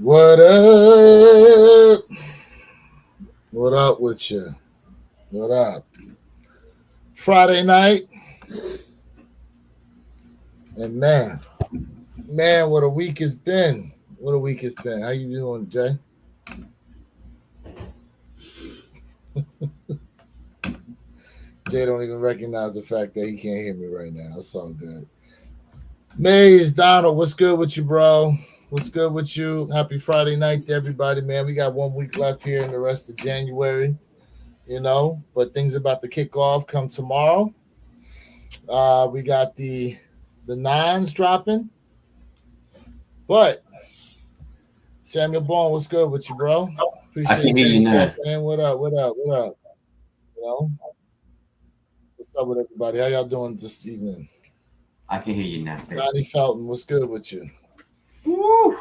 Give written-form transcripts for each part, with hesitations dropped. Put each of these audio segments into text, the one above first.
What up? What up with you? What up? Friday night, and man, what a week it's been. What a week it's been. How you doing, Jay? Jay don't even recognize the fact that he can't hear me right now. It's all good. Maze, Donald, what's good with you, bro? What's good with you? Happy Friday night to everybody, man. We got 1 week left here in the rest of January, but things about to kick off come tomorrow. We got the nines dropping, but Samuel Bond, what's good with you, bro? I Appreciate can hear seeing you you now. tapping in. What up? What up? What up? You know, what's up with everybody? How y'all doing this evening? I can hear you now. Johnny Felton, what's good with you? Woo!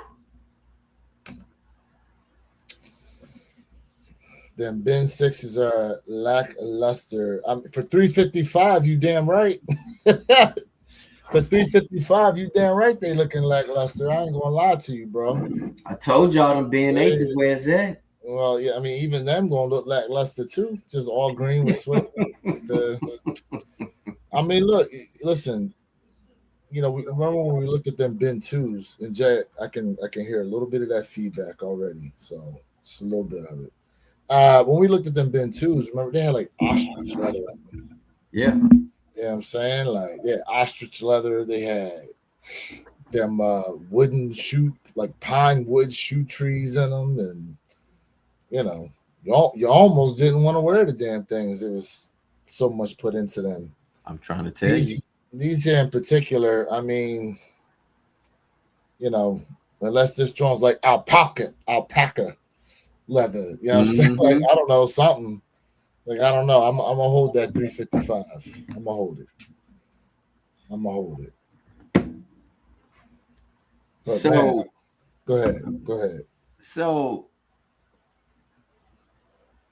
Then Ben sixes are lackluster. For 355, you damn right. For 355, you damn right they looking lackluster. I ain't gonna lie to you, bro. I told y'all them Ben eights is They, where it's at. well, yeah, I mean, even them gonna look lackluster too. Just all green with sweat. The, I mean, look, listen. We remember when we looked at them Ben twos, and Jay, I can hear a little bit of that feedback already. So just a little bit of it. When we looked at them Ben twos, remember they had like ostrich leather on them. Yeah. You know what I'm saying? Like, yeah, ostrich leather. They had them wooden shoe, like pine wood shoe trees in them, and you know, you almost didn't want to wear the damn things. There was so much put into them. I'm trying to tell you. These these here in particular, I mean, you know, unless this joint's like alpaca leather. You know what I'm saying? Like, Mm-hmm. I don't know, something. Like, I don't know. I'm gonna hold that 355. I'm gonna hold it. I'm gonna hold it. But man, So go ahead. Go ahead. so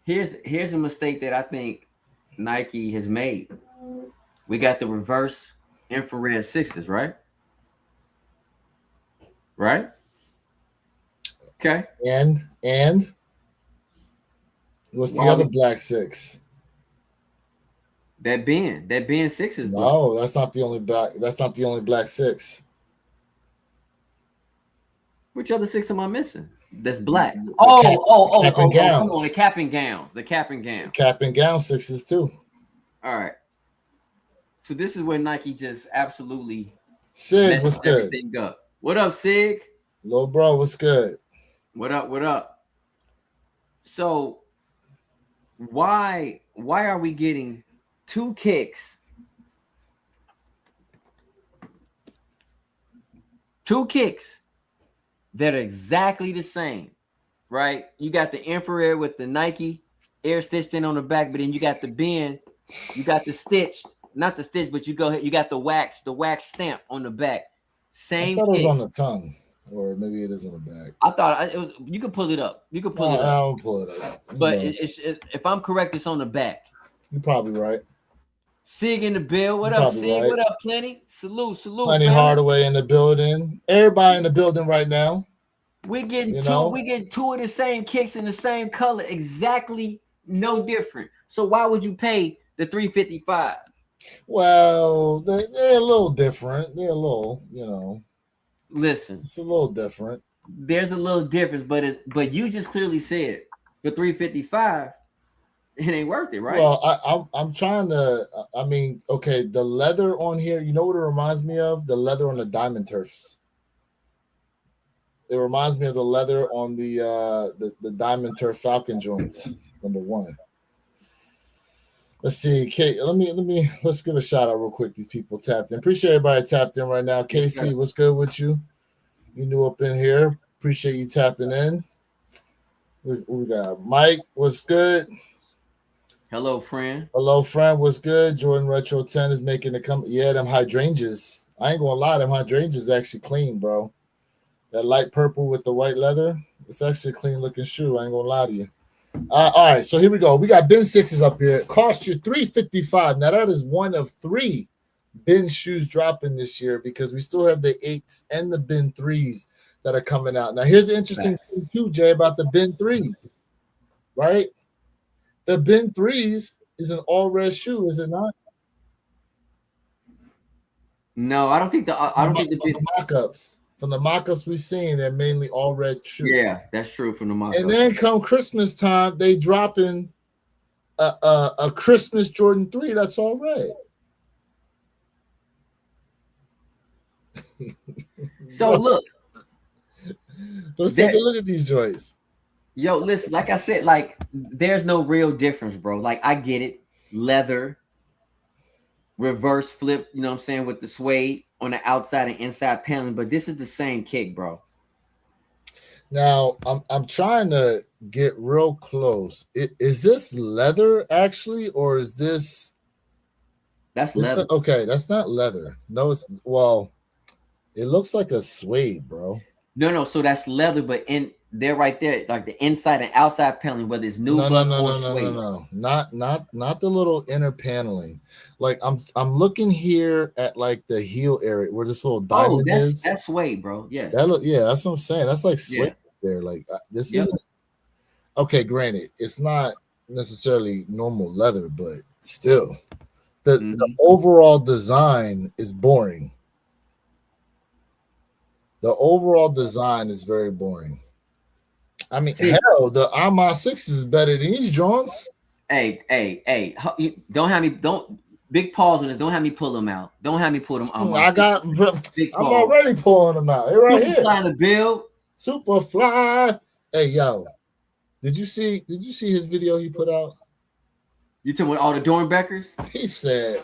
here's a mistake that I think Nike has made. We got the reverse infrared sixes, right? Right? Okay. And what's the Why other we black six? that Ben six is black. No, that's not the only black. That's not the only black six. Which other six am I missing? That's black. The Oh, cap, oh, the oh, cap and oh, oh, come on, the gowns, cap and gowns. The cap and the gowns. cap and gown sixes too. All right. So this is where Nike just absolutely Sig, messes what's good? everything up. What up, Sig? Lil bro, what's good? What up? What up? So why are we getting two kicks, two kicks that are exactly the same, right? You got the infrared with the Nike air stitched in on the back, but then you got the bend, you got the stitched, not the stitch, but you got the wax stamp on the back. I Same thought it was kick. on the tongue, or maybe it is on the back. I thought it was. You could pull it up. You could pull it up. I'll pull it up. But if I'm correct, it's on the back. You're probably right. Sig in the bill. You're What up, probably Sig? right. What up, Plenty? Salute, Plenty family. Hardaway in the building. Everybody in the building right now. We're getting You two. know. We getting two of the same kicks in the same color, exactly no different. So why would you pay the 355? Well, they're a little different. They're a little, Listen, it's a little different. there's a little difference, but you just clearly said for 355, it ain't worth it, right? Well, I'm trying to. I mean, okay, the leather on here. You know what it reminds me of? The leather on the Diamond Turfs. It reminds me of the leather on the Diamond Turf Falcon joints. Number one. Let's see, Kate. Let's give a shout out real quick. These people tapped in. Appreciate everybody tapped in right now. Yes, KC, sir. what's good with you? You new up in here. Appreciate you tapping in. We got Mike. What's good? Hello, friend. Hello, friend. What's good? Jordan Retro 10 is making it come. Yeah, them hydrangeas. I ain't gonna lie, them hydrangeas actually clean, bro. That light purple with the white leather. It's actually a clean looking shoe. I ain't gonna lie to you. All right, so here we go. We got Ben sixes up here. It cost you $355. Now that is one of three Ben shoes dropping this year because we still have the eights and the Ben threes that are coming out. Now, here's the interesting thing too, Jay, about the Ben 3, right? The Ben 3s is an all red shoe, is it not? No, I don't think the mock-ups. From the mock-ups we've seen, they're mainly all red shoe. Yeah, that's true from the mock-ups. And then come Christmas time, they dropping a Christmas Jordan 3 that's all red. So look, let's take a look at these joints. Yo, listen, like I said, like there's no real difference, bro. Like I get it, leather, reverse flip, you know what I'm saying, with the suede on the outside and inside paneling, but this is the same kick, bro. Now I'm trying to get real close. Is this leather actually, or is this? That's leather. Okay, that's not leather. No, it's it looks like a suede, bro. No. So that's leather, but they're right there, like the inside and outside paneling, whether it's new no, not the little inner paneling. Like I'm looking here at like the heel area where this little diamond is. That's suede, bro. Yeah, that's what I'm saying. That's like suede there. Like this isn't okay. Granted, it's not necessarily normal leather, but still, the overall design is boring. The overall design is very boring. I mean, hell, the Arma 6 is better than these joints. Hey, don't big pause on this. Don't have me pull them out. Don't have me pull them out. I'm already pulling them out. They're right here. Superfly the build. Superfly. Hey, yo. Did you see his video he put out? You talking about all the Dornbeckers? He said,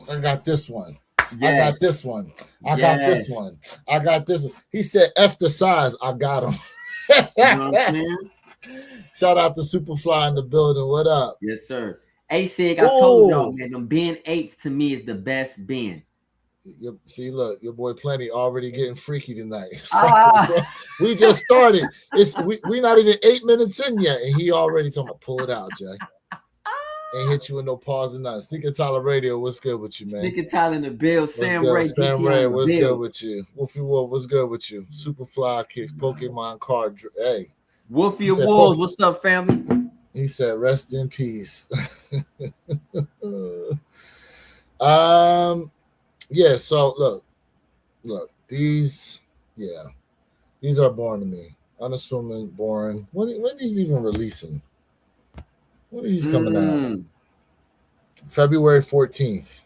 I got this one. Yes. I got this one. I got this one. I got this one. He said, F the size. I got him. You know what I'm saying? Shout out to Superfly in the building. What up? Yes, sir. Sig, I told y'all, man, them Ben 8s to me is the best Ben. See, look, your boy Plenty already getting freaky tonight. We just started. We not even 8 minutes in yet, and he already told me, pull it out, Jay. Ain't hit you with no pause or nothing. Sneaker Tyler Radio, what's good with you, man? Sneaker Tyler in the build. Sam Ray, what's good with you? Wolfie Wolf, what's good with you? Superfly Kicks, Pokemon card. Hey, Wolfie Wolves, what's up, family? He said, "Rest in peace." Yeah. So look, these are boring to me. Unassuming, boring. When are these even releasing? When are these coming out? February 14th.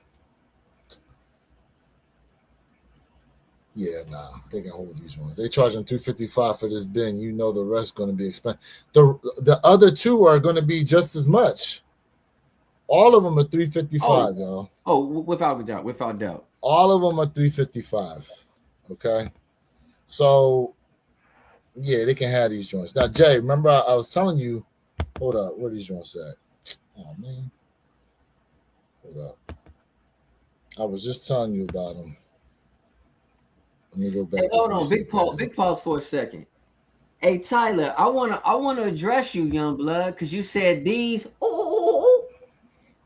Yeah, nah, they can hold these ones. They charging $355 for this bin. You know the rest going to be expensive. The other two are going to be just as much. All of them are $355, y'all. Oh, without doubt. All of them are $355. Okay, so yeah, they can have these joints. Now, Jay, remember I was telling you. Hold up, where are these joints at? Oh man, hold up. I was just telling you about them. Let me go back. Hey, hold on, big pause for a second. Hey Tyler, I wanna address you, young blood, because you said these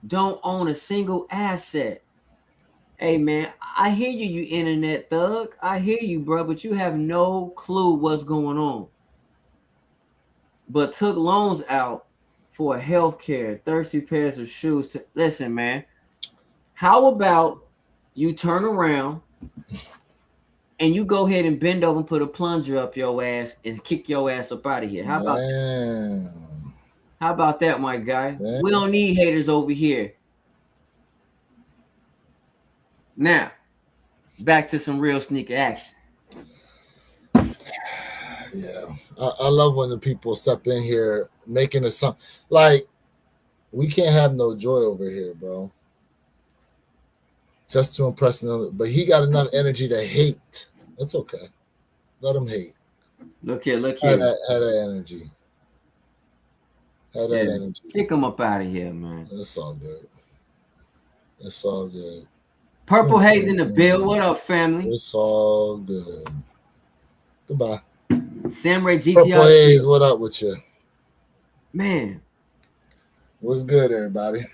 don't own a single asset. Hey man, I hear you, you internet thug. I hear you, bro, but you have no clue what's going on. But took loans out for healthcare, thirsty pairs of shoes. Listen, man, how about you turn around and you go ahead and bend over and put a plunger up your ass and kick your ass up out of here? How about that? How about that, my guy? Man. We don't need haters over here. Now, back to some real sneaker action. Yeah, I love when the people step in here making it something. Like, we can't have no joy over here, bro. Just to impress another. But he got enough energy to hate. That's okay. Let him hate. Look here. Had that energy. Energy. Kick him up out of here, man. That's all good. It's all good. Purple Haze in the build. What up, family? It's all good. Goodbye. Sam Ray GTR. Purple Haze, what up with you? Man. What's good, everybody?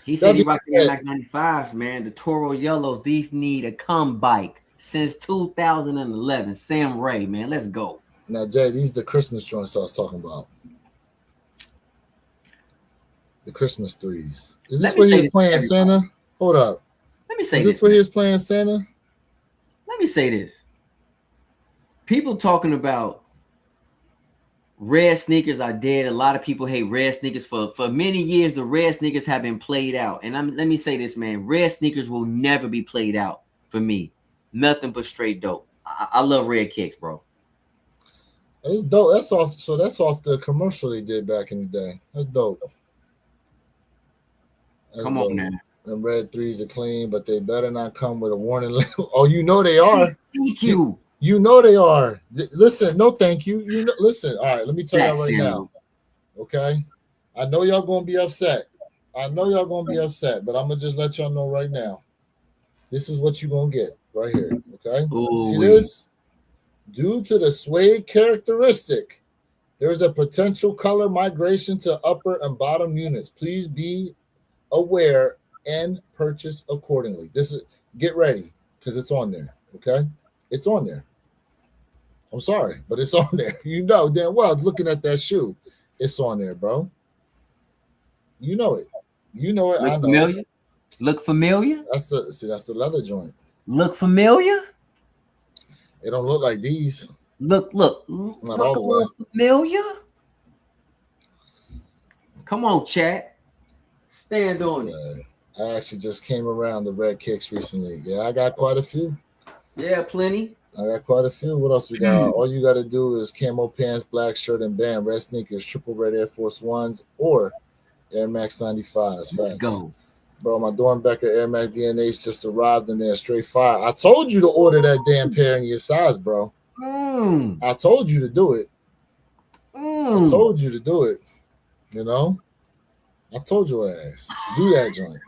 He said he rocking Air Max 95s, man. The Toro Yellows. These need a come bike. since 2011. Sam Ray, man, let's go. Now, Jay, these the Christmas joints I was talking about. The Christmas threes. Is this where he was playing Santa? Hold up. Let me say this. Is this where he was playing Santa? Let me say this. People talking about red sneakers are dead. A lot of people hate red sneakers. For many years, the red sneakers have been played out. And let me say this, man. Red sneakers will never be played out for me. Nothing but straight dope. I love red kicks, bro. It's dope. That's off. So that's off the commercial they did back in the day. That's dope. Come on, man. And red threes are clean, but they better not come with a warning label. Oh, you know they are. Thank you. You know they are. Listen, no, thank you. You know, listen. All right, let me tell you right now. Okay, I know y'all gonna be upset. But I'm gonna just let y'all know right now. This is what you're gonna get right here. Okay. Ooh, see this? Due to the suede characteristic, there is a potential color migration to upper and bottom units. Please be aware and purchase accordingly. Get ready because it's on there. Okay, it's on there. I'm sorry, but it's on there. You know damn well looking at that shoe, it's on there, bro. You know it. You know it. Look familiar? Look familiar? That's the leather joint. Look familiar? It don't look like these. Look a little familiar. Come on, chat. Stand on it. I actually just came around the red kicks recently. Yeah, I got quite a few. Yeah, plenty. I got quite a few. What else we got? All you got to do is camo pants, black shirt and band, red sneakers, triple red Air Force Ones, or Air Max 95s. Let's go. Bro, my Dornbecker Air Max DNAs just arrived in there, straight fire. I told you to order that damn pair in your size, bro. I told you to do it. I told you to do it. You know? I told your ass. Do that joint.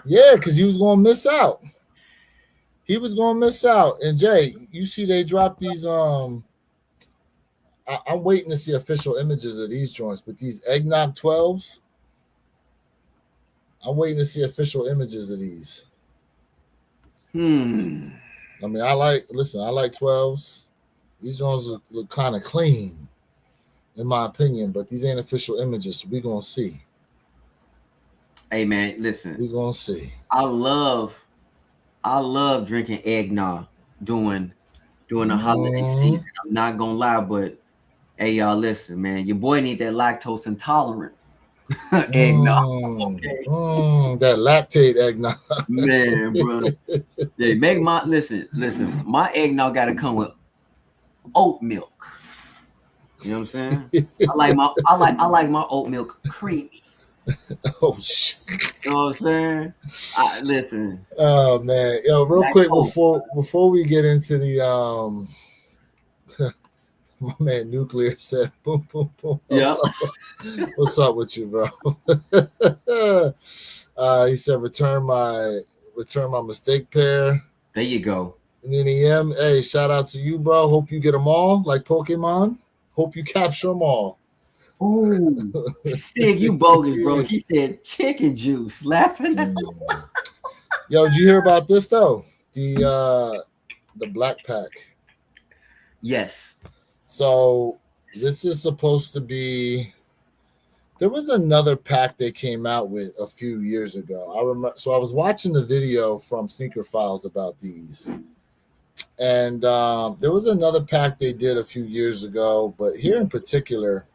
Yeah, because he was going to miss out. He was going to miss out. And Jay, you see they dropped these, I'm waiting to see official images of these joints, but these Eggnog 12s, I'm waiting to see official images of these. I mean, I like 12s. These ones look kind of clean, in my opinion, but these ain't official images, so we're going to see. Hey, man, listen. We're going to see. I love drinking eggnog during the holiday season. I'm not going to lie, but hey, y'all, listen, man. Your boy need that lactose intolerance. Eggnog. Okay. That lactate eggnog. Man, bro. They make my listen. My eggnog gotta come with oat milk. You know what I'm saying? I like my oat milk creamy. Oh shit. You know what I'm saying? Listen. Oh man. Yo, real quick before we get into the my man Nuclear said boom boom boom. Yeah. What's up with you, bro? He said return my mistake pair. There you go. NEM, hey, shout out to you, bro. Hope you get them all like Pokemon. Hope you capture them all. Ooh, Sig, you bogus, bro. He said chicken juice. Laughing. Yo, did you hear about this though? The Black Pack. Yes. So this is supposed to be. There was another pack they came out with a few years ago. I remember. So I was watching the video from Sneaker Files about these, and there was another pack they did a few years ago. But here in particular,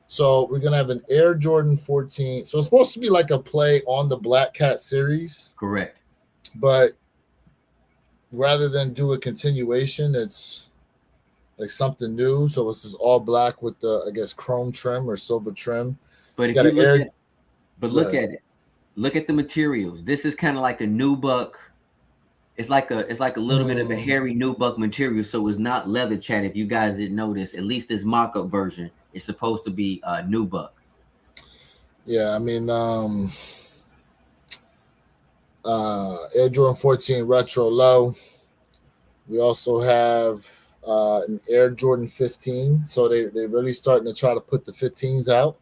so we're gonna have an Air Jordan 14. So it's supposed to be like a play on the Black Cat series. Correct. But rather than do a continuation, it's like something new. So it's just all black with the, I guess, chrome trim or silver trim. But if you look at it, look at the materials. This is kind of like a nubuck. It's like a little bit of a hairy nubuck material. So it's not leather, chat. If you guys didn't notice, at least this mock-up version is supposed to be nubuck. Yeah, I mean, Air Jordan 14 Retro Low. We also have an Air Jordan 15. So they're really starting to try to put the 15s out.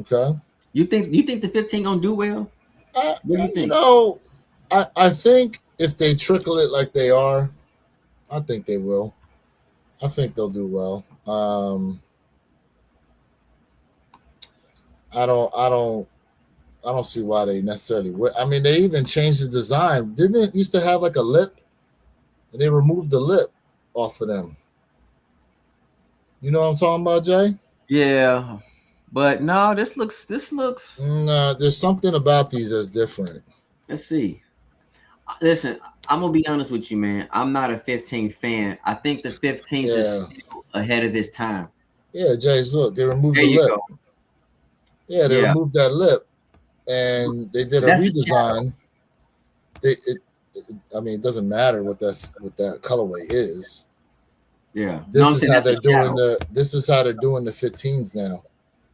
Okay. You think the 15 gonna do well? What do you think? I think if they trickle it like they are, I think they will. I think they'll do well. I don't. I don't. I don't see why they necessarily would. I mean, they even changed the design. Didn't it used to have like a lip, and they removed the lip off of them? You know what I'm talking about, Jay? Yeah, but no, this looks. There's something about these that's different. Let's see. Listen, I'm gonna be honest with you, man. I'm not a 15 fan. I think the 15s is Yeah, still ahead of this time. yeah, Jay's look. They removed There the you lip. go. Yeah, they Yeah, removed that lip, and they did but a that's a shadow. redesign. I mean, it doesn't matter what that colorway is. Yeah. No, This I'm is saying how that's a they're doing shadow. the. This is how they're doing the 15s now.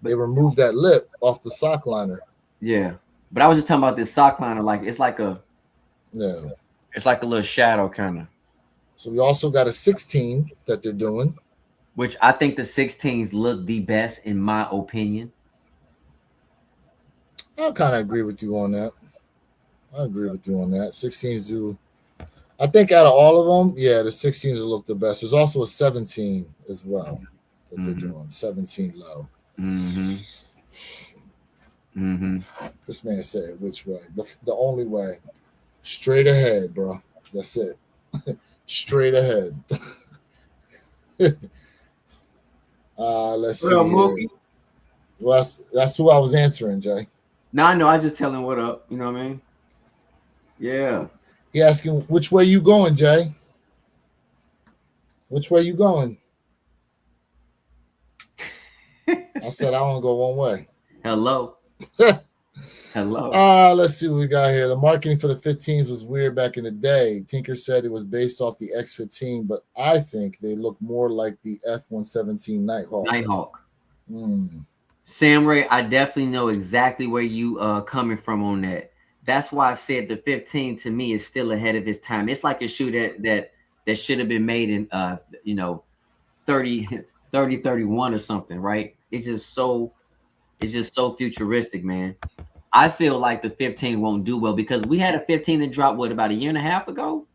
They But removed that lip off the sock liner. yeah, but I was just talking about this sock liner. Like Yeah. it's like a little shadow kind of. So we also got a 16 that they're doing. Which I think the 16s look the best in my opinion. I kind of agree with you on that. I agree with you on that. 16s do. I think out of all of them, yeah, the 16s will look the best. There's also a 17 as well that they're Mm-hmm. doing. 17 low. Mm-hmm. Mm-hmm. This man said which way? The only way. Straight ahead, bro. That's it. Straight ahead. Let's What see up, here. Mookie? Well, that's who I was answering, Jay. No, I know. I just tell him what up. You know what I mean? Yeah. He asking which way you going, Jay? Which way you going? I said I want to go one way. Hello. Hello. Let's see what we got here. The marketing for the 15s was weird back in the day. Tinker said it was based off the X15, but I think they look more like the F-117 Nighthawk. Nighthawk. Mm. Sam Ray, I definitely know exactly where you coming from on that. That's why I said the 15 to me is still ahead of its time. It's like a shoe that should have been made in 30 31 or something, right? It's just so futuristic, man. I feel like the 15 won't do well because we had a 15 that dropped about a year and a half ago.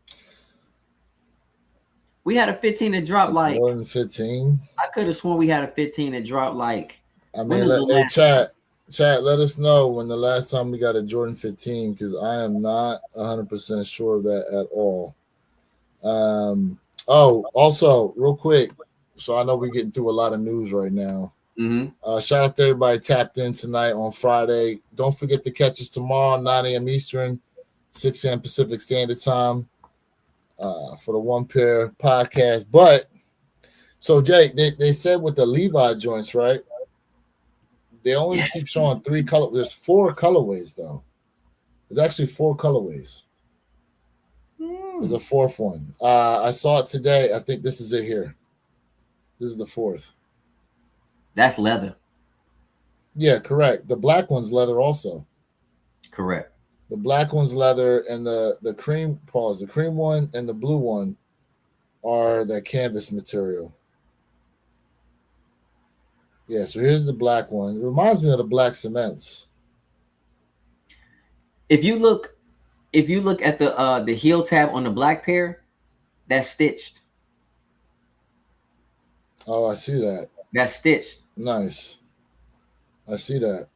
We had a 15 that dropped like more than 15. I could have sworn we had a 15 that dropped like. I mean, chat, let us know when the last time we got a Jordan 15 because I am not 100% sure of that at all. Also, real quick, so I know we're getting through a lot of news right now. Mm-hmm. Shout out to everybody tapped in tonight on Friday. Don't forget to catch us tomorrow, 9 a.m. Eastern, 6 a.m. Pacific Standard Time for the One Pair podcast. But, so Jay, they said with the Levi joints, right? They only keep showing 3 color. There's 4 colorways, though. There's actually 4 colorways. There's a 4th one. I saw it today. I think this is it here. This is the 4th. That's leather. Yeah, correct. The black one's leather also. Correct. The black one's leather, and the cream one and the blue one are that canvas material. Yeah, so here's the black one. It reminds me of the black cements. If you look at the heel tab on the black pair, that's stitched. Oh, I see that. That's stitched. Nice. I see that.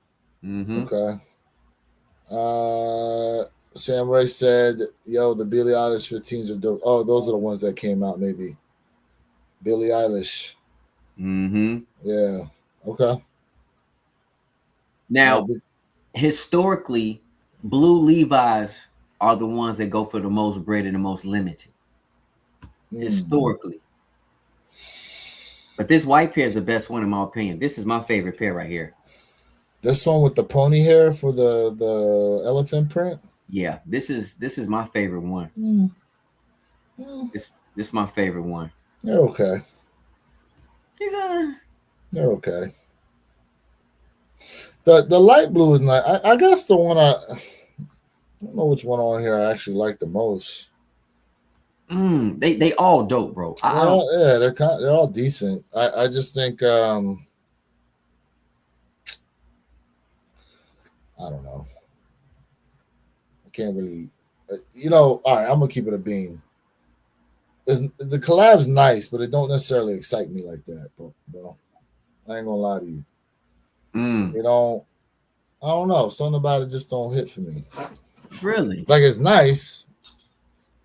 Mm-hmm. Okay. Sam Ray said, "Yo, the Billie Eilish 15s are dope." Oh, those are the ones that came out, maybe. Billie Eilish. Mm-hmm. Yeah. Okay. Now, historically, blue Levi's are the ones that go for the most bread and the most limited. Historically. But this white pair is the best one in my opinion. This is my favorite pair right here. This one with the pony hair for the elephant print? Yeah, this is my favorite one. This is my favorite one. They're okay. They're okay. The light blue is nice. I guess the one I don't know which one on here I actually like the most. They all dope, bro. They're all decent. I just think I don't know. I can't really. All right, I'm gonna keep it a bean. The collab's nice, but it don't necessarily excite me like that, bro. I ain't gonna lie to you. Mm, It don't. I don't know. Something about it just don't hit for me. really? Like it's nice.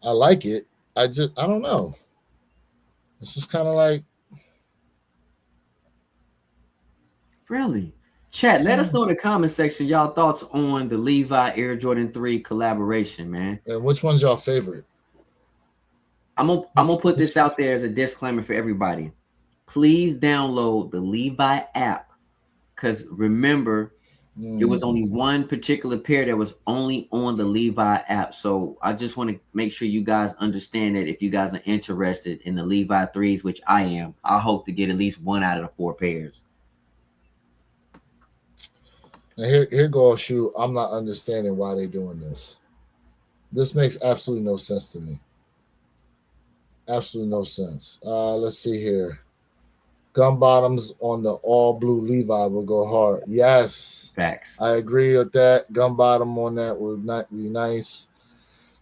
I like it. I don't know. It's just kind of like Really? Chat, let us know in the comment section y'all thoughts on the Levi Air Jordan 3 collaboration, man. and which one's your favorite? I'm gonna put this out there as a disclaimer for everybody. Please download the Levi app, because remember, it was only one particular pair that was only on the Levi app. So I just want to make sure you guys understand that if you guys are interested in the Levi 3s, which I am, I hope to get at least one out of the 4 pairs. Now here go a shoe. I'm not understanding why they're doing this. This makes absolutely no sense to me. Absolutely no sense. Let's see here. Gun bottoms on the all blue Levi will go hard. Yes, Facts. I agree with that. Gun bottom on that would not be nice.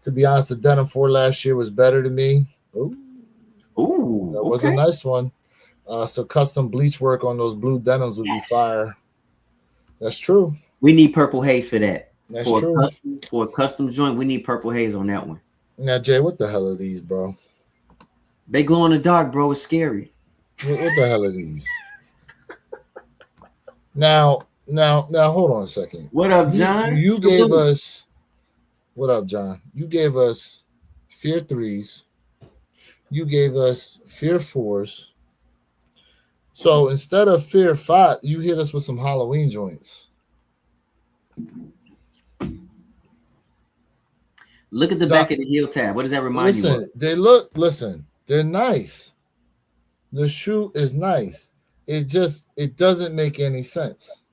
To be honest, the Denim 4 last year was better to me. Ooh, that was a Okay. nice one. So custom bleach work on those blue denims would be fire. That's true. We need purple haze for that. That's true. For a custom joint, we need purple haze on that one. Now, Jay, what the hell are these, bro? They glow in the dark, bro. It's scary. What the hell are these? Now, hold on a second. What up, John? You gave us. What up, John? You gave us Fear 3s. You gave us Fear 4s. So instead of Fear 5, you hit us with some Halloween joints. Look at the back of the heel tab. What does that remind you of? They're nice. The shoe is nice. It doesn't make any sense.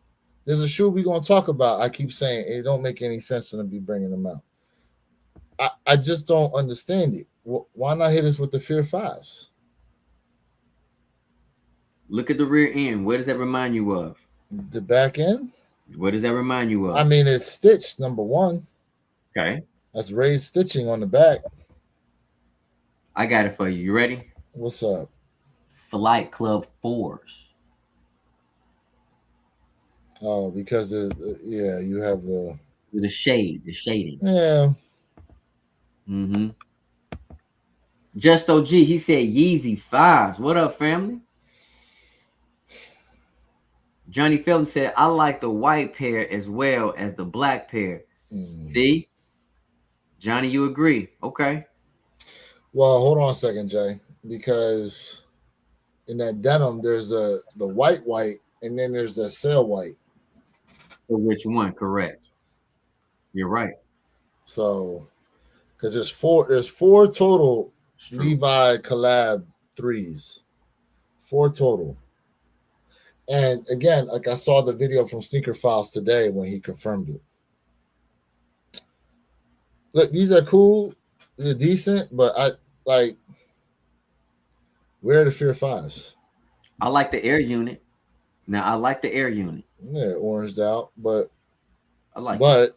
There's a shoe we're gonna talk about. I keep saying it don't make any sense for them to be bringing them out. I just don't understand it. Why not hit us with the Fear 5s? Look at the rear end. What does that remind you of? The back end? What does that remind you of? I mean, it's stitched, number one. Okay. That's raised stitching on the back. I got it for you. You ready? What's up? Flight Club 4s. Oh, because you have the shading. Yeah. Mm-hmm. Just OG, he said Yeezy 5s. What up, family? Johnny Felton said, I like the white pair as well as the black pair. See? Johnny, you agree. Okay. Well, hold on a second, Jay. Because in that denim, there's the white, and then there's the sail white. For which one? Correct. You're right. So, because there's four total Levi collab 3s. 4 total. And again, like I saw the video from Sneaker Files today when he confirmed it. Look, these are cool. They're decent, but where are the Fear 5s? I like the Air Unit. Now, I like the Air Unit. Yeah, oranged out, but I like it.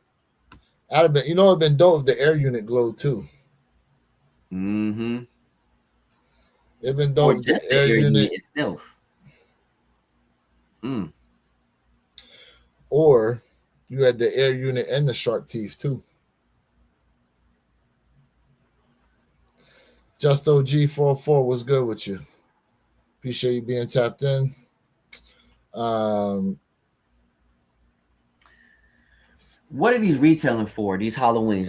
I'd have been, it'd been dope if the Air Unit glowed too. Mm-hmm. It'd been dope if the Air Unit itself. Or you had the Air Unit and the shark teeth too. Just OG 404, what's good with you? Appreciate you being tapped in. What are these retailing for? These Halloweens?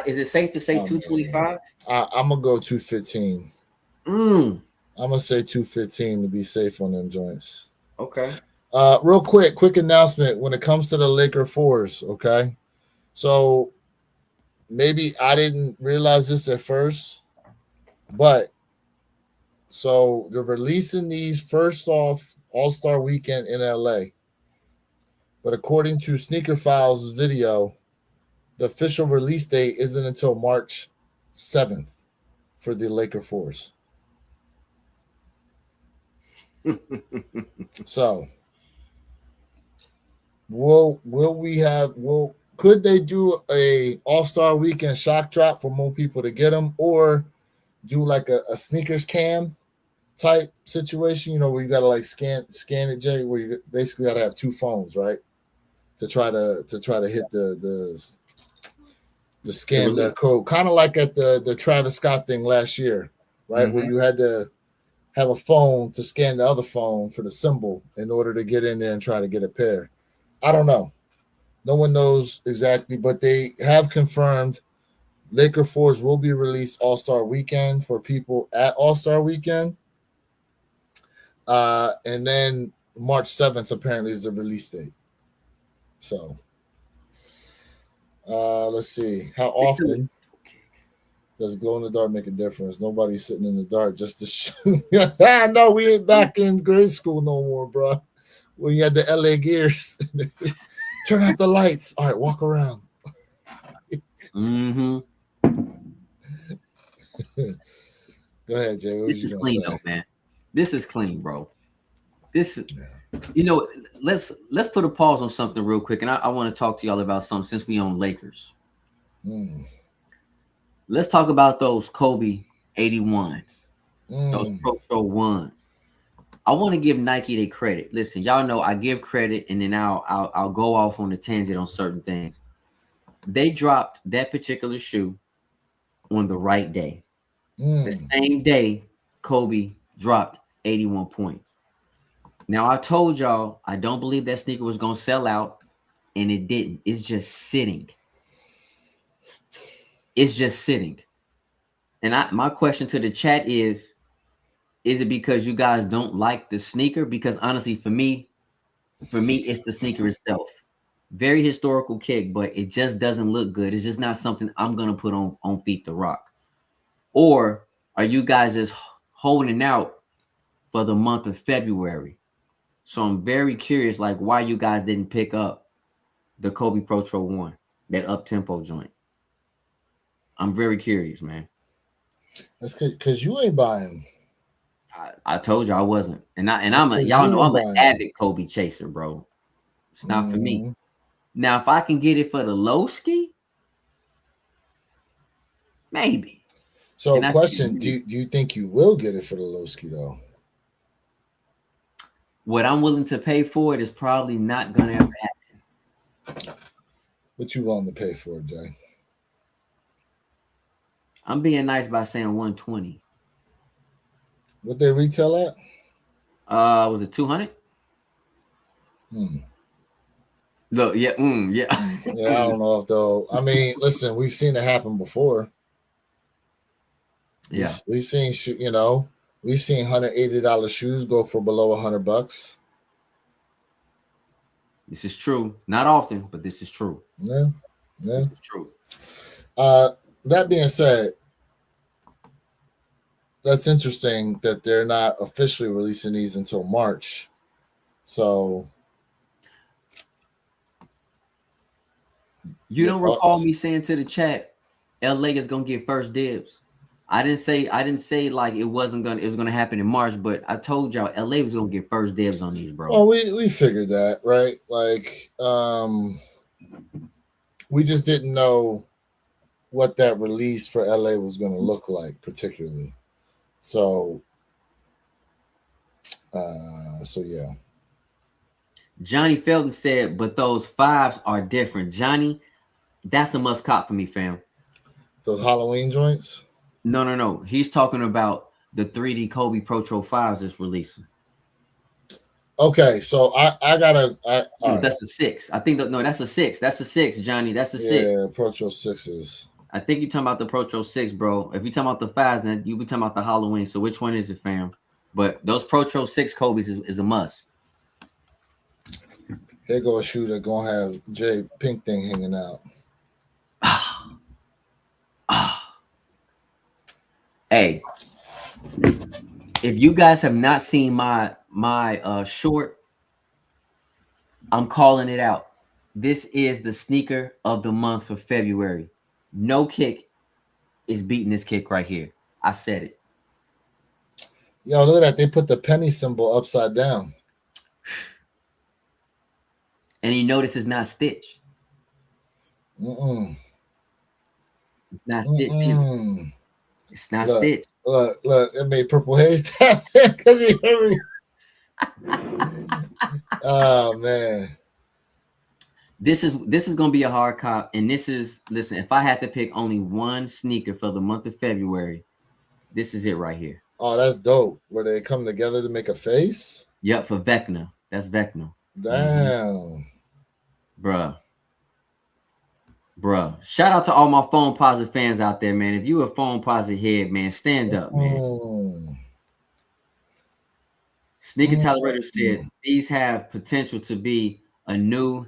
Is it safe to say $225? I'm gonna go 215. I'm gonna say 215 to be safe on them joints. Okay. Real quick announcement when it comes to the Laker 4s. Okay, so maybe I didn't realize this at first, but so they're releasing these first off All-Star Weekend in LA. But according to Sneaker Files video, the official release date isn't until March 7th for the Laker 4s. So will could they do a All-Star Weekend shock drop for more people to get them, or do like a sneakers cam type situation? You know, where you gotta like scan it, Jay, where you basically gotta have two phones, right, to try to hit the The scan the release. code, kind of like at the Travis Scott thing last year, right, where Mm-hmm. you had to have a phone to scan the other phone for the symbol in order to get in there and try to get a pair. I don't know. No one knows exactly, but they have confirmed Laker fours will be released All Star Weekend for people at All Star Weekend, and then March 7th apparently is the release date. So let's see. How often does glow in the dark make a difference? Nobody's sitting in the dark just to. No, we ain't back in grade school no more, bro. When you had the LA Gears, turn out the lights. All right, walk around. Mm-hmm. Go ahead, Jay. What This was you is gonna clean say? though, man. This is clean, bro. This, Yeah. you know, let's put a pause on something real quick, and I want to talk to y'all about something since we own Lakers. Mm, Let's talk about those Kobe 81s, those mm, Pro ones. I want to give Nike their credit. Listen, y'all know I give credit, and then I'll go off on a tangent on certain things. They dropped that particular shoe on the right day. The mm. same day Kobe dropped 81 points. Now I told y'all I don't believe that sneaker was gonna sell out, and it didn't. It's just sitting. It's just sitting. And my question to the chat is it because you guys don't like the sneaker? Because honestly, for me, it's the sneaker itself. Very historical kick, but it just doesn't look good. It's just not something I'm gonna put on feet to rock. Or are you guys just holding out for the month of February? So I'm very curious, like why you guys didn't pick up the Kobe Pro Tro one, that up tempo joint. I'm very curious, man. That's because you ain't buying. I told you I wasn't, and That's I'm a because y'all you know ain't I'm an buying. avid Kobe chaser, bro. It's not for me. Mm. Now, if I can get it for the low ski, maybe. So, And I said, question: Do you think you will get it for the low ski though? what I'm willing to pay for it is probably not gonna ever happen. What you willing to pay for it, Jay? I'm being nice by saying 120. What they retail at? Was it 200? Hmm. Look, yeah, yeah. Yeah, I don't know if they'll. I mean, listen, we've seen it happen before. Yeah, We've seen we've seen $180 shoes go for below $100. this is true. Not often, but this is true. Yeah, yeah. This is true. Uh, that being said, that's interesting that they're not officially releasing these until March. So, You your don't recall thoughts? me saying to the chat, LA is gonna get first dibs. I didn't say like it was gonna happen in March, but I told y'all LA was gonna get first dibs on these, bro. Well, we figured that, right? Like, we just didn't know what that release for LA was going to look like, particularly. So, so yeah. Johnny Felton said, but those fives are different. Johnny, that's a must cop for me, fam. Those Halloween joints. No, no, no. He's talking about the 3D Kobe Pro Tro 5s is releasing. Okay, so I gotta. All right. That's a six. I think no, that's a six. That's a six, Johnny. That's a six. Yeah, Pro Tro sixes. I think you're talking about the Pro Tro 6, bro. If you're talking about the fives, then you be talking about the Halloween. So which one is it, fam? But those Pro Tro 6 Kobe's is a must. Here go a shoe that gonna have Jay Pink thing hanging out. Hey, if you guys have not seen my short, I'm calling it out. This is the sneaker of the month for February. No kick is beating this kick right here. I said it. Yo, look at that. They put the penny symbol upside down. And you notice it's not stitched. Mm-mm. It's not stitched either. Mm-mm. It's not Look, stitched. look, it made Purple Haze tap because he heard me. Oh man. This is gonna be a hard cop, and this is listen. If I had to pick only one sneaker for the month of February, this is it right here. Oh, that's dope. Where they come together to make a face? Yep, for Vecna. That's Vecna. Damn. Bruh. Shout out to all my Phone Positive fans out there, man. If you a Phone Positive head, man, stand up, man. Sneaker Tolerator said these have potential to be a new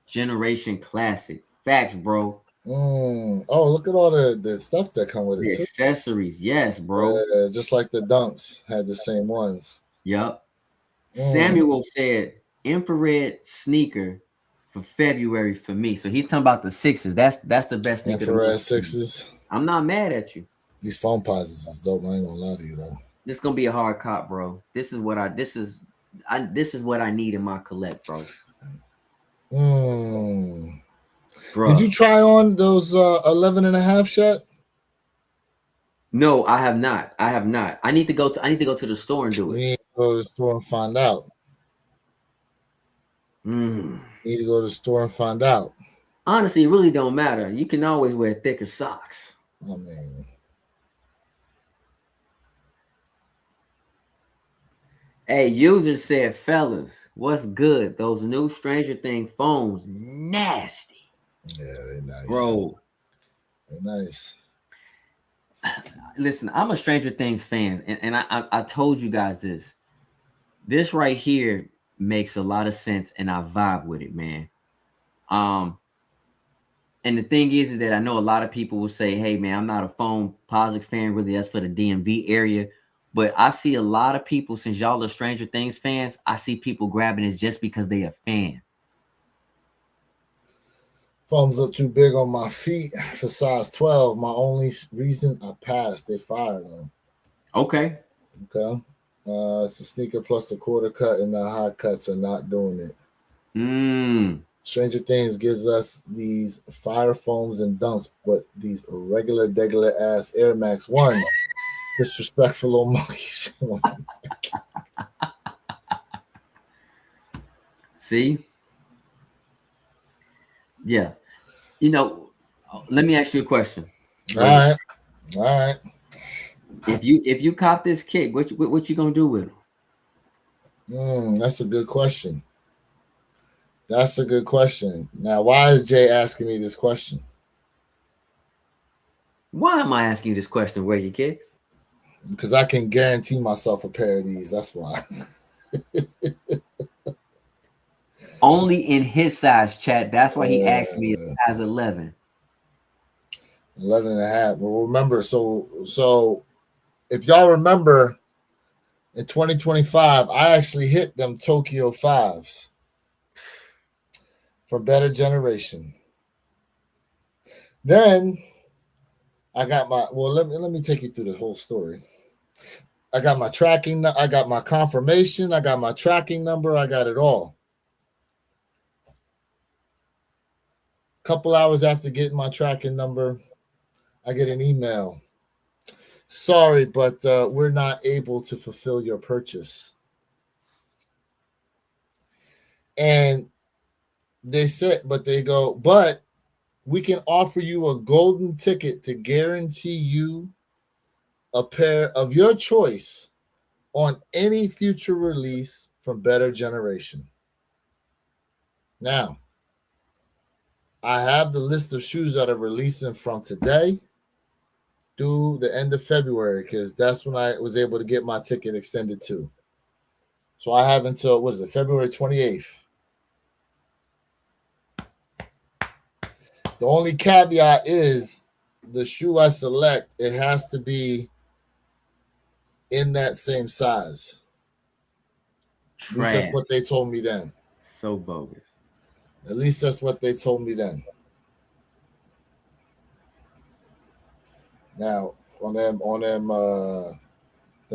generation classic. Facts, bro. Oh, look at all the stuff that come with The it too. accessories, yes, bro. Just like the Dunks had the same ones. Yep. Samuel said infrared sneaker for February for me. So he's talking about the sixes. That's the best sneaker. Infrared sixes. I'm not mad at you. These Phone Positives is dope. I ain't gonna lie to you though. This is gonna be a hard cop, bro. This is what I need in my collect, bro. Bro. Did you try on those 11 and a half yet? No, I have not. I need to go to the store and do it. You need to go to the store and find out. You need to go to the store and find out. Honestly, it really don't matter. You can always wear thicker socks. I mean, hey, user said, fellas, what's good? Those new Stranger Things phones, nasty. Yeah, they're nice, bro. They're nice. Listen, I'm a Stranger Things fan, and I told you guys this. This right here makes a lot of sense, and I vibe with it, man. And the thing is that I know a lot of people will say, hey, man, I'm not a Phone Positive fan, really. That's for the DMV area. But I see a lot of people, since y'all are Stranger Things fans, I see people grabbing this just because they a fan. Phones look too big on my feet for size 12. My only reason I passed, they fired them. Okay. It's a sneaker plus the quarter cut, and the high cuts are not doing it. Stranger Things gives us these fire foams and dunks, but these regular ass Air Max 1s, disrespectful little monkeys. See? Yeah. You know, let me ask you a question. All right. If you cop this kick, what you gonna do with him? That's a good question. Now, why is Jay asking me this question? Why am I asking you this question, Where your kicks? Because I can guarantee myself a pair of these. That's why. Only in his size, chat. That's why he asked me size 11. 11 and a half. Well, remember, so if y'all remember, in 2025, I actually hit them Tokyo 5s for Better Generation. Then I got my, let me take you through the whole story. I got my tracking, I got my confirmation, I got my tracking number, I got it all. Couple hours after getting my tracking number, I get an email. Sorry, but we're not able to fulfill your purchase. And they said, but we can offer you a golden ticket to guarantee you a pair of your choice on any future release from Better Generation. Now, I have the list of shoes that are releasing from today through the end of February, because that's when I was able to get my ticket extended to. So I have until, February 28th. The only caveat is the shoe I select, it has to be in that same size. At least that's what they told me then. So bogus. At least that's what they told me then. Now, on them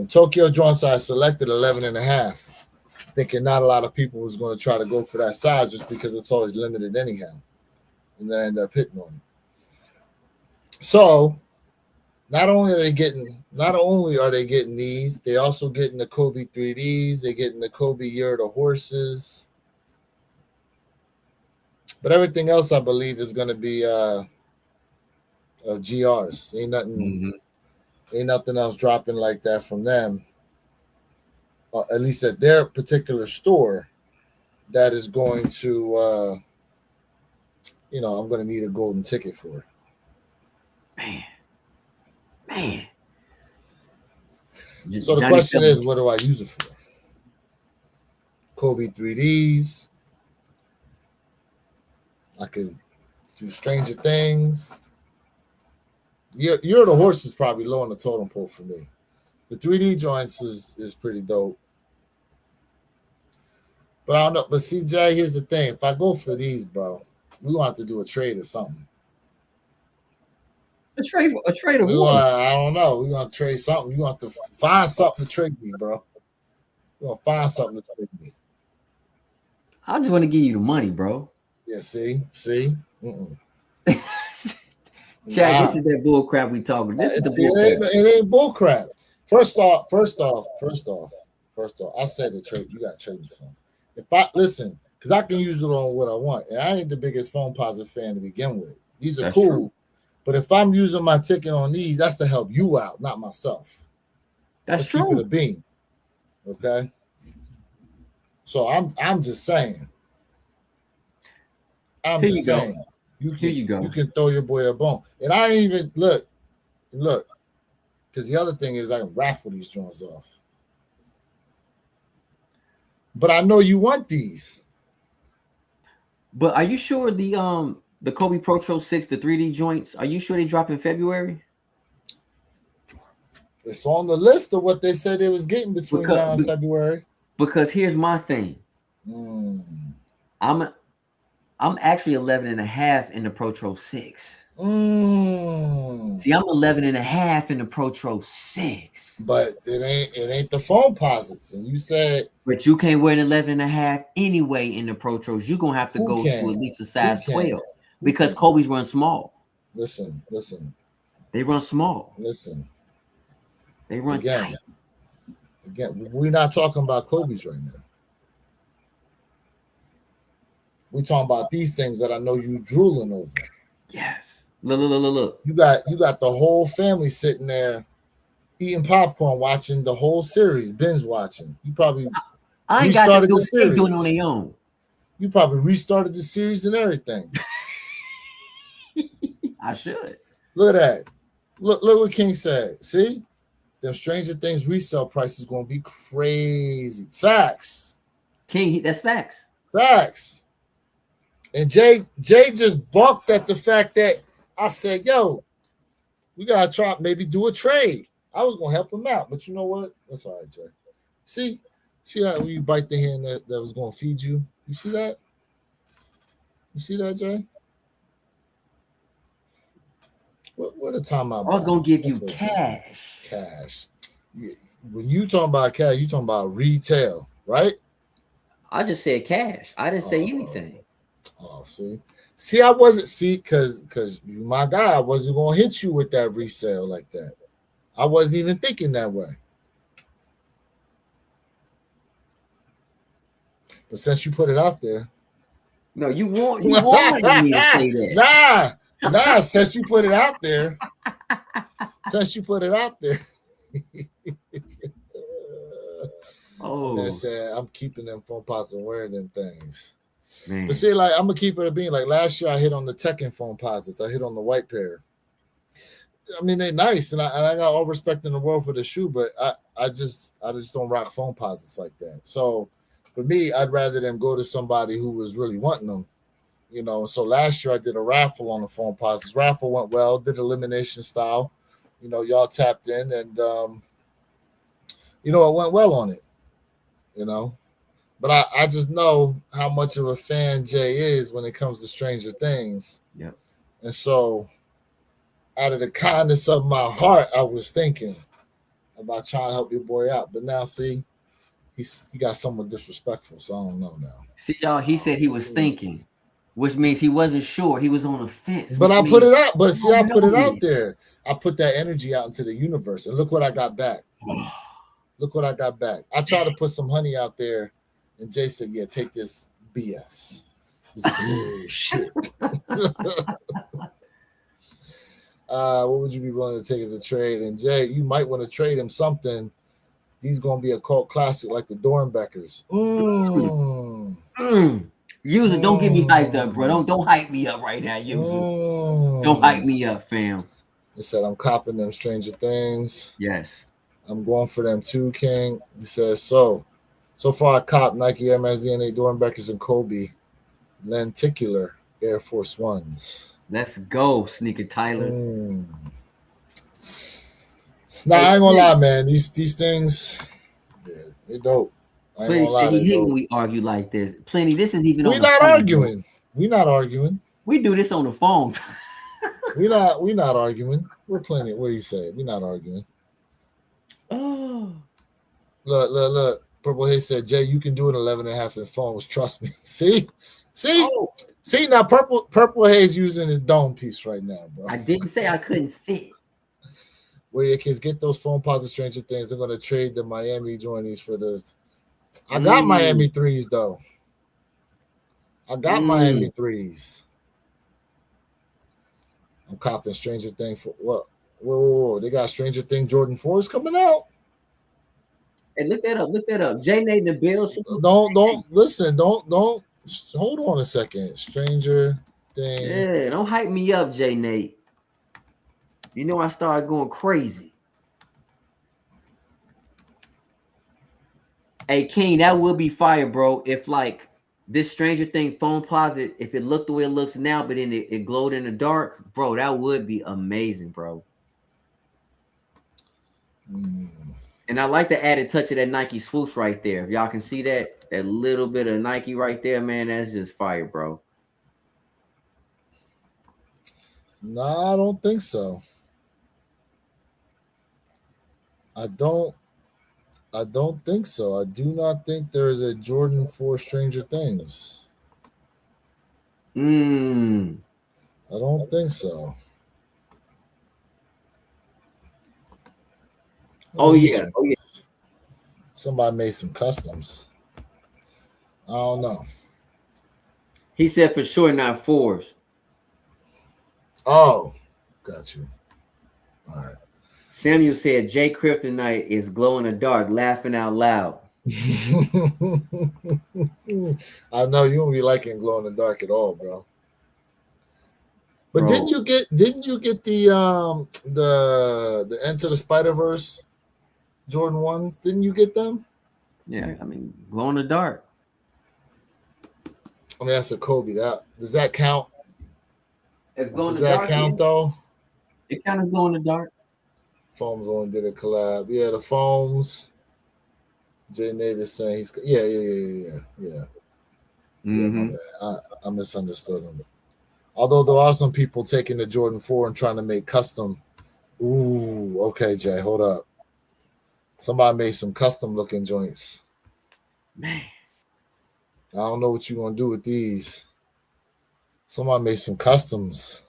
Tokyo joints, I selected 11 and a half, thinking not a lot of people was going to try to go for that size just because it's always limited anyhow. and then end up hitting on it. So not only are they getting these, they also getting the Kobe 3Ds, they're getting the Kobe Year of the Horses. But everything else, I believe, is going to be GRs. Ain't nothing else dropping like that from them. At least at their particular store, that is going to, I'm going to need a golden ticket for. Man. So the question is, what do I use it for? Kobe 3Ds. I could do Stranger Things. Year of the Horse is probably low on the totem pole for me. The 3D joints is pretty dope. But I don't know. But CJ, here's the thing. If I go for these, bro, we're going to have to do a trade or something. A trade of what? I don't know. We're going to trade something. You're going to have to find something to trade me, bro. You're going to find something to trade me. I just want to give you the money, bro. Yeah, see? Chad, this is that bull crap we talking. This is the bull crap. It ain't bull crap. First off, I said the trade. You got to trade me something. If I listen, because I can use it on what I want, and I ain't the biggest Phone Positive fan to begin with. These are That's cool, true. But if I'm using my ticket on these, that's to help you out, not myself. Let's keep true. it a bean, okay? So I'm just saying. Here you go. You can throw your boy a bone, and I ain't even look, because the other thing is I can raffle these joints off. But I know you want these. But are you sure the Kobe Pro 6, the 3D joints, are you sure they drop in February? It's on the list of what they said they was getting between now and February. Because here's my thing. I'm actually 11.5 in the Pro 6. See, I'm 11.5 in the Pro 6. But it ain't the Phone Posits. And you said, but you can't wear an 11.5 anyway in the Pro Tros. You're gonna have to go to at least a size 12 because Kobe's run small. Listen. They run small. Listen. They run tight. Again, we're not talking about Kobe's right now. We're talking about these things that I know you drooling over. Yes. Look. You got the whole family sitting there eating popcorn, watching the whole series, binge watching. You probably I ain't got to do it. They doing it on their own. You probably restarted the series and everything. I should. Look at that. Look what King said. See? Them Stranger Things resale price is going to be crazy. Facts. King, that's facts. Facts. And Jay just balked at the fact that I said, yo, we got to try maybe do a trade. I was going to help him out. But you know what? That's all right, Jay. See how you bite the hand that was going to feed you? You see that? You see that, Jay? What a time I was going to give you cash. Cash. Yeah. When you talking about cash, you talking about retail, right? I just said cash. I didn't say anything. Oh, see, I wasn't because you my guy. I wasn't gonna hit you with that resale like that. I wasn't even thinking that way. But since you put it out there, no, you want me to say that. Nah. Since you put it out there, I'm keeping them Phone Pots and wearing them things. Man. But see, like I'm gonna keep it a being. Like last year, I hit on the Tekken Phone Posits. I hit on the white pair. I mean, they're nice, and I got all respect in the world for the shoe, but I just don't rock Phone Posits like that. So for me, I'd rather them go to somebody who was really wanting them, you know. So last year I did a raffle on the Phone Posits. Raffle went well. Did elimination style. You know, y'all tapped in, and it went well on it. You know. But I just know how much of a fan Jay is when it comes to Stranger Things. Yeah. And so out of the kindness of my heart, I was thinking about trying to help your boy out. But now, see, he got somewhat disrespectful, so I don't know now. See, y'all, he said he was thinking. which means he wasn't sure. He was on the fence. But which I put means it out. But see, I don't put it know out yet. there. I put that energy out into the universe, and look what I got back. Look what I got back. I tried to put some honey out there, and Jay said, "Yeah, take this BS." This bullshit. What would you be willing to take as a trade? And Jay, you might want to trade him something. He's gonna be a cult classic like the Dornbeckers. User, don't get me hyped up, bro. Don't hype me up right now, user. Don't hype me up, fam. He said, I'm copping them Stranger Things. Yes. I'm going for them too, King. He says, so far I cop Nike Air Max DNA, Dornbeckers, and Kobe lenticular Air Force Ones. Let's go, Sneaker Tyler. Nah, I ain't gonna lie, man. These things, yeah, they're dope. I ain't Plenty gonna lie, said he they're hate dope. when we argue like this. Plenty, this is even We're on the not phone, arguing. bro. We're not arguing. We do this on the phone. We're not arguing. We're plenty. What do you say? We're not arguing. Oh. Look. Purple Haze said, Jay, you can do it 11.5 in phones. Trust me. See? Oh. See, now Purple Haze using his dome piece right now, bro. I didn't say I couldn't fit. Where your kids get those phone pods of Stranger Things, they're gonna trade the Miami joinies for the. I got Miami threes though. I got Miami threes. I'm copping Stranger Thing for what? Whoa, they got Stranger Thing Jordan 4s coming out. Hey, look that up. J Nate the Bills. Don't listen. Don't hold on a second. Stranger Thing. Yeah, don't hype me up, J Nate. You know I started going crazy. Hey King, that would be fire, bro. If like this Stranger Thing phone closet, if it looked the way it looks now, but then it glowed in the dark, bro, that would be amazing, bro. And I like the added touch of that Nike swoosh right there. If y'all can see that little bit of Nike right there, man, that's just fire, bro. No, I don't think so. I don't think so. I do not think there is a Jordan 4 Stranger Things. I don't think so. Oh yeah. Somebody made some customs. I don't know. He said for sure not 4s. Oh, got you. All right. Samuel said Jay Kryptonite is glow in the dark, laughing out loud. I know you won't be liking glow in the dark at all, bro. But didn't you get the Enter the Spider-Verse Jordan 1s? Didn't you get them? Yeah, I mean, glow in the dark. I mean, that's a Kobe. Does that count? It's glow in Does the that dark, count though? It kind of glow in the dark. Foams only did a collab. Yeah, the Foams. Jay Nate is saying he's yeah. Mm-hmm. Yeah, I misunderstood him. Although there are some people taking the Jordan 4 and trying to make custom. Ooh, okay, Jay, hold up. Somebody made some custom looking joints. Man, I don't know what you're gonna do with these. Somebody made some customs.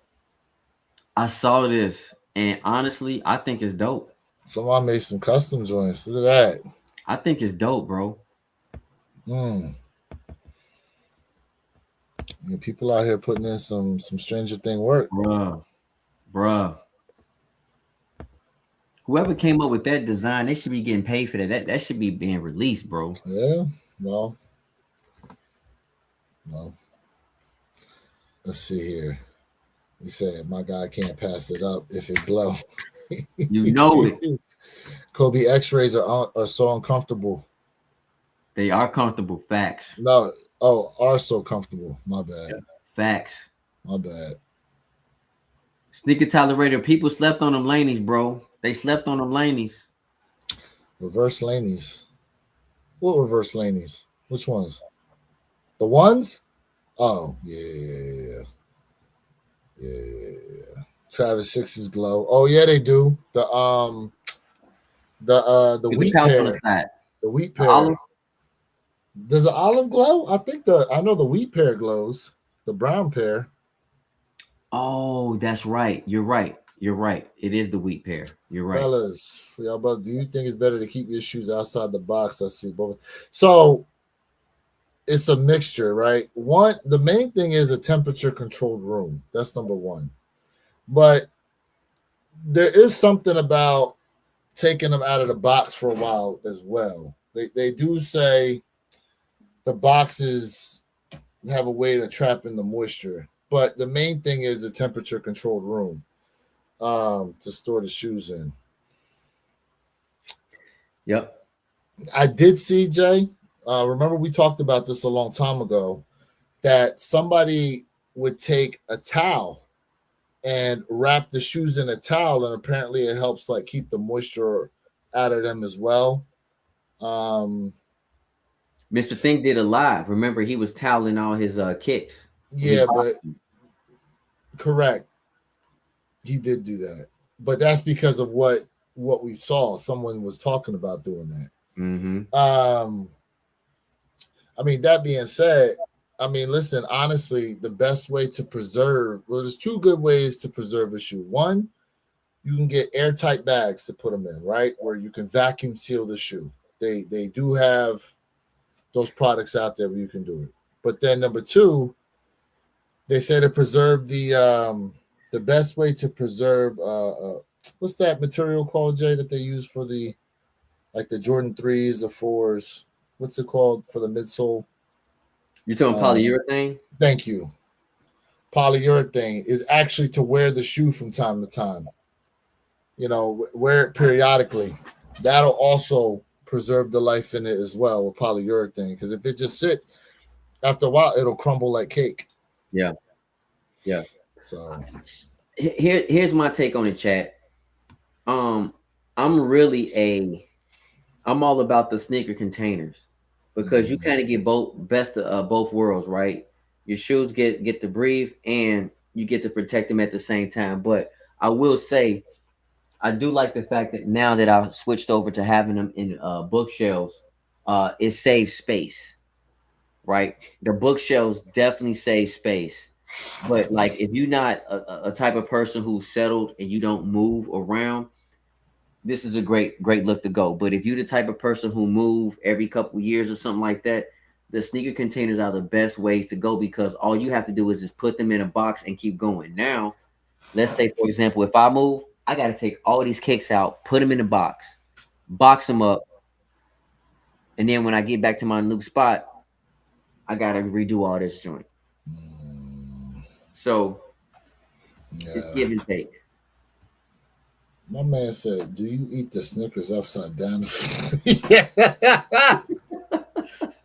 I saw this, and honestly, I think it's dope. Somebody made some custom joints. Look at that. I think it's dope, bro. Yeah, people out here putting in some Stranger Thing work. Bruh. Whoever came up with that design, they should be getting paid for that. That should be being released, bro. Yeah, no. Let's see here. He said, my guy can't pass it up if it glow. You know it. Kobe X-rays are so uncomfortable. They are comfortable. Facts. No, are so comfortable. My bad. Facts. My bad. Sneaker Tolerator, people slept on them lanies, bro. They slept on them lanies. Reverse lanies. What reverse lanies? Which ones? The ones? Oh, yeah. Travis 6's glow. Oh, yeah, they do. The wheat pair. The wheat pair. Olive? Does the olive glow? I know the wheat pair glows. the brown pair. Oh, that's right. You're right. You're right. It is the wheat pair. You're right. Fellas, for y'all brother, do you think it's better to keep your shoes outside the box? I see both. So it's a mixture, right? One, the main thing is a temperature controlled room. That's number one. But there is something about taking them out of the box for a while as well. They do say the boxes have a way to trap in the moisture, but the main thing is a temperature controlled room to store the shoes in. Yep. I did see, Jay. Remember we talked about this a long time ago that somebody would take a towel and wrap the shoes in a towel, and apparently it helps like keep the moisture out of them as well. Mr. Thing did a live. Remember, he was toweling all his kicks. Yeah, but correct. He did do that. But that's because of what we saw. Someone was talking about doing that. Mm-hmm. I mean, that being said, I mean, listen, honestly, the best way to preserve, well, there's two good ways to preserve a shoe. One, you can get airtight bags to put them in, right? Where you can vacuum seal the shoe. They do have those products out there where you can do it. But then number two, they say to preserve the best way to preserve what's that material called, Jay, that they use for the like the Jordan 3s, the 4s? What's it called for the midsole? You're talking polyurethane? Thank you. Polyurethane is actually to wear the shoe from time to time. You know, wear it periodically. That'll also preserve the life in it as well with polyurethane. Because if it just sits, after a while, it'll crumble like cake. Yeah. Yeah. So here's my take on it, chat. I'm all about the sneaker containers because you kind of get best of both worlds, right? Your shoes get to breathe and you get to protect them at the same time. But I will say, I do like the fact that now that I've switched over to having them in bookshelves, it saves space, right? The bookshelves definitely save space. But like, if you're not a type of person who's settled and you don't move around, this is a great look to go. But if you're the type of person who move every couple years or something like that, the sneaker containers are the best ways to go because all you have to do is just put them in a box and keep going. Now, let's say, for example, if I move, I got to take all these kicks out, put them in a box them up. And then when I get back to my new spot, I got to redo all this joint. So it's give and take. My man said, "Do you eat the Snickers upside down?"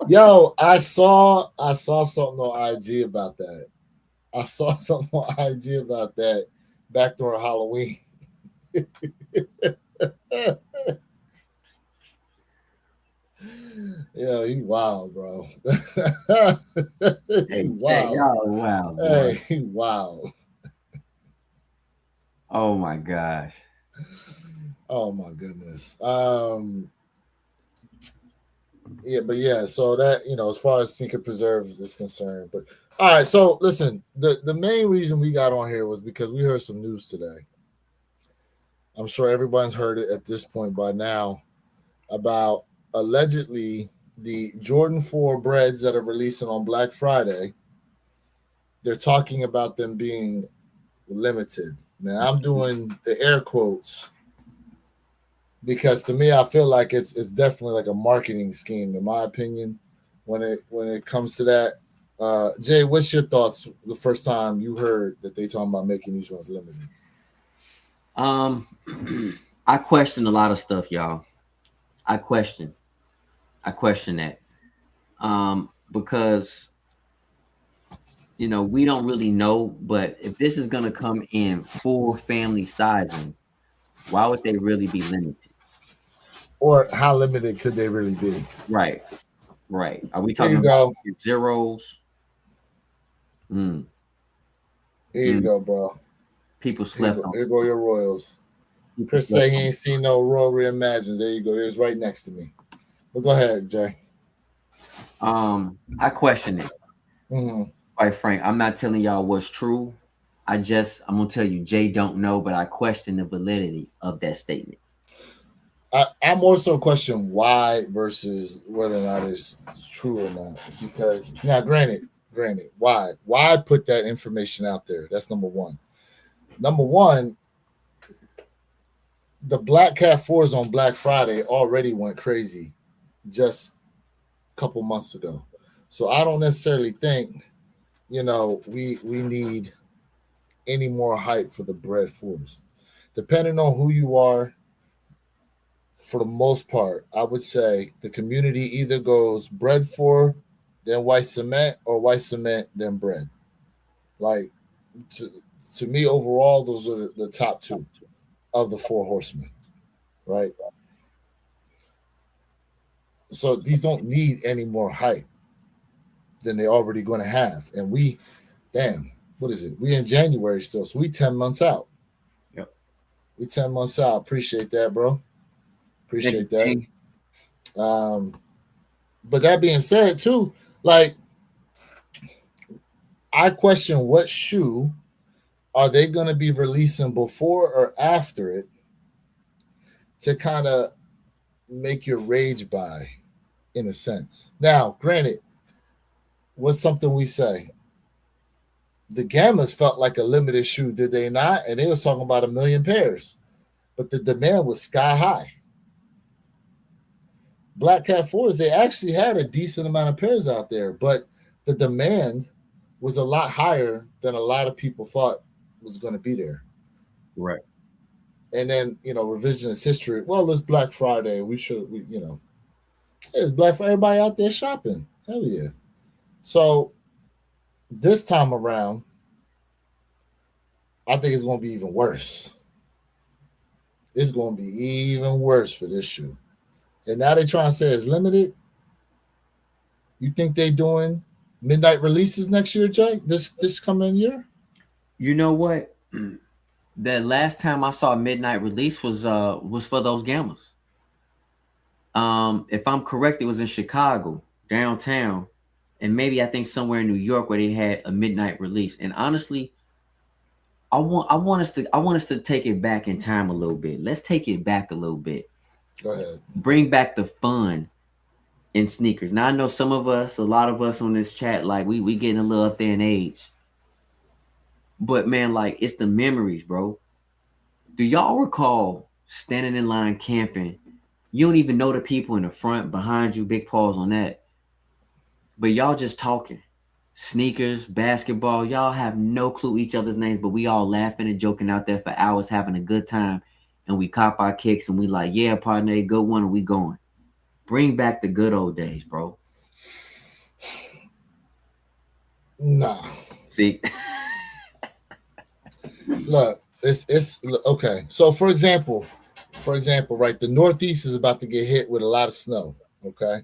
Yo, I saw something on IG about that. Back during Halloween. Yeah, he wild, bro. He wild. Hey, he wild. Oh my gosh. Oh my goodness. Yeah, so that, you know, as far as sneaker preserves is concerned. But all right, so listen, the main reason we got on here was because we heard some news today. I'm sure everyone's heard it at this point by now about allegedly the Jordan 4 breads that are releasing on Black Friday. They're talking about them being limited. Now I'm doing the air quotes because to me I feel like it's definitely like a marketing scheme, in my opinion, when it comes to that. Jay, what's your thoughts the first time you heard that they talking about making these ones limited? I question a lot of stuff, y'all. I question that. Because you know, we don't really know, but if this is gonna come in full family sizing, why would they really be limited? Or how limited could they really be? Right. Are we talking about zeros? Here you go, bro. People slept on. Here go your Royals. Chris say he ain't seen no Royal Reimagines. There you go. There's right next to me. But go ahead, Jay. I question it. quite frank, I'm not telling y'all what's true. I'm gonna tell you, Jay don't know, but I question the validity of that statement. I more so question why versus whether or not it's true or not. Because now, granted, why put that information out there? That's number one. Number one, the Black Cat Fours on Black Friday already went crazy just a couple months ago. So I don't necessarily think we need any more hype for the bread fours. Depending on who you are, for the most part, I would say the community either goes bread four, then white cement, or white cement, then bread. Like to, to me, overall, those are the top two of the four horsemen, right? So these don't need any more hype than they're already going to have. And damn, what is it? We in January still, so we 10 months out. Yep. We 10 months out. Appreciate that, bro. Appreciate that. But that being said, too, like I question what shoe are they going to be releasing before or after it to kind of make your rage buy, in a sense. Now, granted, what's something we say? The Gammas felt like a limited shoe, did they not? And they was talking about 1 million pairs, but the demand was sky high. Black Cat Fours, they actually had a decent amount of pairs out there, but the demand was a lot higher than a lot of people thought was going to be there. Right. And then, revisionist history. Well, it's Black Friday. It's Black Friday. Everybody out there shopping. Hell yeah. So this time around, I think it's going to be even worse. It's going to be even worse for this shoe. And now they're trying to say it's limited. You think they doing midnight releases next year, Jay? This coming year? You know what? The last time I saw midnight release was for those Gammas. If I'm correct, it was in Chicago, downtown, and maybe I think somewhere in New York where they had a midnight release. And honestly, I want us to take it back in time a little bit. Let's take it back a little bit. Go ahead. Bring back the fun in sneakers. Now I know a lot of us on this chat, like we getting a little up there in age. But man, like it's the memories, bro. Do y'all recall standing in line camping? You don't even know the people in the front, behind you, big pause on that. But y'all just talking. Sneakers, basketball, y'all have no clue each other's names, but we all laughing and joking out there for hours, having a good time. And we cop our kicks and we like, yeah, partner, good one, and we going. Bring back the good old days, bro. Nah. See? Look, it's okay. So for example, right, the Northeast is about to get hit with a lot of snow. Okay.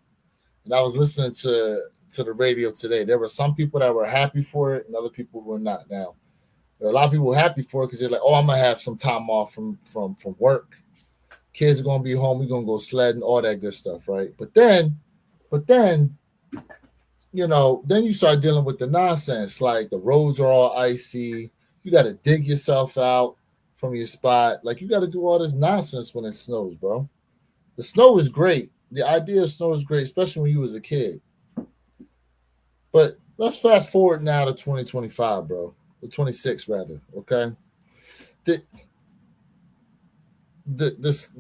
And I was listening to the radio today. There were some people that were happy for it and other people were not. Now, there are a lot of people happy for it because they're like, oh, I'm gonna have some time off from work. Kids are gonna be home, we're gonna go sledding, all that good stuff, right? But then, then you start dealing with the nonsense, like the roads are all icy. You got to dig yourself out from your spot. Like you got to do all this nonsense when it snows, bro. The snow is great. The idea of snow is great, especially when you was a kid. But let's fast forward now to 2025, bro. The 26 rather. Okay. This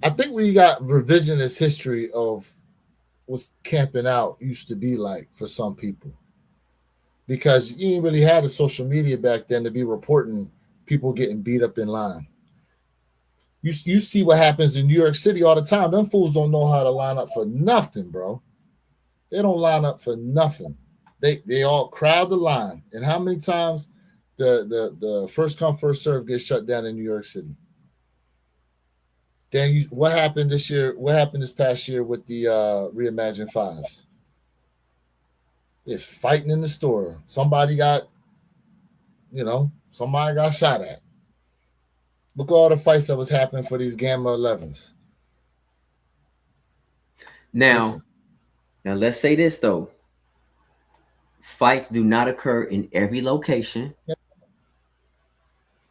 I think we got revisionist history of what camping out used to be like for some people. Because you didn't really have the social media back then to be reporting people getting beat up in line. You see what happens in New York City all the time. Them fools don't know how to line up for nothing, bro. They don't line up for nothing. They all crowd the line. And how many times the first come, first serve gets shut down in New York City? Then what happened this year? What happened this past year with the Reimagine Fives? It's fighting in the store. Somebody got shot at. Look at all the fights that was happening for these Gamma 11s. Now let's say this though. fights do not occur in every location, Yeah.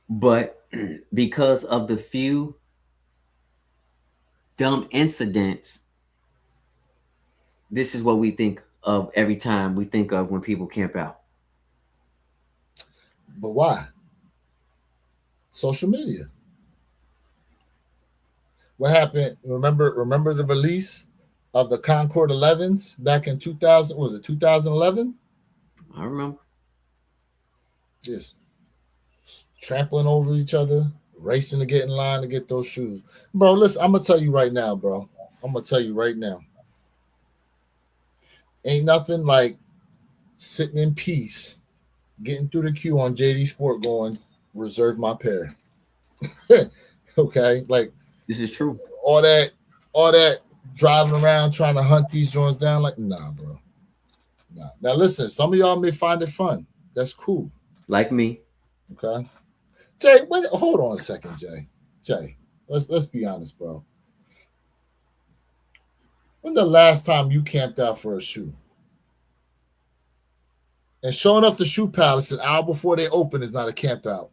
but because of the few dumb incidents, this is what we think of every time we think of when people camp out. But why? Social media. What happened? Remember the release of the Concorde 11s back in 2000? Was it 2011? I remember. Just trampling over each other, racing to get in line to get those shoes. Bro, listen, I'm gonna tell you right now, bro. I'm gonna tell you right now. Ain't nothing like sitting in peace, getting through the queue on JD Sport, going reserve my pair. Okay, like This is true. all that driving around trying to hunt these joints down. Like, nah, bro. Nah. Now listen, some of y'all may find it fun. That's cool. Like me. Okay. Jay, wait, hold on a second, Jay. Jay, let's be honest, bro. When the last time you camped out for a shoe? And showing up the shoe palace an hour before they open is not a camp out.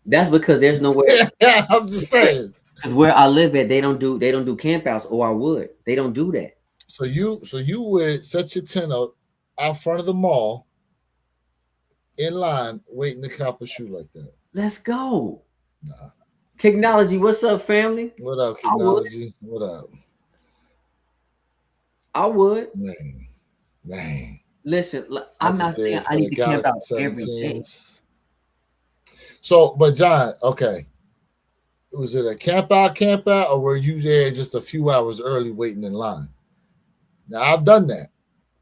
That's because there's nowhere. Yeah, I'm just saying. Because where I live at, they don't do campouts, or I would. They don't do that. So you would set your tent up out front of the mall in line waiting to cop a shoe like that. Let's go. Nah. Technology, what's up, family? What up, technology? What up? I would. Man. Listen, I'm not saying I need to camp out every day. So, but John, okay. Was it a camp out, or were you there just a few hours early waiting in line? Now, I've done that,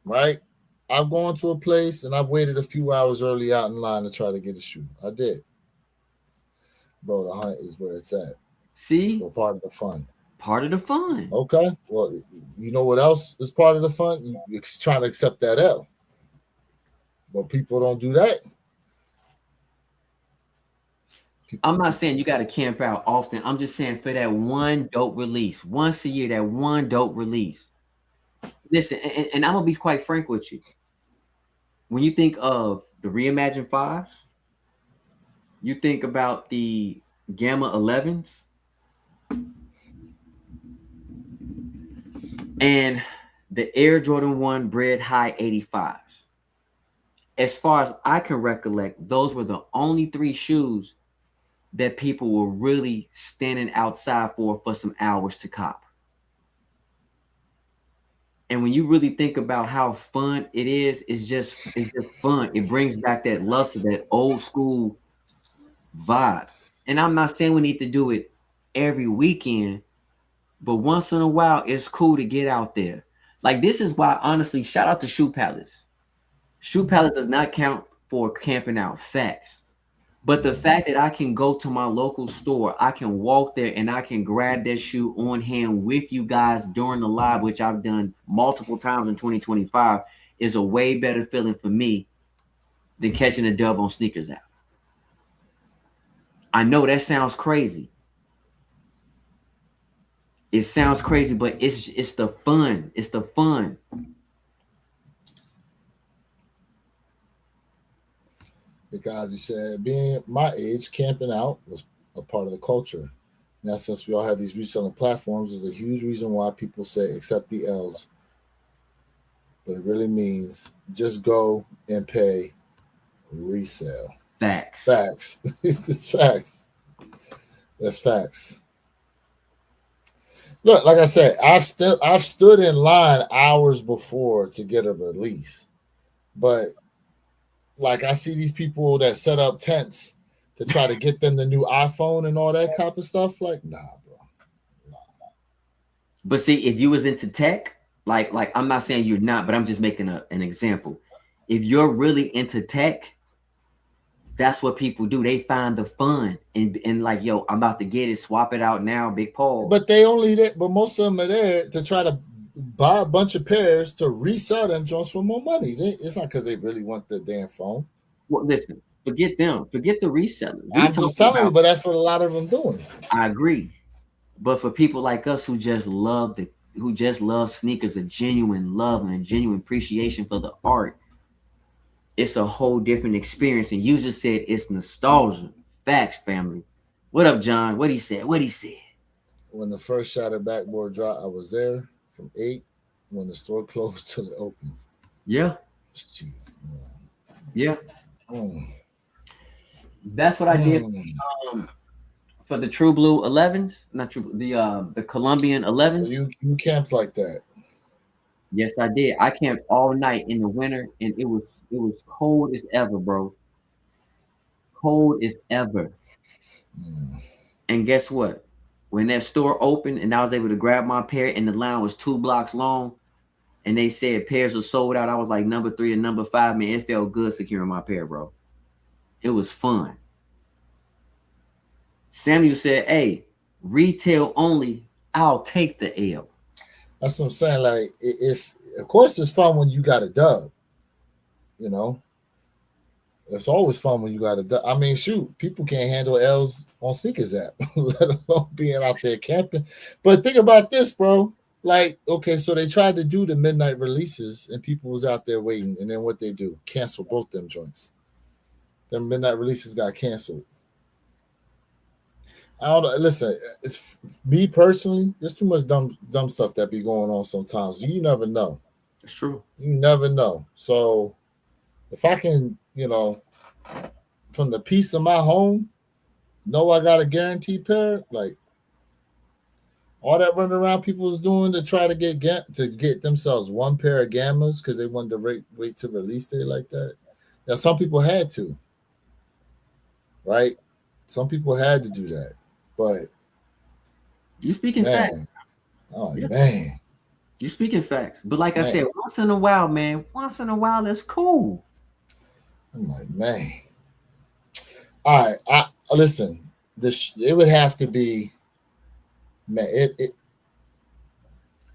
right? I've gone to a place and I've waited a few hours early out in line to try to get a shoe. I did. Bro, the hunt is where it's at. See? So part of the fun. Part of the fun. Okay. Well, you know what else is part of the fun? You're trying to accept that L. But people don't do that. I'm not saying you got to camp out often. I'm just saying for that one dope release, once a year, that one dope release. Listen, and I'm going to be quite frank with you. When you think of the Reimagined 5s, you think about the Gamma 11s, and the Air Jordan 1 Bread High 85s. As far as I can recollect, those were the only 3 shoes that people were really standing outside for some hours to cop. And when you really think about how fun it is, it's just fun. It brings back that luster, that old school vibe. And I'm not saying we need to do it every weekend, but once in a while, it's cool to get out there. Like, this is why, honestly, shout out to Shoe Palace. Shoe Palace does not count for camping out, facts. But the fact that I can go to my local store, I can walk there and I can grab that shoe on hand with you guys during the live, which I've done multiple times in 2025, is a way better feeling for me than catching a dub on Sneakers app. I know that sounds crazy. It sounds crazy, but it's the fun. It's the fun. Because you said being my age, camping out was a part of the culture. Now, since we all have these reselling platforms, there's a huge reason why people say accept the L's. But it really means just go and pay resale. Facts. It's facts. That's facts. Look, like I said, I've stood in line hours before to get a release, but like I see these people that set up tents to try to get them the new iPhone and all that type of stuff. Like, nah, bro. Nah. But see, if you was into tech, like I'm not saying you're not, but I'm just making an example. If you're really into tech, that's what people do. They find the fun and like, yo, I'm about to get it, swap it out now, big Paul. But most of them are there to try to buy a bunch of pairs to resell them just for more money. It's not because they really want the damn phone. Well, listen, forget them. Forget the reseller. I'm just telling you, but that's what a lot of them doing. I agree. But for people like us who just love sneakers, a genuine love and a genuine appreciation for the art, it's a whole different experience. And you just said it's nostalgia. Facts, family. What up, John? What he said? What he said? When the first shattered backboard dropped, I was there from 8 when the store closed till it opened. Yeah, Jeez. yeah. Mm. That's what I did Mm. um, for the True Blue 11s, not True the Colombian So 11s. you camped like that. Yes, I did. I camped all night in the winter, and it was cold as ever, bro. Cold as ever. Mm. And guess what? When that store opened and I was able to grab my pair, and the line was 2 blocks long, and they said pairs are sold out, I was like number 3 and number 5. Man, it felt good securing my pair, bro. It was fun. Samuel said, "Hey, retail only. I'll take the L." That's what I'm saying. Like it's of course it's fun when you got a dub. You know, it's always fun when you got a dub. I mean, shoot, people can't handle L's on Seekers app, let alone being out there camping. But think about this, bro. Like, okay, so they tried to do the midnight releases, and people was out there waiting, and then what they do? Cancel both them joints. Them midnight releases got canceled. I don't know. Listen, it's me personally. There's too much dumb stuff that be going on sometimes. You never know. It's true. You never know. So if I can, from the peace of my home, know I got a guaranteed pair, like all that running around people was doing to try to get themselves one pair of gammas because they wanted to wait to release day like that. Now some people had to, right? Some people had to do that, but You speaking facts. man, oh Yeah. man, You speaking facts. But like I man, said, once in a while, man, once in a while, that's cool. I'm like man. All right, I listen. This it would have to be, man.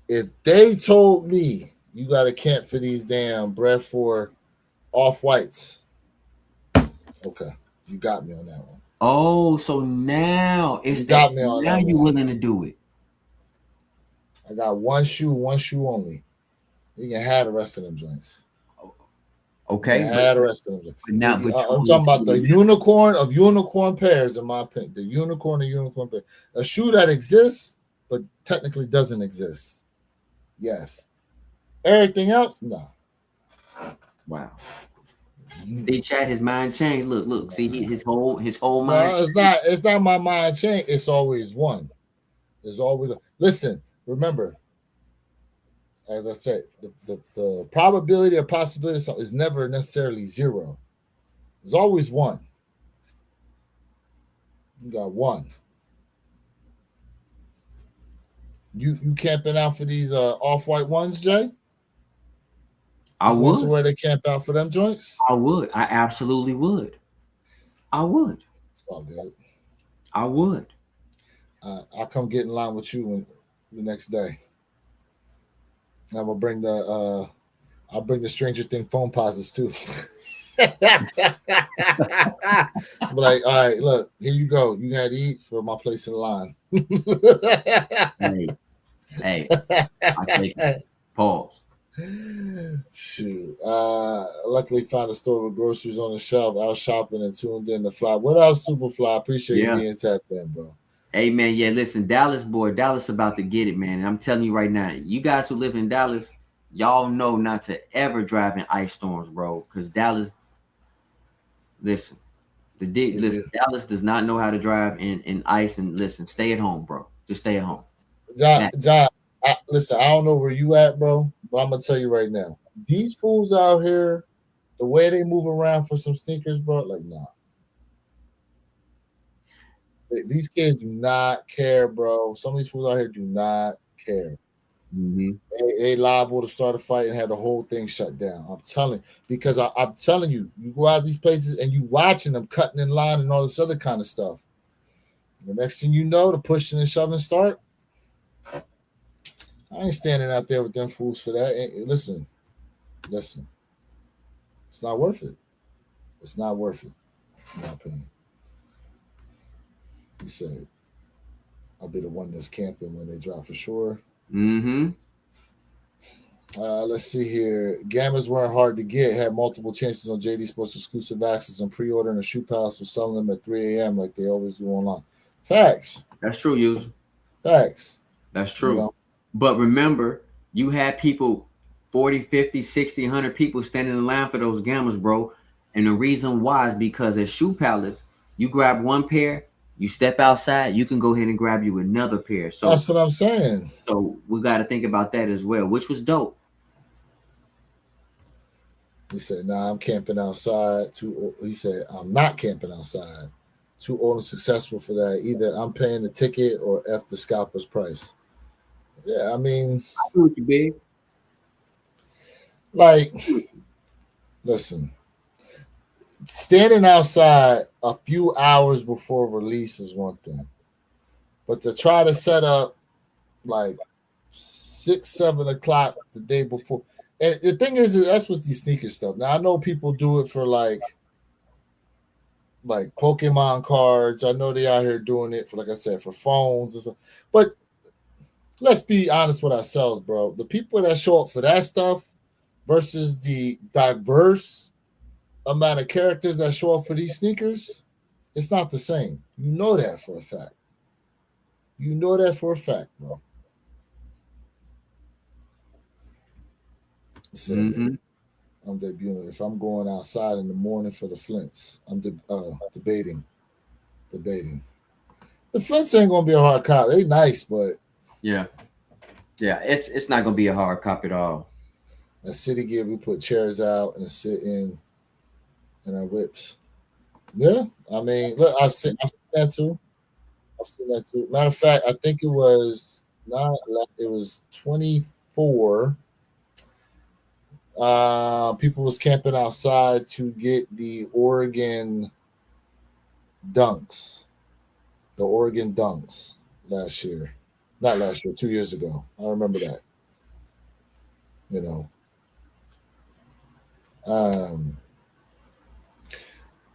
If they told me you got to camp for these damn bread for off whites, okay, you got me on that one. Oh, so now it's You that. got me on Now that you one. willing to do it. I got one shoe only. You can have the rest of them joints. You Okay, can have the rest of them joints. now, but I'm talking about the unicorn of unicorn pairs, in my opinion. The unicorn of unicorn pair. A shoe that exists, but technically doesn't exist. Yes. Everything else, no. wow. Steve Chat, his mind changed. Look. See, his whole mind. No, it's not my mind change. It's always one. There's always listen, remember, as I said, the probability or possibility of something is never necessarily zero. There's always one. You got one. You camping out for these off-white ones, Jay? I You want would. somewhere to camp out for them joints? I would. I absolutely would. I would. It's all good. I would. I'll come get in line with you the next day. I'm gonna bring I'll bring the Stranger Thing phone posits too. Be like, all right, look, here you go. You gotta eat for my place in line. Hey, I take it. Pause. Shoot. Luckily found a store with groceries on the shelf. I was shopping and tuned in to Fly. What else, Superfly? Appreciate you being tapped in, bro. Hey man, yeah, listen, Dallas about to get it, man. And I'm telling you right now, you guys who live in Dallas, y'all know not to ever drive in ice storms, bro. Because Dallas, listen, Dallas does not know how to drive in ice. And listen, stay at home, bro. Just stay at home. John, listen, I don't know where you at, bro, but I'm gonna tell you right now. These fools out here, the way they move around for some sneakers, bro, like nah. These kids do not care, bro. Some of these fools out here do not care. Mm-hmm. They liable to start a fight and have the whole thing shut down. I'm telling, because I'm telling you, you go out these places and you watching them cutting in line and all this other kind of stuff. The next thing you know, the pushing and shoving start. I ain't standing out there with them fools for that. Listen, it's not worth it. It's not worth it, in my opinion. He said, "I'll be the one that's camping when they drop for sure." Mm-hmm. Let's see here. Gammas weren't hard to get. Had multiple chances on JD Sports exclusive access and pre-ordering a Shoe Palace was selling them at 3 a.m. like they always do online. Facts. That's true, user. Facts. That's true. You know? But remember, you had people 40, 50, 60, 100 people standing in line for those Gammas, bro. And the reason why is because at Shoe Palace, you grab one pair, you step outside, you can go ahead and grab you another pair. So that's what I'm saying. So we got to think about that as well, which was dope. He said, "Nah, I'm camping outside." He said, "I'm not camping outside. Too old and successful for that. Either I'm paying the ticket or F the scalper's price." Yeah, I mean, I agree with you, big. like, listen, standing outside a few hours before release is one thing, but to try to set up like 6, 7 o'clock the day before. And the thing is, that's what these sneaker stuff. Now I know people do it for like Pokemon cards. I know they out here doing it for, like I said, for phones and stuff. But let's be honest with ourselves, bro. The people that show up for that stuff versus the diverse amount of characters that show up for these sneakers, it's not the same. You know that for a fact. You know that for a fact, bro. So, I'm debuting. If I'm going outside in the morning for the Flints, I'm debating. The Flints ain't gonna be a hard cop. They nice, but yeah, it's not gonna be a hard cop at all. At City Gear, we put chairs out and sit in our whips. Yeah, I mean, look, I've seen that too. Matter of fact, I think it was 24. People was camping outside to get the Oregon Dunks. The Oregon Dunks last year. Not last year, 2 years ago. I remember that. You know.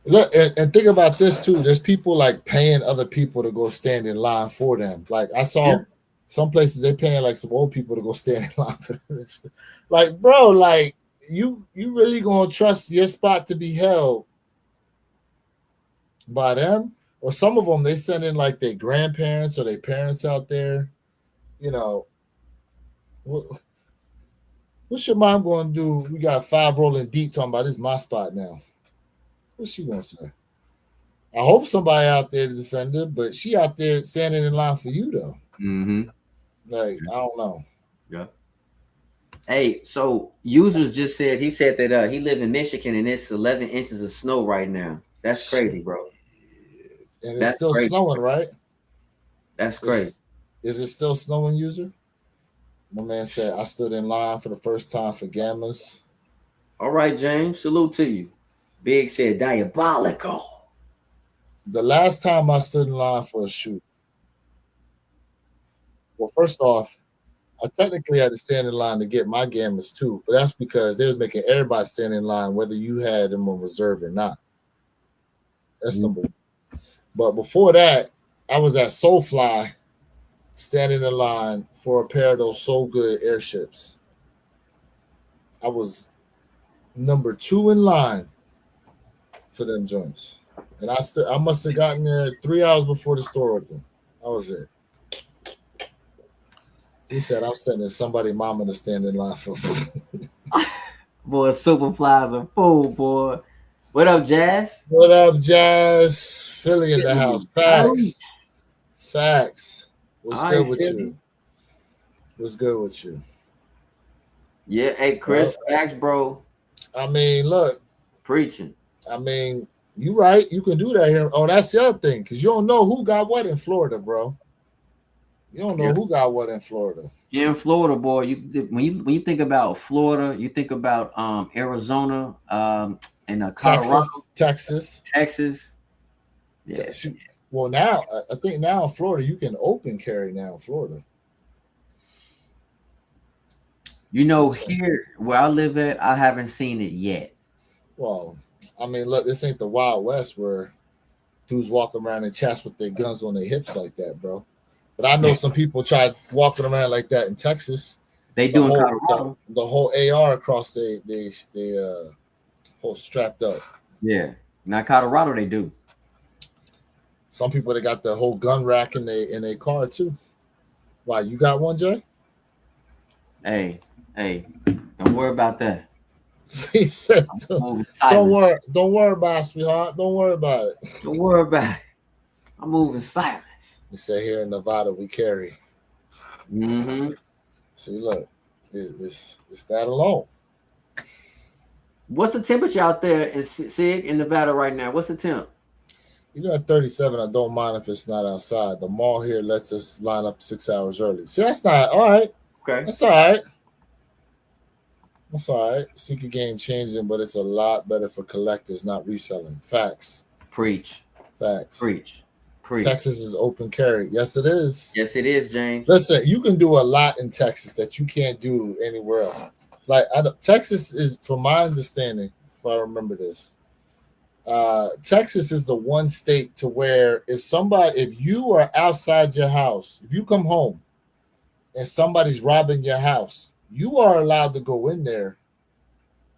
Look, and think about this too. There's people like paying other people to go stand in line for them. Like I saw some places they paying like some old people to go stand in line for this. Like, bro, like you really gonna trust your spot to be held by them? Or some of them they send in like their grandparents or their parents out there. You know, what's your mom gonna do? We got 5 rolling deep talking about this is my spot now. What's she gonna say? I hope somebody out there to defend her, but she out there standing in line for you though. Like, I don't know. Yeah. Hey, so users just said he said that he live in Michigan and it's 11 inches of snow right now. That's crazy, bro. And it's still snowing, right? That's crazy. Is it still snowing, user? My man said I stood in line for the first time for Gammas. All right, James. Salute to you. Big said diabolical. The last time I stood in line for a shoe. Well, first off, I technically had to stand in line to get my Gammas too, but that's because they was making everybody stand in line whether you had them on reserve or not. That's number one. But before that, I was at Soulfly standing in line for a pair of those So Good airships. I was number 2 in line for them joints. And I must have gotten there 3 hours before the store opened. That was it. He said, I'm sending somebody mama to stand in line for Boy, Superfly's a fool, boy. What up, Jazz? What up, Jazz? Philly in the house. Facts. What's good with you? What's good with you? Yeah, hey, Chris, facts, bro. I mean, look. Preaching. I mean, you right. You can do that here. Oh, that's the other thing, because you don't know who got what in Florida, bro. You don't know who got what in Florida. Yeah, in Florida, boy. When you think about Florida, you think about Arizona, and Colorado, Texas. Yeah. Well, now I think now in Florida you can open carry now in Florida. You know, here where I live at, I haven't seen it yet. Well, I mean, look, this ain't the Wild West where dudes walk around in chats with their guns on their hips like that, bro. But I know some people tried walking around like that in Texas. They do in Colorado. The whole AR across they whole strapped up. Yeah, now Colorado they do. Some people they got the whole gun rack in their car too. Why, you got one, Jay? Hey, don't worry about that. He said, don't worry about it, sweetheart. Don't worry about it. Don't worry about it. I'm moving silence. He said, here in Nevada we carry. Mm-hmm. See, look, it's that alone. What's the temperature out there in Sig in Nevada right now? What's the temp? At 37, I don't mind if it's not outside. The mall here lets us line up 6 hours early. See, that's not all right. Okay. That's all right. That's all right. Secret game changing, but it's a lot better for collectors, not reselling. Facts. Preach. Facts. Preach. Texas is open carry. Yes, it is. Yes, it is, James. Listen, you can do a lot in Texas that you can't do anywhere else. Like Texas is, from my understanding, if I remember this, Texas is the one state to where if you are outside your house, if you come home and somebody's robbing your house, you are allowed to go in there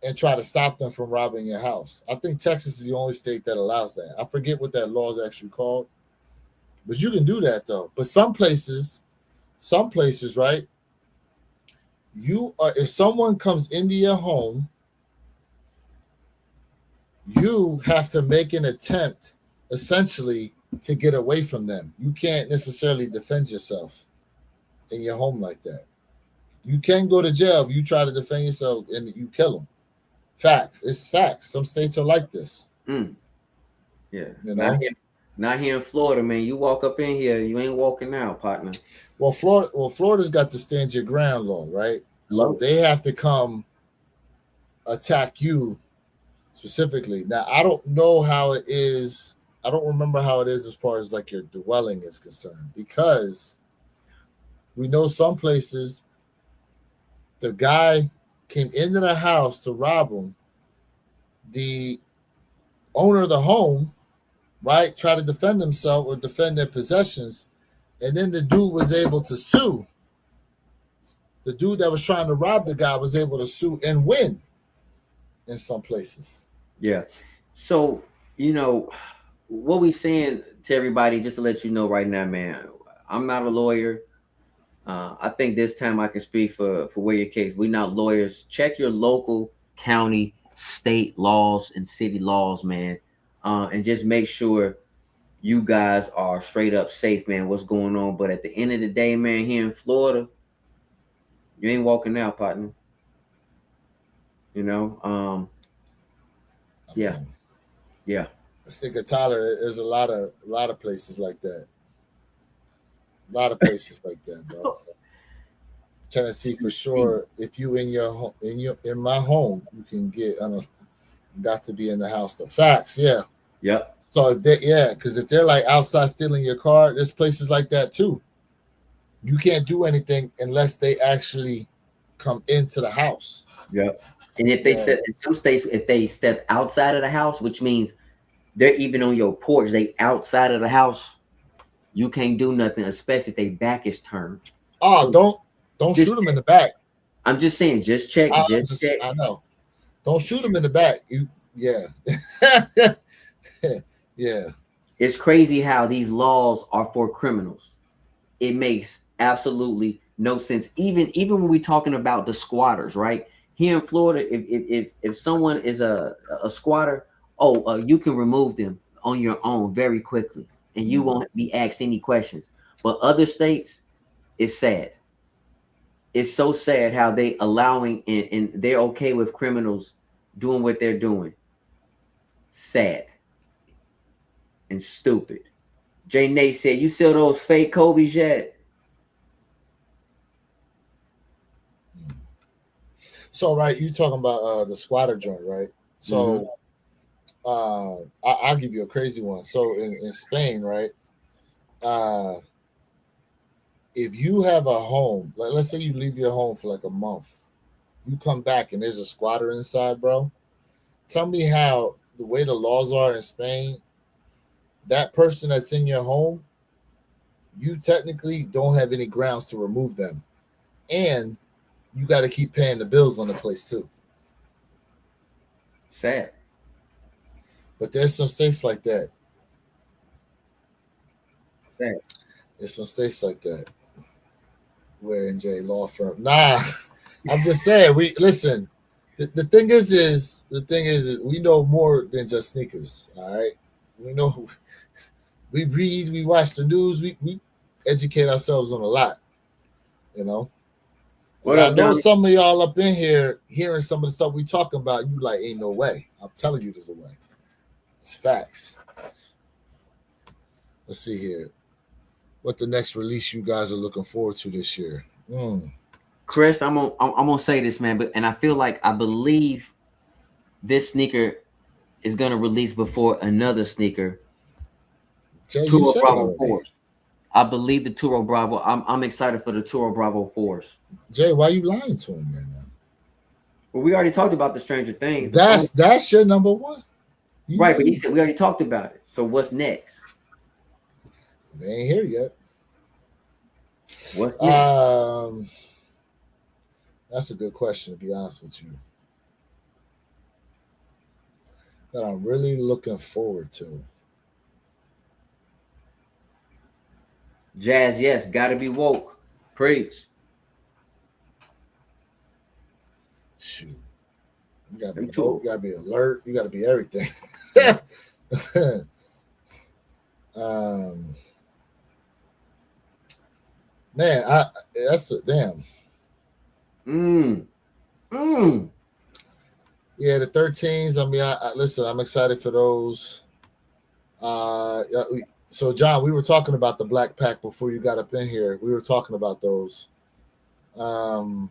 and try to stop them from robbing your house. I think Texas is the only state that allows that. I forget what that law is actually called, but you can do that though. But some places, right? If someone comes into your home, you have to make an attempt essentially to get away from them. You can't necessarily defend yourself in your home like that. You can go to jail if you try to defend yourself and you kill them. Facts. It's facts. Some states are like this. Yeah. Not here in Florida, man. You walk up in here, you ain't walking out, partner. Well, Florida's got the stand your ground law, right? So they have to come attack you specifically. Now, I don't know how it is. I don't remember how it is as far as like your dwelling is concerned, because we know some places the guy came into the house to rob him. The owner of the home, right, tried to defend himself or defend their possessions, and then the dude was able to sue. The dude that was trying to rob the guy was able to sue and win in some places. Yeah. So, what we saying to everybody, just to let you know right now, man, I'm not a lawyer. I think this time I can speak for where your case. We're not lawyers. Check your local, county, state laws and city laws, man. And just make sure you guys are straight up safe, man. What's going on? But at the end of the day, man, here in Florida, you ain't walking out, partner. Yeah. I think of Tyler, there's a lot of places like that. A lot of places like that, bro. Tennessee for sure. If you in my home, you can get. I don't. Got to be in the house though. Facts, yeah. Yep. So because if they're like outside stealing your car, there's places like that too. You can't do anything unless they actually come into the house. Yep. And if they step in some states, if they step outside of the house, which means they're even on your porch, they outside of the house, you can't do nothing, especially if their back is turned. Oh, don't shoot them in the back. I'm just saying, just check. Check. I know. Don't shoot them in the back. Yeah. It's crazy how these laws are for criminals. It makes absolutely no sense. Even when we're talking about the squatters, right? Here in Florida, if someone is a squatter, you can remove them on your own very quickly, and you won't be asked any questions. But other states, it's sad. It's so sad how they allowing and they're okay with criminals doing what they're doing. Sad and stupid. Jay Nate said, "You sell those fake Kobe's yet?" So, right, you talking about the squatter joint, right? So, I'll give you a crazy one. So, in Spain, right, if you have a home, like let's say you leave your home for like a month, you come back and there's a squatter inside, bro. Tell me how the way the laws are in Spain, that person that's in your home, you technically don't have any grounds to remove them. And you got to keep paying the bills on the place too. Sad. But there's some states like that. Sad. There's some states like that. Where in J law firm? Nah, I'm just saying. We listen. The thing is we know more than just sneakers. All right, we know. We read, we watch the news, we educate ourselves on a lot. You know. What And I up, know Johnny? some of y'all up in here hearing some of the stuff we talking about. You like, ain't no way. I'm telling you, there's a way. It's facts. Let's see here. What the next release you guys are looking forward to this year? Chris, I'm gonna say this, man, but I feel like I believe this sneaker is gonna release before another sneaker. Jay, you Turo said it Bravo already. 4s. I believe the Turo Bravo. I'm excited for the Turo Bravo 4s. Jay, why you lying to him right now? Well, we already talked about the Stranger Things. That's your number one. Right, but he said we already talked about it. So what's next? They ain't here yet. What's next? That's a good question, to be honest with you. That I'm really looking forward to. Jazz, yes, gotta be woke. Preach. Shoot. You gotta Them be two. woke, you gotta be alert, you gotta be everything. Man, that's a damn. Yeah, the 13s. I mean, I listen. I'm excited for those. So John, we were talking about the Black Pack before you got up in here. We were talking about those. Man.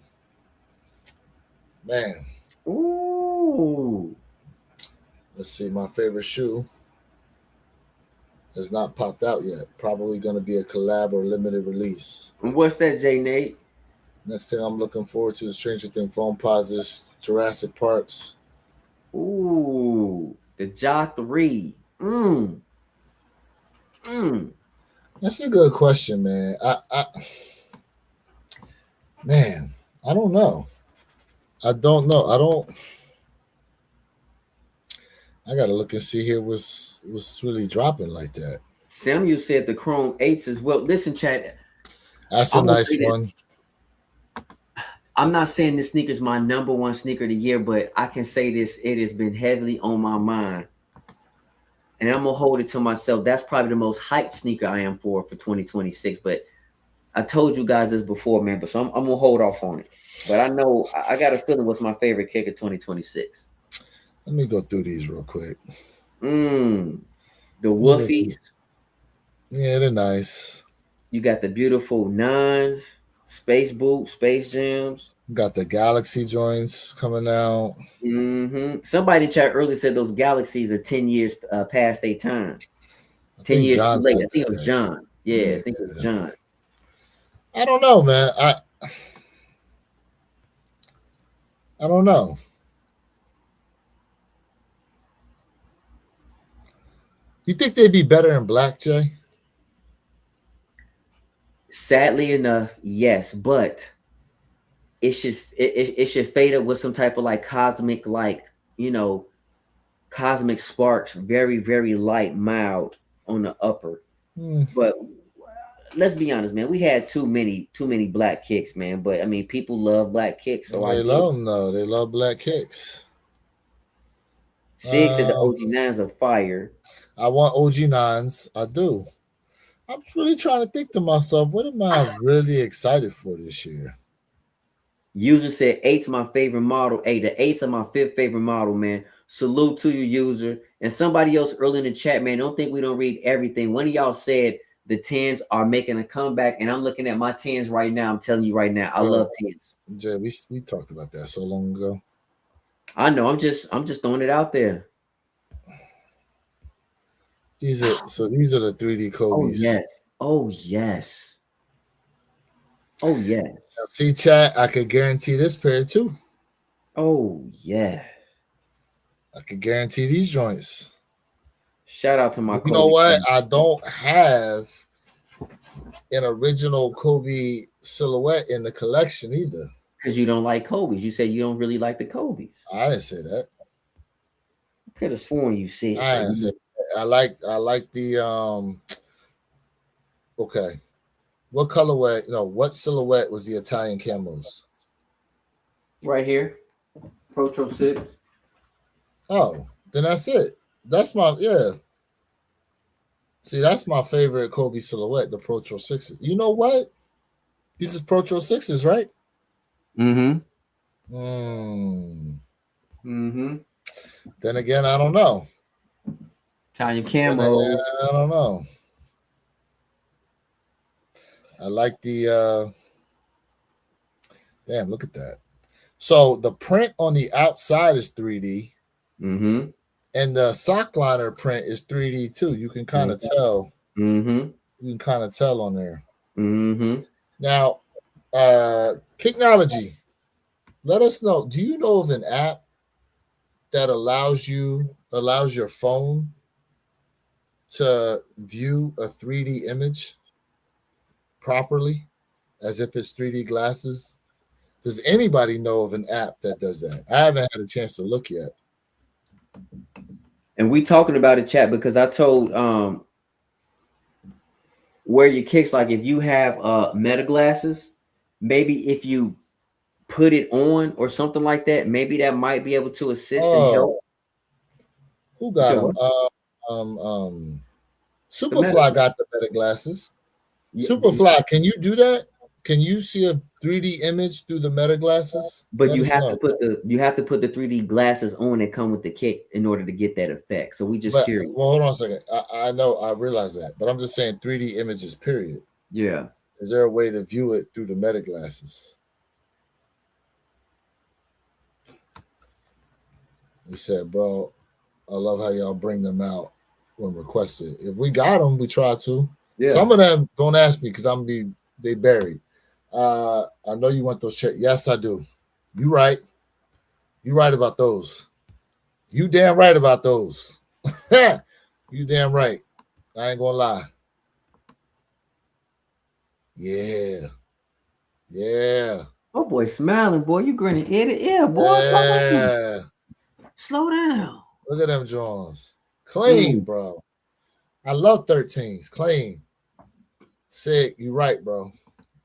Ooh. Let's see. My favorite shoe has not popped out yet. Probably going to be a collab or limited release. And what's that, J Nate? Next thing I'm looking forward to is Stranger Things Foam Posits, Jurassic Parks. Ooh, the Ja 3. That's a good question, man. Man, I don't know. I gotta look and see here what's really dropping like that. Samuel said the Chrome 8s as well. Listen, chat. That's a nice one. I'm not saying this sneaker is my number one sneaker of the year, but I can say this: it has been heavily on my mind, and I'm gonna hold it to myself. That's probably the most hyped sneaker I am for 2026. But I told you guys this before, man. But so I'm gonna hold off on it. But I know I got a feeling what's my favorite kick of 2026. Let me go through these real quick. The Woofies. Yeah, they're nice. You got the beautiful Nines, Space Boot, Space Jams. Got the Galaxy joints coming out. Somebody in chat earlier said those Galaxies are 10 years past their time. 10 years too late. I think it was John. Yeah, I think it was John. I don't know, man. I don't know. You think they'd be better in black, Jay? Sadly enough, yes, but it should fade up with some type of like cosmic, cosmic sparks, very, very light, mild on the upper. But let's be honest, man. We had too many black kicks, man. But I mean, people love black kicks, so they love them though. They love black kicks. Sig said the OG9s are fire. I want OG9s. I do. I'm really trying to think to myself, what am I really excited for this year? User said 8's my favorite model. Hey, the 8's are my 5th favorite model, man. Salute to you, user. And somebody else early in the chat, man. Don't think we don't read everything. One of y'all said the 10s are making a comeback, and I'm looking at my 10s right now. I'm telling you right now, I love 10s. Jay, we talked about that so long ago. I know. I'm just throwing it out there. These are the 3D Kobe's. Oh yes. Now, see, chat, I could guarantee this pair too. Oh yeah. I could guarantee these joints. Shout out to my Kobe. You know what? I don't have an original Kobe silhouette in the collection either. Because you don't like Kobe's. You said you don't really like the Kobe's. I didn't say that. I could have sworn you said I didn't say that. that. I like the okay. What colorway? No, what silhouette was the Italian camos? Right here. Protro 6. Oh, then that's it. That's my See, that's my favorite Kobe silhouette, the Protro 6s. You know what? These is Protro 6s, right? Mm-hmm. Mm. Mm-hmm. Then again, I don't know. Italian Then again, camos. I don't know. I like the damn, look at that. So the print on the outside is 3D. Mm-hmm. And the sock liner print is 3D too. You can kind of tell. Mm-hmm. You can kind of tell on there. Mm-hmm. Now, Kicknology, let us know. Do you know of an app that allows your phone to view a 3D image properly as if it's 3D glasses? Does anybody know of an app that does that? I haven't had a chance to look yet. And we talking about it, chat, because I told where your kicks, like if you have meta glasses, maybe if you put it on or something like that, maybe that might be able to assist and help. Who You got said them? what? The meta. Superfly got the meta glasses. Yeah, Superfly, can you do that? Can you see a 3D image through the meta glasses? but Let you us have know. to put the 3D glasses on that come with the kick in order to get that effect. So we just But curious. well, hold on a second. I know, I realize that, but I'm just saying 3D images. Period. Yeah. Is there a way to view it through the meta glasses? He said, "Bro, I love how y'all bring them out when requested. If we got them, we try to. Yeah. Some of them don't ask me because they buried. I know you want those checks. Yes, I do. You right. You right about those. You damn right about those. You damn right. I ain't gonna lie. Yeah. Yeah. Oh boy, smiling, boy. You grinning ear to ear, boy. Yeah. Slow down. Look at them Jones. Clean, bro. I love 13s. Clean. Sick. You right, bro.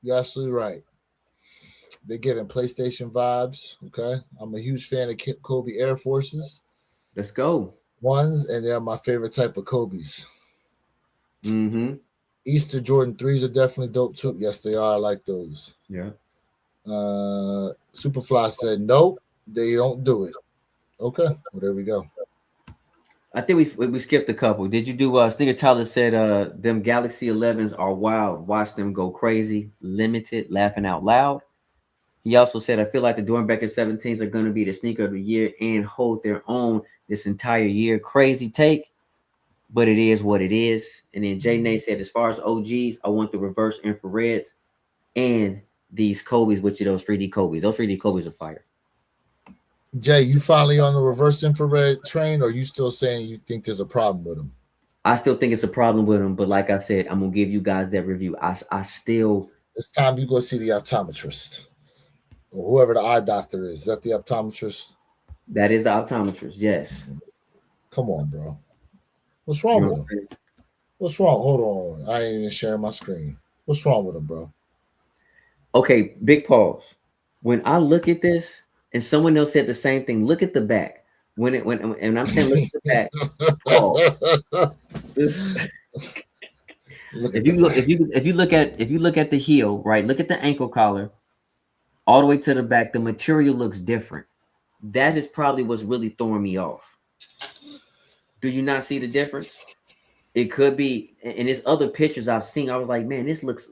You're absolutely right. They're giving PlayStation vibes. Okay. I'm a huge fan of Kobe Air Forces. Let's go. Ones, and they're my favorite type of Kobe's. Mm-hmm. Easter Jordan 3s are definitely dope too. Yes, they are. I like those. Yeah. Superfly said, nope, they don't do it. Okay. Well, there we go. I think we skipped a couple. Did you do Stinger Tyler said them Galaxy 11s are wild. Watch them go crazy. Limited, laughing out loud. He also said, I feel like the Dornbecker 17s are going to be the sneaker of the year and hold their own this entire year. Crazy take, but it is what it is. And then Jay Nate said, as far as OGs, I want the reverse infrareds and these Kobe's, which are those 3D Kobe's. Those 3D Kobe's are fire. Jay, you finally on the reverse infrared train, or you still saying you think there's a problem with them? I still think it's a problem with them, but like I said, I'm gonna give you guys that review. I still. It's time you go see the optometrist or whoever the eye doctor is. Is that the optometrist? That is the optometrist. Yes. Come on, bro. What's wrong with him? What's wrong? Hold on. I ain't even sharing my screen. What's wrong with him, bro? Okay, big pause. When I look at this, and someone else said the same thing, look at the back. When and I'm saying look at the back. Pause. If you look at the heel, right? Look at the ankle collar, all the way to the back. The material looks different. That is probably what's really throwing me off. Do you not see the difference? It could be, and there's other pictures I've seen. I was like, man, this looks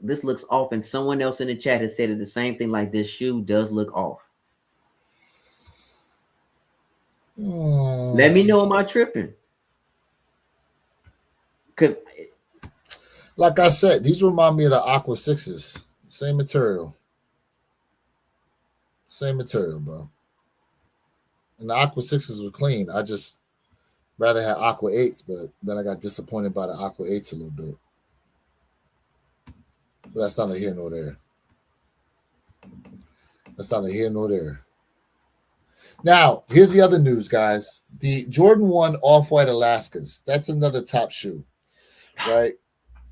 off. And someone else in the chat has said it the same thing. Like this shoe does look off. Let me know, am I tripping? Because, like I said, these remind me of the Aqua 6s. Same material. Same material, bro. And the Aqua 6s were clean. I just rather had Aqua 8s, but then I got disappointed by the Aqua 8s a little bit. But that's neither here nor there. That's neither here nor there. Now, here's the other news, guys. The Jordan 1 Off-White Alaskas. That's another top shoe, right?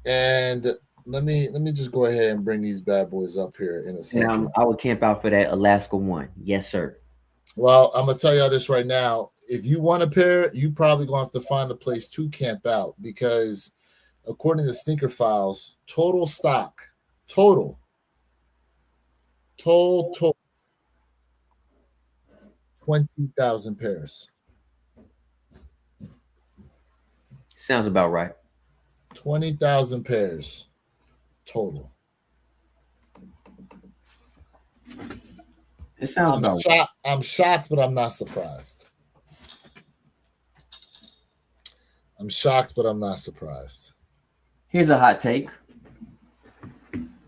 And let me just go ahead and bring these bad boys up here in a second. And I would camp out for that Alaska 1. Yes, sir. Well, I'm gonna tell y'all this right now. If you want a pair, you probably gonna have to find a place to camp out because according to Sneaker Files, total stock, total 20,000 pairs. Sounds about right. 20,000 pairs total. It sounds about right. I'm shocked, but I'm not surprised. I'm shocked, but I'm not surprised. Here's a hot take.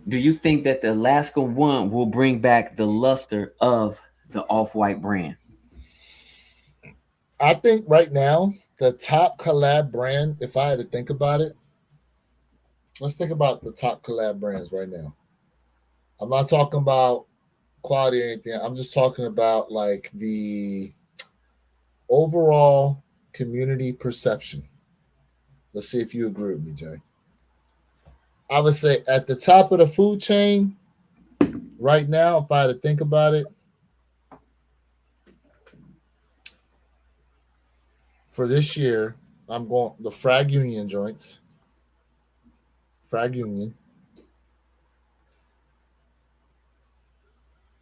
Do you think that the Alaska 1 will bring back the luster of the Off-White brand? I think right now, the top collab brand, if I had to think about it, let's think about the top collab brands right now. I'm not talking about quality or anything. I'm just talking about like the overall community perception. Let's see if you agree with me, Jay. I would say at the top of the food chain right now, if I had to think about it, for this year, I'm going the Frag Union joints. Frag Union.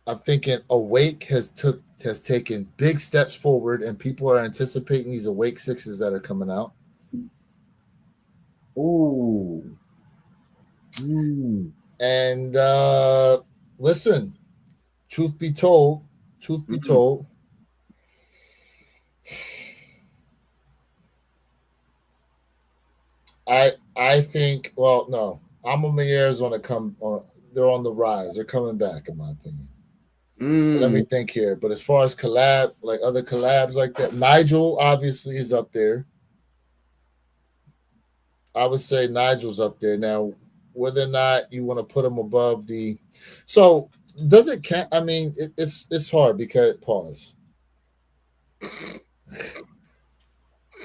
I'm thinking Awake has taken big steps forward, and people are anticipating these Awake 6s that are coming out. Ooh. And listen, truth be told, I think, well, no, Alma Mayer is going to come on. They're on the rise. They're coming back, in my opinion. Let me think here. But as far as collab, like other collabs like that, Nigel obviously is up there. I would say Nigel's up there. Now, whether or not you want to put him above the, so does it count? I mean, it's hard because pause.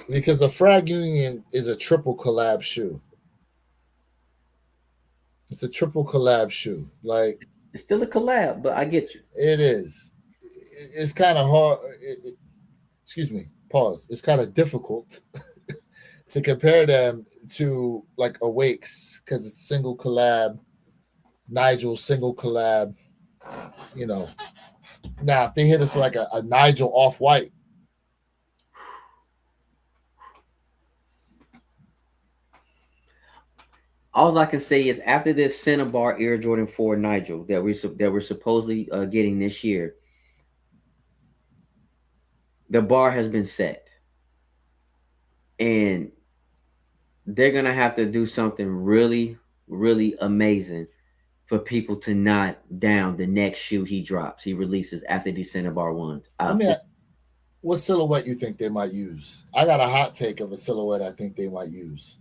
Because the Frag Union is a triple collab shoe. It's a triple collab shoe. Like it's still a collab, but I get you. It is. It's kind of hard. Excuse me. Pause. It's kind of difficult to compare them to like Awakes because it's single collab. Nigel single collab. You know. Now, if they hit us with like a Nigel Off-White. All I can say is after this Cinnabar Air Jordan 4 Nigel that we're supposedly getting this year, the bar has been set, and they're gonna have to do something really, really amazing for people to not down the next shoe he releases after these Cinnabar ones. What silhouette you think they might use? I got a hot take of a silhouette I think they might use.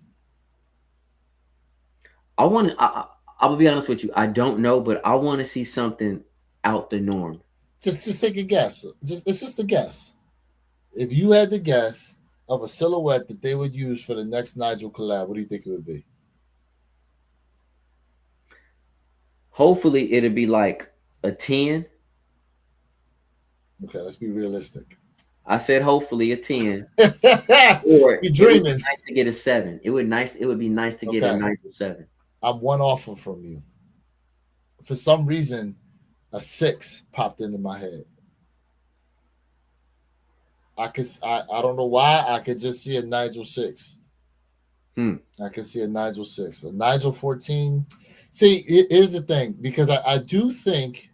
I will be honest with you. I don't know, but I want to see something out the norm. Just take a guess. It's just a guess. If you had to guess of a silhouette that they would use for the next Nigel collab, what do you think it would be? Hopefully, it'll be like a 10. Okay, let's be realistic. I said hopefully a 10. Or you're dreaming. It would be nice to get a 7. It would be nice to get a Nigel 7. I'm one offer from you. For some reason, a 6 popped into my head. I don't know why. I could just see a Nigel 6. I could see a Nigel 6. A Nigel 14. See, here's the thing, because I do think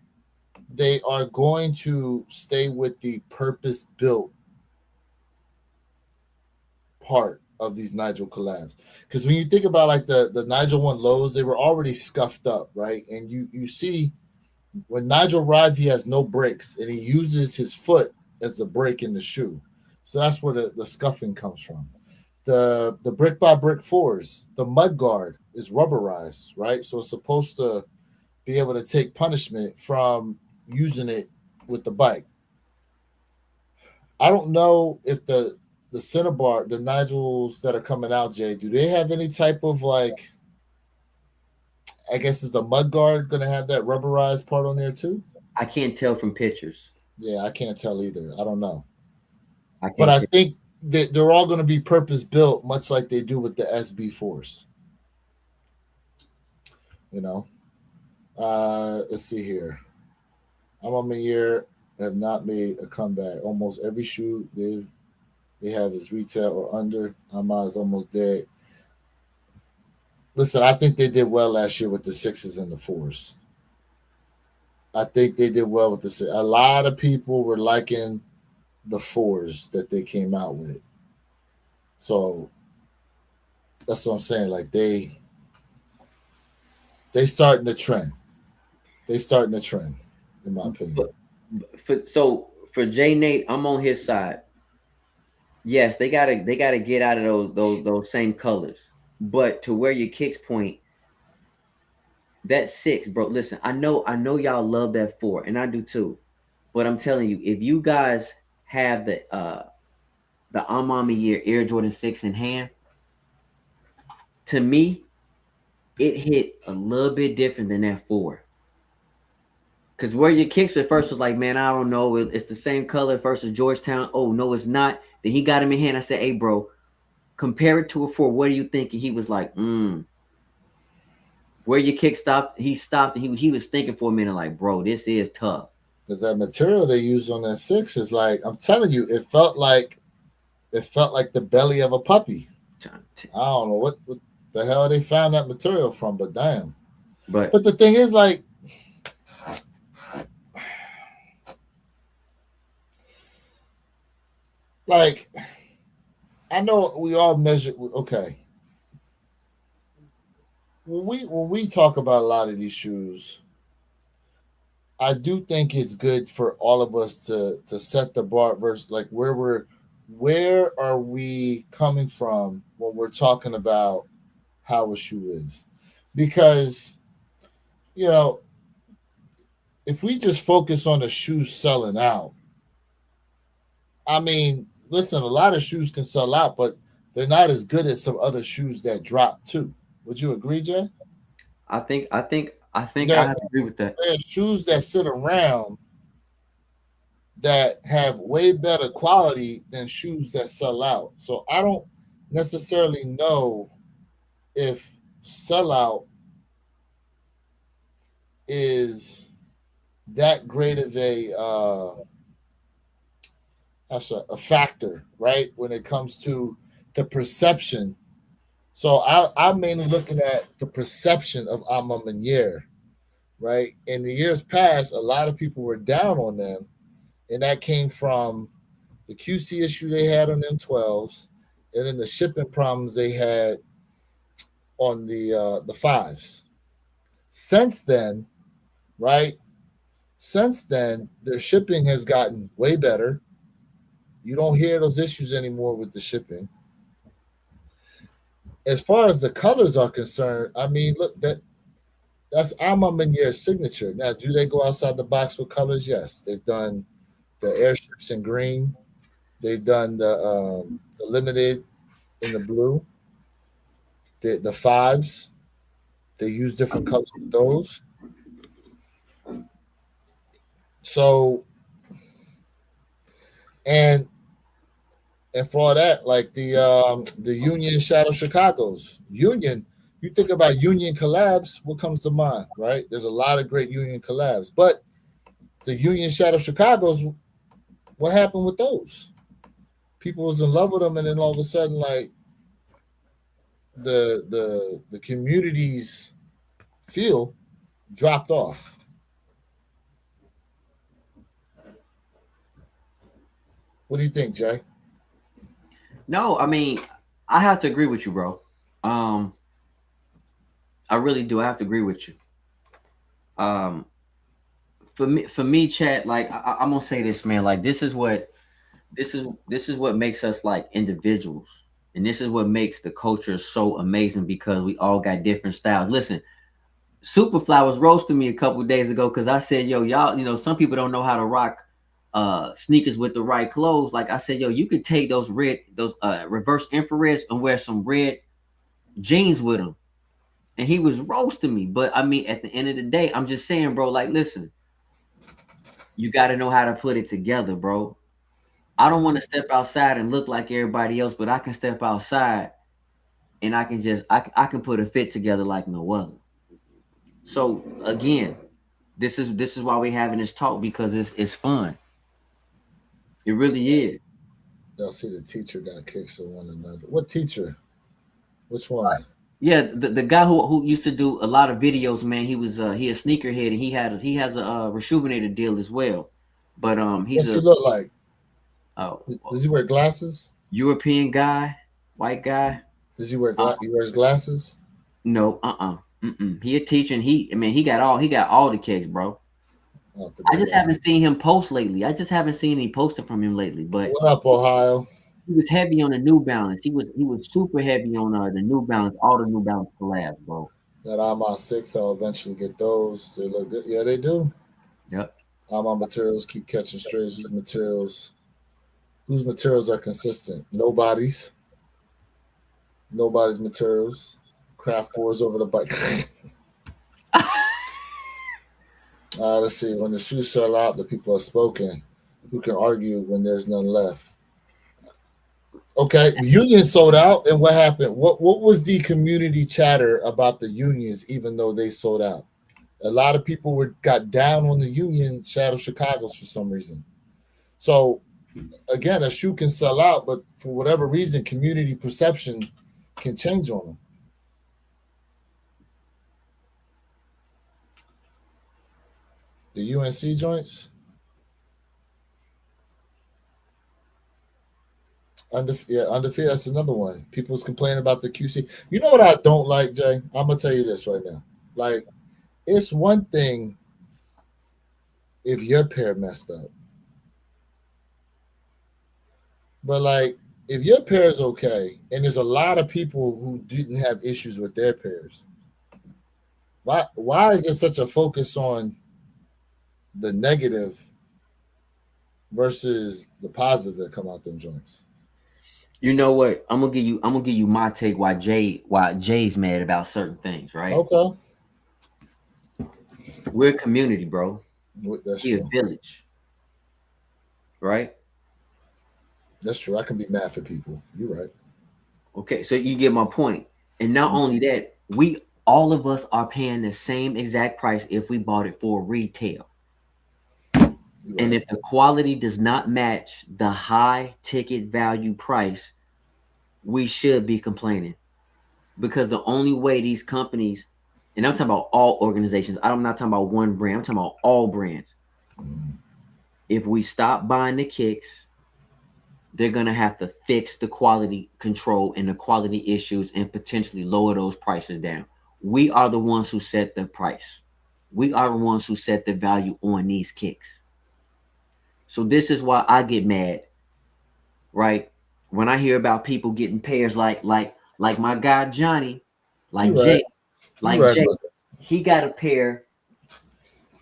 they are going to stay with the purpose-built part of these Nigel collabs. Because when you think about like the Nigel 1 lows, they were already scuffed up, right? And you see when Nigel rides, he has no brakes, and he uses his foot as the brake in the shoe. So that's where the scuffing comes from. The brick by brick 4s, the mud guard is rubberized, right? So it's supposed to be able to take punishment from, using it with the bike. I don't know if the Cinnabar, the Nigels that are coming out, Jay, do they have any type of like? I guess is the mud guard going to have that rubberized part on there too? I can't tell from pictures. Yeah, I can't tell either. I don't know, I but can't I tell. think that they're all going to be purpose built, much like they do with the SB Force. You know, let's see here. I'm on a year have not made a comeback. Almost every shoe they have is retail or under. Ama is almost dead. Listen, I think they did well last year with the sixes and the fours. I think they did well with the six. A lot of people were liking the fours that they came out with. So that's what I'm saying. Like they starting the trend. They starting the trend, in my opinion. For Jay Nate, I'm on his side. Yes, they gotta get out of those same colors. But to where your kicks point, that 6, bro. Listen, I know y'all love that 4, and I do too. But I'm telling you, if you guys have the Amami Year Air Jordan 6 in hand, to me, it hit a little bit different than that 4. Because where your kicks at first was like, man, I don't know. It's the same color versus Georgetown. Oh, no, it's not. Then he got him in hand. I said, hey, bro, compare it to a 4. What are you thinking? He was like, Where your kick stopped, he stopped. And he was thinking for a minute like, bro, this is tough. Because that material they use on that 6 is like, I'm telling you, it felt like the belly of a puppy. I don't know what the hell they found that material from, but damn. But the thing is, like, I know we all measure. Okay, when we talk about a lot of these shoes, I do think it's good for all of us to set the bar versus like where are we coming from when we're talking about how a shoe is, because you know if we just focus on the shoes selling out, I mean, listen, a lot of shoes can sell out, but they're not as good as some other shoes that drop too. Would you agree, Jay? I think I have to agree with that. There's shoes that sit around that have way better quality than shoes that sell out. So I don't necessarily know if sellout is that great of a factor, right? When it comes to the perception. So I'm mainly looking at the perception of A Ma Maniére, right? In the years past, a lot of people were down on them, and that came from the QC issue they had on M12s, and then the shipping problems they had on the fives. Since then, right? Since then, their shipping has gotten way better. You don't hear those issues anymore with the shipping. As far as the colors are concerned, I mean, look, that's A Ma Maniére's signature. Now, do they go outside the box with colors? Yes, they've done the airships in green. They've done the limited in the blue. The fives, they use different colors with those. So, and for all that, like the Union Shadow Chicago's Union, you think about Union collabs, what comes to mind, right? There's a lot of great Union collabs, but the Union Shadow Chicago's, what happened with those? People was in love with them, and then all of a sudden, like the community's feel dropped off. What do you think, Jay? No, I mean, I have to agree with you, bro. I really do. I have to agree with you. For me, chat, like I'm gonna say this, man. Like this is what makes us like individuals, and this is what makes the culture so amazing because we all got different styles. Listen, Superfly was roasting me a couple days ago because I said, yo, y'all, some people don't know how to rock sneakers with the right clothes. Like I said, yo, you could take those reverse infrareds and wear some red jeans with them. And he was roasting me. But I mean, at the end of the day, I'm just saying, bro, like, listen, you got to know how to put it together, bro. I don't want to step outside and look like everybody else, but I can step outside and I can I can put a fit together like no other. So again, this is why we're having this talk, because it's fun. It really is. Y'all see the teacher got kicks of one another. What teacher? Which one? Yeah, the guy who used to do a lot of videos, man, he a sneakerhead, and he has a Rejuvenator deal as well. But he's What's he a look like? oh, Does he wear glasses? European guy, white guy. Does he wear he wears glasses? No, He a teacher, and he got all the kicks, bro. I just haven't seen him post lately. I just haven't seen any posting from him lately. But what up, Ohio? he was heavy on the New Balance. He was super heavy on the New Balance, all the New Balance collabs, bro. That I'm on 6, I'll eventually get those. They look good. Yeah, they do. Yep. I'm on materials, keep catching strays. Whose materials are consistent? Nobody's materials. Craft 4s over the bike. Let's see. When the shoes sell out, the people are spoken. Who can argue when there's none left? Okay, Union sold out, and what happened? What was the community chatter about the unions, even though they sold out? A lot of people got down on the Union Shadow Chicago's for some reason. So again, a shoe can sell out, but for whatever reason, community perception can change on them. The UNC joints. Undefeated. That's another one. People's complaining about the QC. You know what I don't like, Jay? I'm gonna tell you this right now. Like, it's one thing if your pair messed up, but like if your pair is okay, and there's a lot of people who didn't have issues with their pairs, why is there such a focus on the negative versus the positive that come out them joints? You know what? I'm gonna give you my take why Jay's mad about certain things, right? Okay. We're a community, bro. That's We're true. a village. Right? That's true. I can be mad for people. You're right. Okay, so you get my point. And not only that, all of us are paying the same exact price if we bought it for retail. Right. And if the quality does not match the high ticket value price, we should be complaining. Because the only way these companies, and I'm talking about all organizations, I'm not talking about one brand, I'm talking about all brands. If we stop buying the kicks, they're going to have to fix the quality control and the quality issues and potentially lower those prices down. We are the ones who set the price. We are the ones who set the value on these kicks. So this is why I get mad, right? When I hear about people getting pairs like my guy Johnny, like Jay, Jay, he got a pair.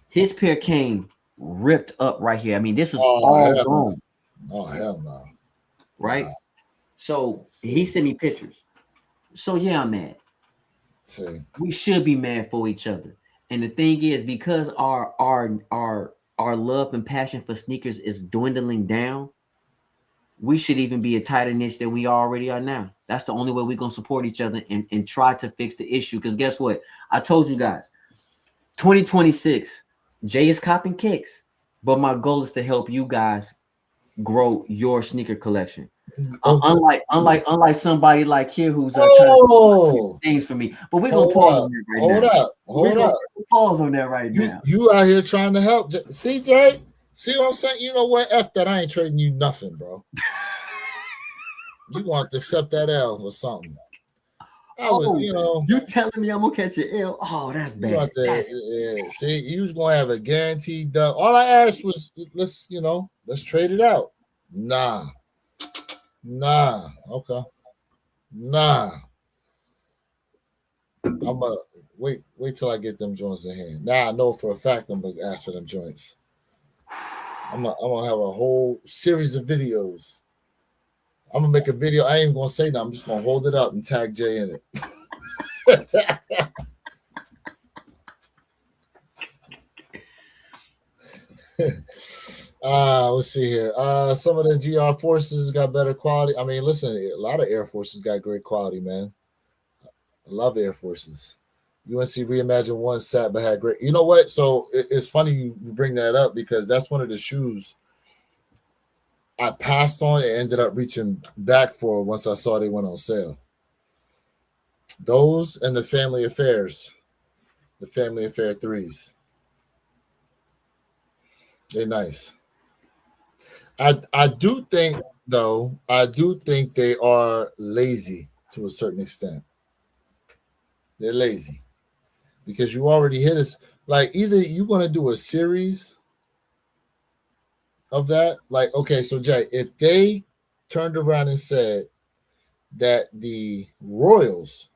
His pair came ripped up right here. I mean, this was all gone. Oh, hell no. Right? Wow. So he sent me pictures. So yeah, I'm mad. See. We should be mad for each other. And the thing is, because our love and passion for sneakers is dwindling down, we should even be a tighter niche than we already are now. That's the only way we're gonna support each other and try to fix the issue. Because guess what? I told you guys, 2026, Jay is copping kicks, but my goal is to help you guys grow your sneaker collection. Okay. Unlike somebody like here who's trying to do things for me. But we're gonna pause on that right now. Hold up. Pause on that right now. You out here trying to help. See, Jay? See what I'm saying? You know what? F that. I ain't trading you nothing, bro. You want to accept that L or something. You telling me I'm gonna catch an L? Oh, that's bad. Yeah. See, you was gonna have a guaranteed dub. All I asked was let's trade it out. Nah. Okay. Nah. Wait till I get them joints in hand. Now I know for a fact I'm gonna ask for them joints. I'm gonna have a whole series of videos. I'm gonna make a video. I ain't gonna say that. I'm just gonna hold it up and tag Jay in it. Let's see here. Some of the GR forces got better quality. I mean, listen, a lot of Air Forces got great quality, man. I love Air Forces. UNC Reimagine one sat but had great. You know what? So it's funny you bring that up because that's one of the shoes I passed on and ended up reaching back for once I saw they went on sale. Those and the Family Affairs, the Family Affair 3s. They're nice. I do think though, I do think they are lazy to a certain extent. They're lazy because you already hit us. Like either you're gonna do a series of that, like okay, so Jay, if they turned around and said that the Royals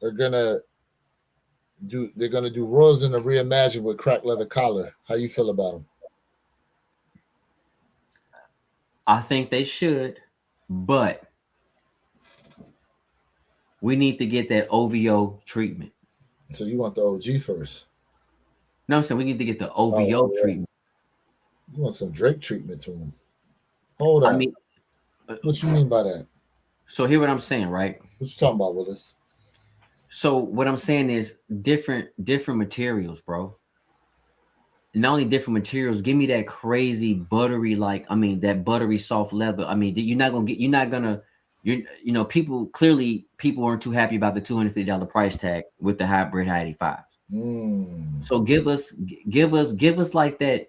are gonna they're gonna do Royals in the Reimagine with cracked leather collar, how you feel about them? I think they should, but we need to get that OVO treatment. So you want the OG first? No, I'm saying we need to get the OVO treatment. You want some Drake treatment to him? Hold on. I mean, what you mean by that? So hear what I'm saying, right? What you talking about, Willis? So what I'm saying is different materials, bro. Not only different materials, give me that crazy buttery, that buttery soft leather. I mean, you know, people weren't too happy about the $250 price tag with the hybrid high 85. So give us like that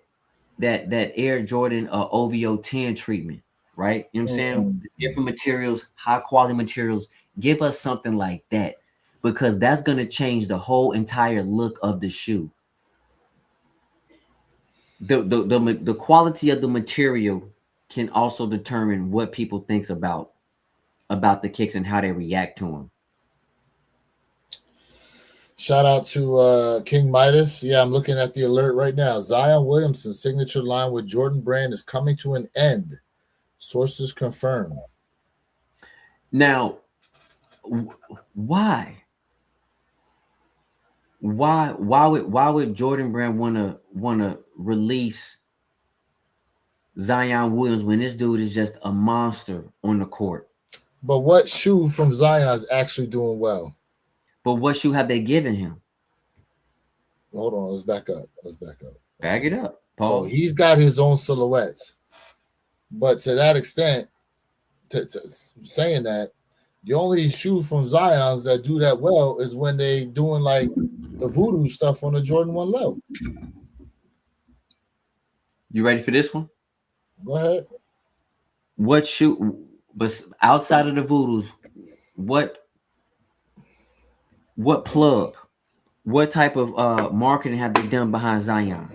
Air Jordan OVO 10 treatment, right? You know what I'm saying? Different materials, high quality materials. Give us something like that because that's gonna change the whole entire look of the shoe. The quality of the material can also determine what people thinks about the kicks and how they react to them. Shout out to King Midas. Yeah, I'm looking at the alert right now. Zion Williamson's signature line with Jordan Brand is coming to an end. Sources confirm. Now, why would Jordan Brand wanna release Zion Williams when this dude is just a monster on the court? But what shoe from Zion is actually doing well? But what shoe have they given him? Hold on, let's back up. Back it up, Paul. So he's got his own silhouettes, but to that extent, saying that the only shoe from Zion's that do that well is when they doing like the voodoo stuff on the Jordan 1 Low. You ready for this one? Go ahead. What shoe, but outside of the voodoos, what plug, what type of marketing have they done behind Zion?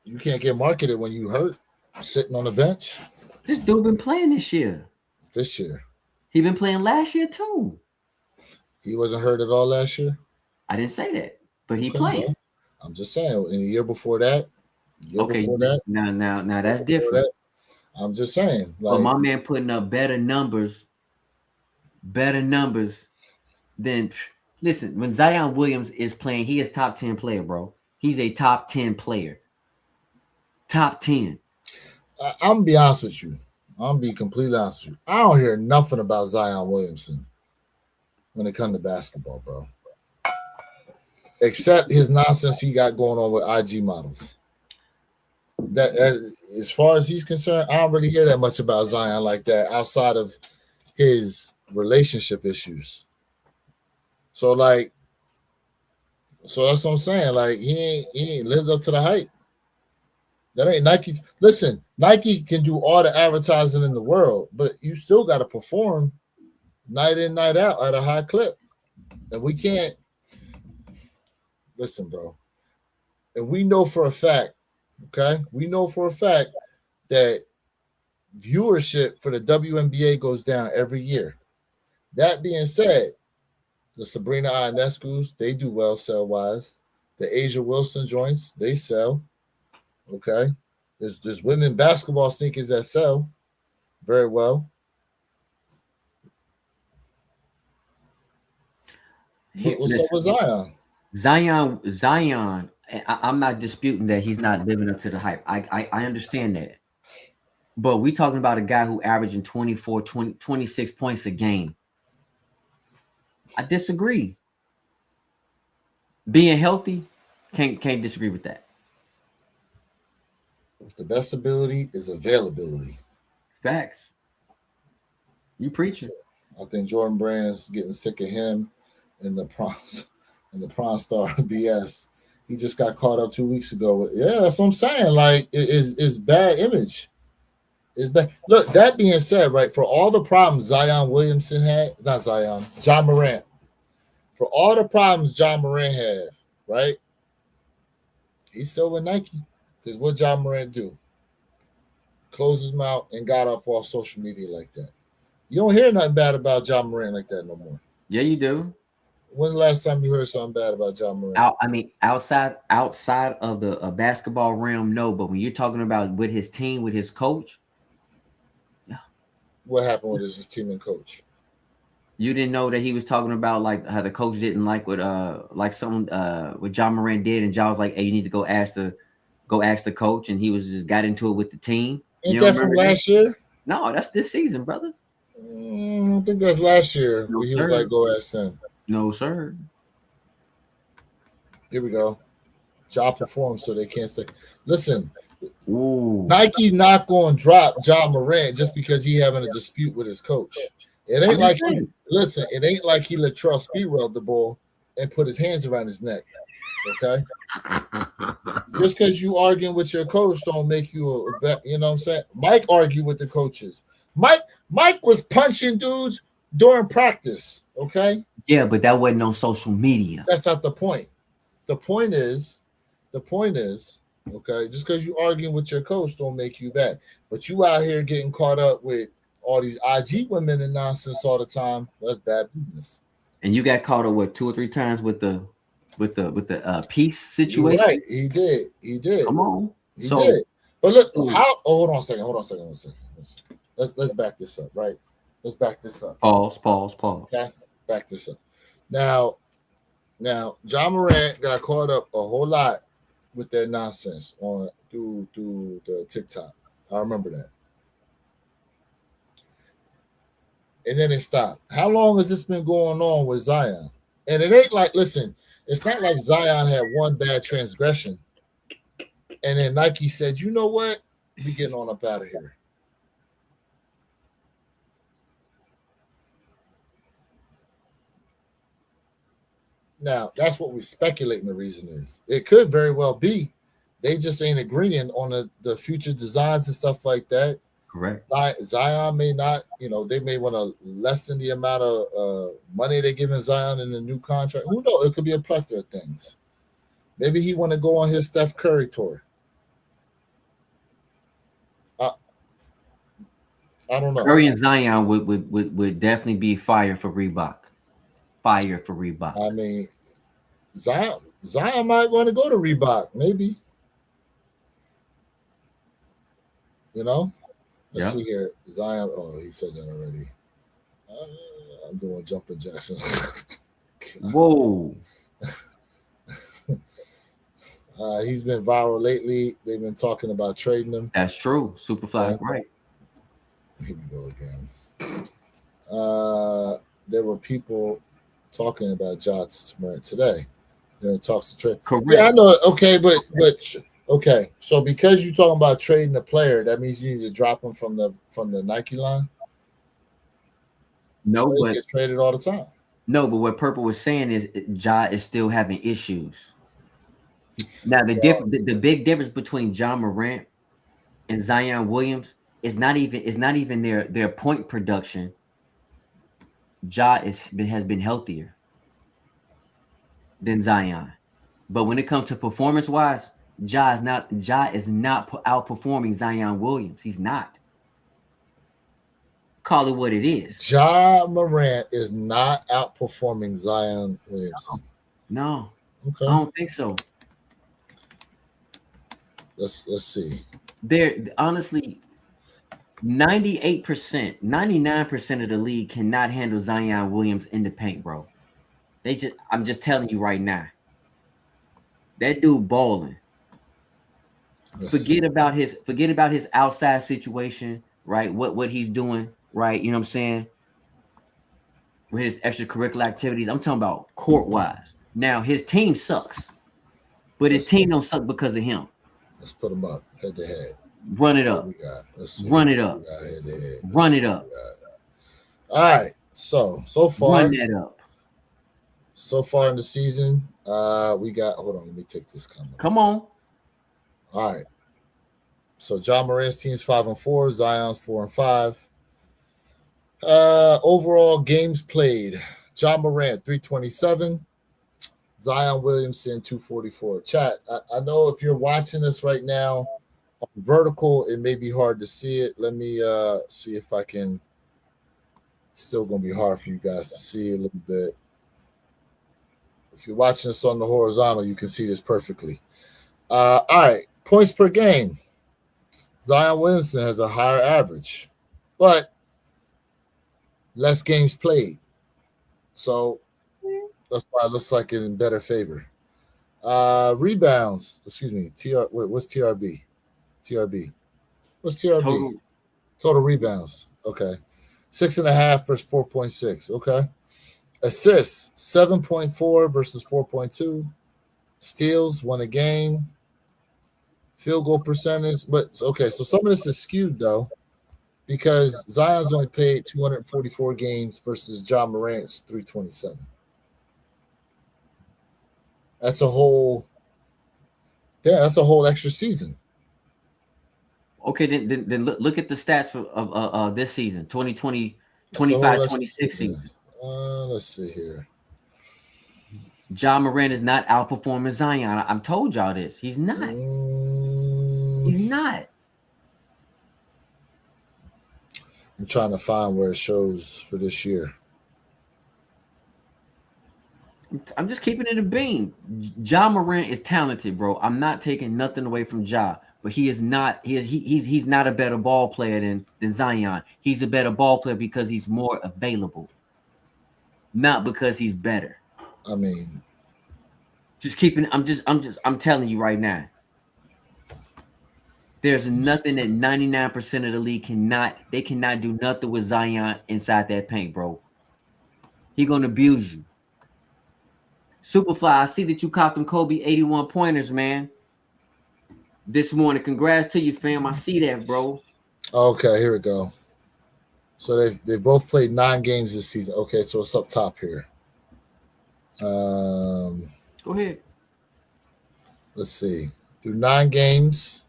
You can't get marketed when you hurt, sitting on the bench. This dude been playing this year. He been playing last year too. He wasn't hurt at all last year? I didn't say that, but he played. No. I'm just saying, in the year before that. Now that's different. That, I'm just saying. Like, but my man putting up better numbers than, listen, when Zion Williams is playing, he is top 10 player, bro. He's a top 10 player. Top 10. I'm gonna be honest with you. I'm gonna be completely honest with you. I don't hear nothing about Zion Williamson when it comes to basketball, bro. Except his nonsense he got going on with IG models. That as far as he's concerned, I don't really hear that much about Zion like that outside of his relationship issues. So that's what I'm saying. Like he ain't lived up to the hype. That ain't Nike's. Listen, Nike can do all the advertising in the world, but you still got to perform night in, night out at a high clip. And we can't. Listen, bro. And we know for a fact, okay? We know for a fact that viewership for the WNBA goes down every year. That being said, the Sabrina Ionescu's, they do well sell wise. The Asia Wilson joints, they sell. Okay. There's women basketball sneakers that sell very well. What's up with Zion? Zion, I'm not disputing that he's not living up to the hype. I understand that. But we talking about a guy who averaging 24, 26 points a game. I disagree. Being healthy, can't disagree with that. The best ability is availability. Facts. You preaching. I think Jordan Brand's getting sick of him and the Prime Star BS. He just got caught up 2 weeks ago. Yeah, that's what I'm saying. Like, it's bad image. It's bad. Look, that being said, right, for all the problems Zion Williamson had, not Zion, Ja Morant, for all the problems Ja Morant had, right, he's still with Nike. Because what Ja Morant do? Closed his mouth and got up off social media like that. You don't hear nothing bad about Ja Morant like that no more. Yeah, you do. When's the last time you heard something bad about Ja Morant? Outside of the basketball realm, no. But when you're talking about with his team, with his coach, yeah. What happened with his team and coach? You didn't know that he was talking about like how the coach didn't like what what Ja Morant did, and Ja was like, "Hey, you need to go ask the coach," and he was just got into it with the team. Ain't that from last year? No, that's this season, brother. I think that's last year. No, he was like, "Go ask him." No, sir. Here we go. Ja performed, so they can't say. Listen, ooh. Nike's not going to drop Ja Morant just because he having a dispute with his coach. It ain't like it ain't like he let Charles Speedwell the ball and put his hands around his neck. Okay, just because you arguing with your coach don't make you a bet. You know what I'm saying? Mike argued with the coaches. Mike was punching dudes during practice. Okay. Yeah, but that wasn't on social media. That's not the point. The point is, okay, just because you arguing with your coach don't make you bad. But you out here getting caught up with all these IG women and nonsense all the time. That's bad business. And you got caught up 2 or 3 times with the peace situation. Right, he did. Come on, he did. But look, hold on a second. Let's back this up, right? Let's back this up. Pause. Okay, back this up. Now, Ja Morant got caught up a whole lot with that nonsense through the TikTok. I remember that. And then it stopped. How long has this been going on with Zion? And it ain't like, listen, it's not like Zion had one bad transgression. And then Nike said, you know what? We getting on up out of here. Now, that's what we're speculating the reason is. It could very well be they just ain't agreeing on the future designs and stuff like that. Correct. Zion may not, they may want to lessen the amount of money they're giving Zion in the new contract. Who knows? It could be a plethora of things. Maybe he want to go on his Steph Curry tour. I don't know. Curry and Zion would definitely be fire for Reebok. Fire for Reebok. I mean, Zion might want to go to Reebok, maybe. Let's see here. Zion. Oh, he said that already. I'm doing jumping Jackson. Whoa. He's been viral lately. They've been talking about trading him. That's true. Superfly, right? Here we go again. There were people talking about Ja Morant today. They're in talks to trade. Correct. Yeah, I know. Okay, but okay. So because you're talking about trading a player, that means you need to drop him from the Nike line. No, but get traded all the time. No, but what Purple was saying is Ja is still having issues. Now the big difference between Ja Morant and Zion Williams is not even their point production. Ja has been healthier than Zion, but when it comes to performance wise, Ja is not outperforming Zion Williams. He's not. Call it what it is. Ja Morant is not outperforming Zion Williamson. No, I Okay, don't think so. let's see. There, honestly, 98%, 99% of the league cannot handle Zion Williams in the paint, bro. I'm just telling you right now. That dude balling. Forget about his outside situation, right? What he's doing, right? You know what I'm saying? With his extracurricular activities. I'm talking about court wise. Now his team sucks, but his team don't suck because of him. Let's put him up head to head. Run it up. Let's see. Run it up. Head to head. Run it up. All right. So far, run that up. So far in the season, we got. Hold on, let me take this comment. Come on. All right. So Ja Morant's team's 5-4, Zion's 4-5. Overall games played: Ja Morant 327, Zion Williamson 244. Chat. I know if you're watching this right now on vertical, it may be hard to see it. Let me see if I can. Still gonna be hard for you guys to see a little bit. If you're watching this on the horizontal, you can see this perfectly. All right, points per game. Zion Williamson has a higher average, but less games played. So that's why it looks like it's in better favor. Rebounds, excuse me. What's TRB? TRB. What's TRB? Total rebounds. Okay. 6.5 versus 4.6. Okay. Assists 7.4 versus 4.2. Steals, won a game. Field goal percentage. But okay, so some of this is skewed though, because Zion's only played 244 games versus Ja Morant's 327. That's a whole extra season. Okay, then look at the stats of this season, 2020, 25-26 season. Let's see here. Ja Morant is not outperforming Zion. I've told y'all this. He's not. He's not. I'm trying to find where it shows for this year. I'm just keeping it a beam. Ja Morant is talented, bro. I'm not taking nothing away from Ja, but he is not. He's not a better ball player than Zion. He's a better ball player because he's more available, not because he's better. I mean, I'm telling you right now. There's nothing that 99% of the league cannot do nothing with Zion inside that paint, bro. He gonna abuse you. Superfly, I see that you copped them Kobe 81 pointers, man. This morning. Congrats to you, fam. I see that, bro. Okay, here we go. So they've both played 9 games this season. Okay, so it's up top here. Go ahead. Let's see. Through 9 games,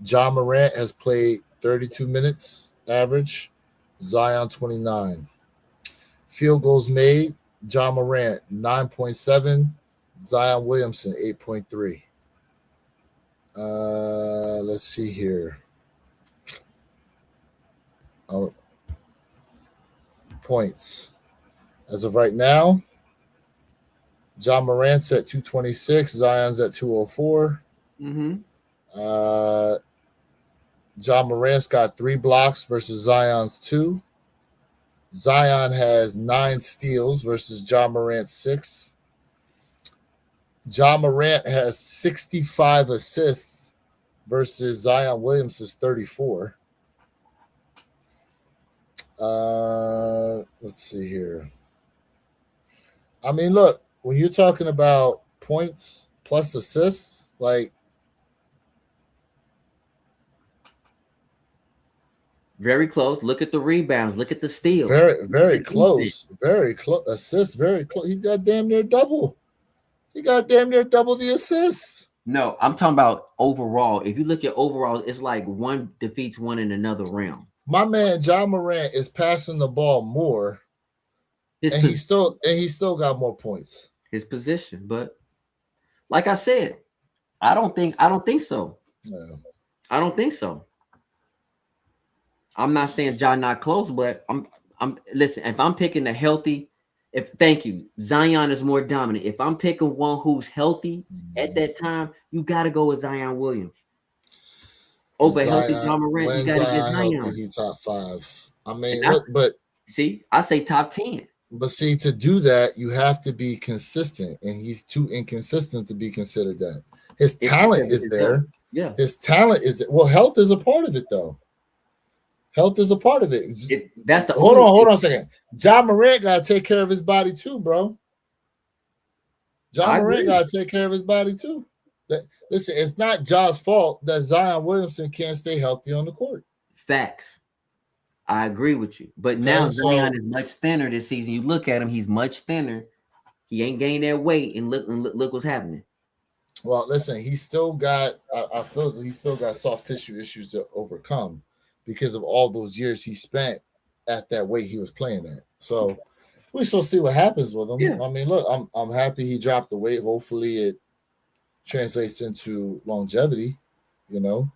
Ja Morant has played 32 minutes average, Zion 29. Field goals made, Ja Morant 9.7, Zion Williamson 8.3. Let's see here. Points. As of right now, Ja Morant's at 226, Zion's at 204. Ja Morant's got 3 blocks versus Zion's 2. Zion has 9 steals versus Ja Morant's 6. Ja Morant has 65 assists versus Zion Williamson's 34. Let's see here. I mean, look, when you're talking about points plus assists, like, very close. Look at the rebounds. Look at the steals. Very close. Very close. Assists, very close. He got damn near double. The assists. No, I'm talking about overall. If you look at overall, it's like one defeats one in another round. My man Ja Morant is passing the ball more, and he still got more points. His position, but like I said, I don't think so. No. I don't think so. I'm not saying John not close, but I'm listen. If I'm picking a healthy, thank you, Zion is more dominant. If I'm picking one who's healthy at that time, you got to go with Zion Williams over healthy Zion, John Morant. You when got to get Zion healthy, Zion. he top 5. I And mean, I look, but see, I say top 10. But see, to do that, you have to be consistent, and he's too inconsistent to be considered that. His It's talent because of is his health. there. Yeah, His talent is well. Health is a part of it, though. Health is a part of it. that's the Hold on a second. John Morant got to take care of his body too, bro. John I Morant agree. got to take care of his body too. Listen, it's not John's fault that Zion Williamson can't stay healthy on the court. Facts. I agree with you. But now Okay, Zion is much thinner this season. You look at him; he's much thinner. He ain't gained that weight, and look what's happening. Well, listen, he's still got. I feel as he's still got soft tissue issues to overcome because of all those years he spent at that weight he was playing at. So we shall see what happens with him. Yeah. I mean, look, I'm happy he dropped the weight. Hopefully, it translates into longevity. You know,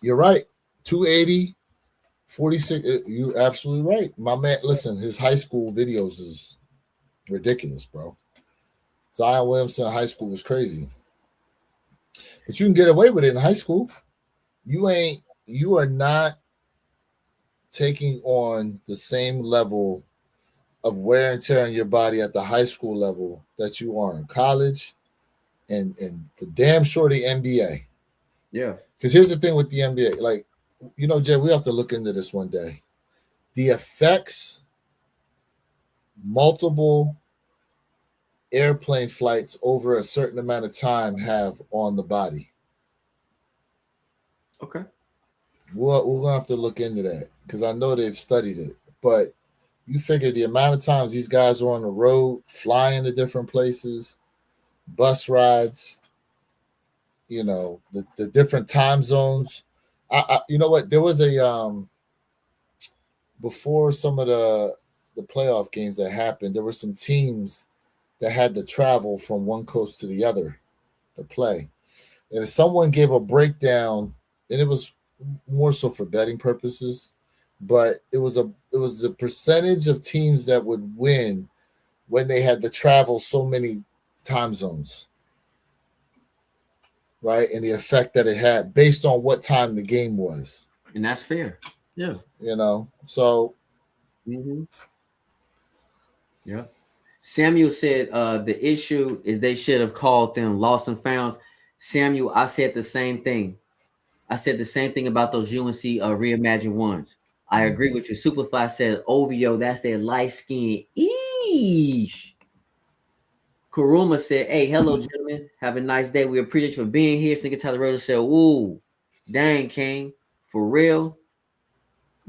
you're right. 280, 46. You're absolutely right, my man. Listen, his high school videos is ridiculous, bro. Zion Williamson in high school was crazy. But you can get away with it in high school. You are not taking on the same level of wear and tear on your body at the high school level that you are in college and for damn sure the NBA. Yeah. Because here's the thing with the NBA. Like, Jay, we have to look into this one day. The effects multiple airplane flights over a certain amount of time have on the body. Okay. We're gonna have to look into that because I know they've studied it. But you figure the amount of times these guys are on the road, flying to different places, bus rides, the different time zones. You know what? There was a before some of the playoff games that happened, there were some teams that had to travel from one coast to the other to play. And if someone gave a breakdown, and it was more so for betting purposes, but it was the percentage of teams that would win when they had to travel so many time zones, right? And the effect that it had based on what time the game was. And that's fair. Yeah. So. Mm-hmm. Yeah. Samuel said the issue is they should have called them lost and founds. Samuel, I said the same thing. I said the same thing about those UNC reimagined ones. I agree with you. Superfly said OVO, that's their light skin. Eesh. Kuruma said, hey, hello, gentlemen. Have a nice day. We appreciate you for being here. Single Tyler Roder said, ooh, dang, King. For real.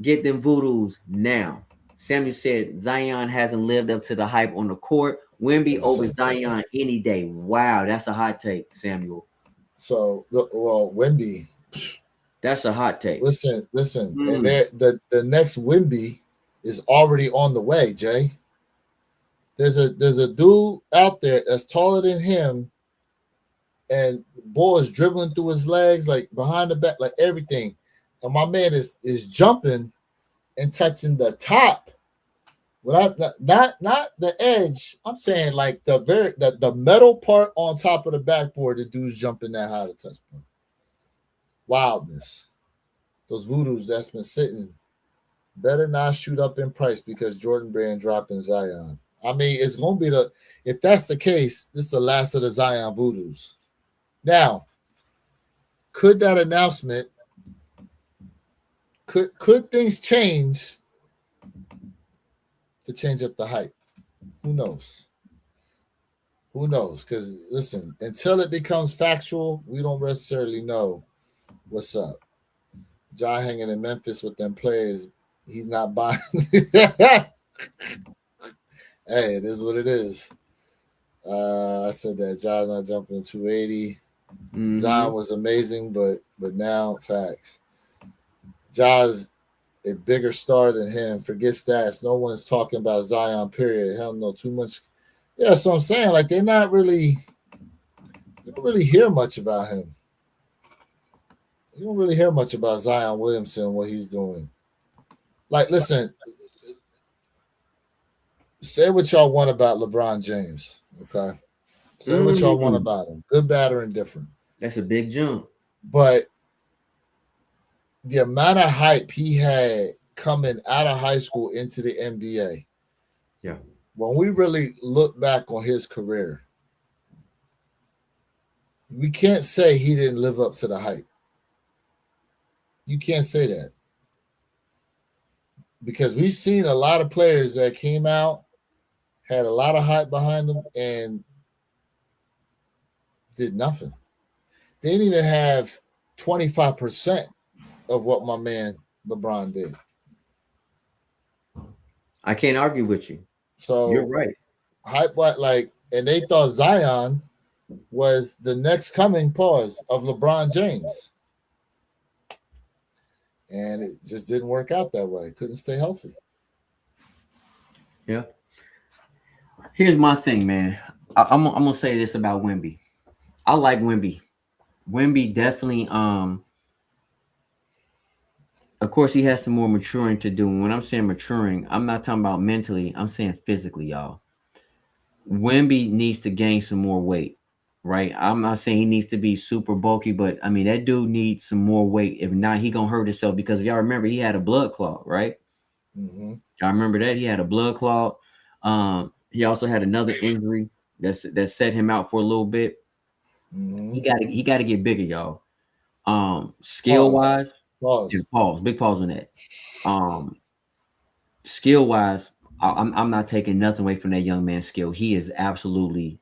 Get them voodoos now. Samuel said Zion hasn't lived up to the hype on the court. Wemby over Zion any day. Wow, that's a hot take, Samuel. So, well, Wemby. That's a hot take. Listen. And the next Wemby is already on the way, Jay. There's a dude out there that's taller than him, and the ball is dribbling through his legs, like behind the back, like everything. And my man is jumping and touching the top. Not the edge. I'm saying like the metal part on top of the backboard. The dude's jumping that high to touch point. Wildness. Those voodoos that's been sitting better not shoot up in price because Jordan Brand dropping Zion. I mean, it's gonna be if that's the case, this is the last of the Zion voodoos. Now, could that announcement could things change to change up the hype? Who knows? Because listen, until it becomes factual, we don't necessarily know what's up. Ja hanging in Memphis with them players, he's not buying. Hey, it is what it is. I said that Ja's not jumping 280. Mm-hmm. Zion was amazing, but now facts. Ja's a bigger star than him. Forget stats. No one's talking about Zion, period. Hell no, too much. Yeah, so I'm saying, like, they don't really hear much about him. You don't really hear much about Zion Williamson, what he's doing. Like, listen, say what y'all want about LeBron James, okay? Say what y'all want Mm, about him, good, bad, or indifferent. that's a big jump. But the amount of hype he had coming out of high school into the NBA, Yeah. when we really look back on his career, we can't say he didn't live up to the hype. You can't say that because we've seen a lot of players that came out, had a lot of hype behind them, and did nothing. They didn't even have 25% of what my man LeBron did. I can't argue with you. You're So right. hype, like, and they thought Zion was the next coming pause of LeBron James. And it just didn't work out that way. Couldn't stay healthy. Yeah. Here's my thing, man. I'm gonna say this about Wemby. I like Wemby. Wemby definitely. Of course, he has some more maturing to do. And when I'm saying maturing, I'm not talking about mentally. I'm saying physically, y'all. Wemby needs to gain some more weight, right? I'm not saying he needs to be super bulky, but I mean that dude needs some more weight. If not, he gonna hurt himself because if y'all remember, he had a blood clot, right? Mm-hmm. Y'all remember that he had a blood clot. He also had another injury that set him out for a little bit. Mm-hmm. He got to get bigger, y'all. Skill Pause. wise, yeah, Pause. pause, big pause on that. Um, skill wise, I'm not taking nothing away from that young man's skill. He is absolutely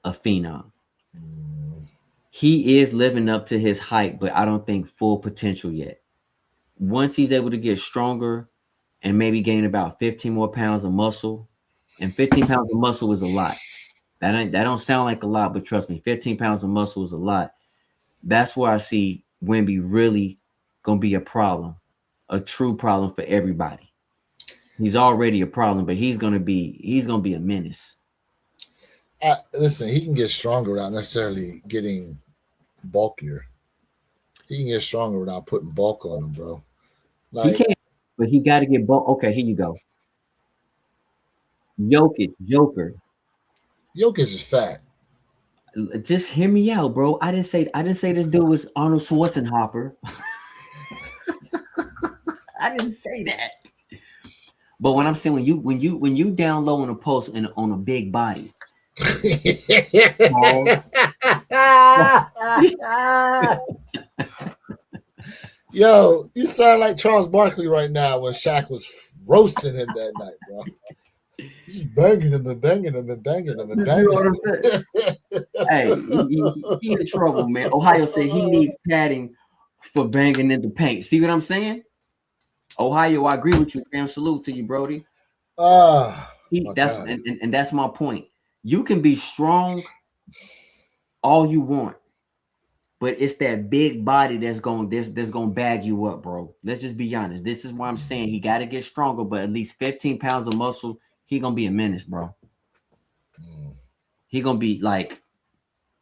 a phenom. Mm-hmm. He is living up to his height, but I don't think full potential yet. Once he's able to get stronger and maybe gain about 15 more pounds of muscle, and 15 pounds of muscle is a lot. That don't sound like a lot, but trust me, 15 pounds of muscle is a lot. That's where I see Wemby really gonna be a problem, a true problem for everybody. He's already a problem, but he's gonna be a menace. Listen, he can get stronger without necessarily getting bulkier. He can get stronger without putting bulk on him, bro. He Like can't, but he got to get both. Okay, here you go. Jokic, Joker. Jokic is fat. Just hear me out, bro. I didn't say this dude was Arnold Schwarzenegger. I didn't say that. But when I'm saying when you down low on a post and on a big body, pause. Yo, you sound like Charles Barkley right now when Shaq was roasting him that night, bro. He's banging him and banging him and banging him and You banging know what I'm him. saying? Hey, he in trouble, man. Ohio said he needs padding for banging in the paint. See what I'm saying? Ohio, I agree with you, fam. Salute to you, Brody. Ah, He my that's God. and that's my point. You can be strong all you want, but it's that big body that's gonna bag you up, bro. Let's just be honest. This is why I'm saying he got to get stronger, but at least 15 pounds of muscle, he gonna be a menace, bro. Mm. He gonna be like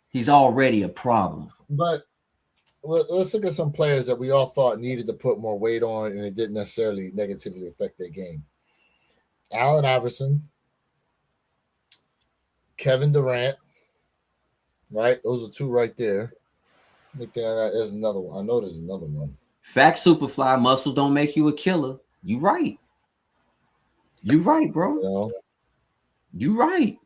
he's already a problem. But let's look at some players that we all thought needed to put more weight on, and it didn't necessarily negatively affect their game. Allen Iverson, Kevin Durant, right? Those are two right there. Let me think of that. There's another one. I know there's another one. Fact, Superfly, muscles don't make you a killer. You right. You right, You bro. know, You right.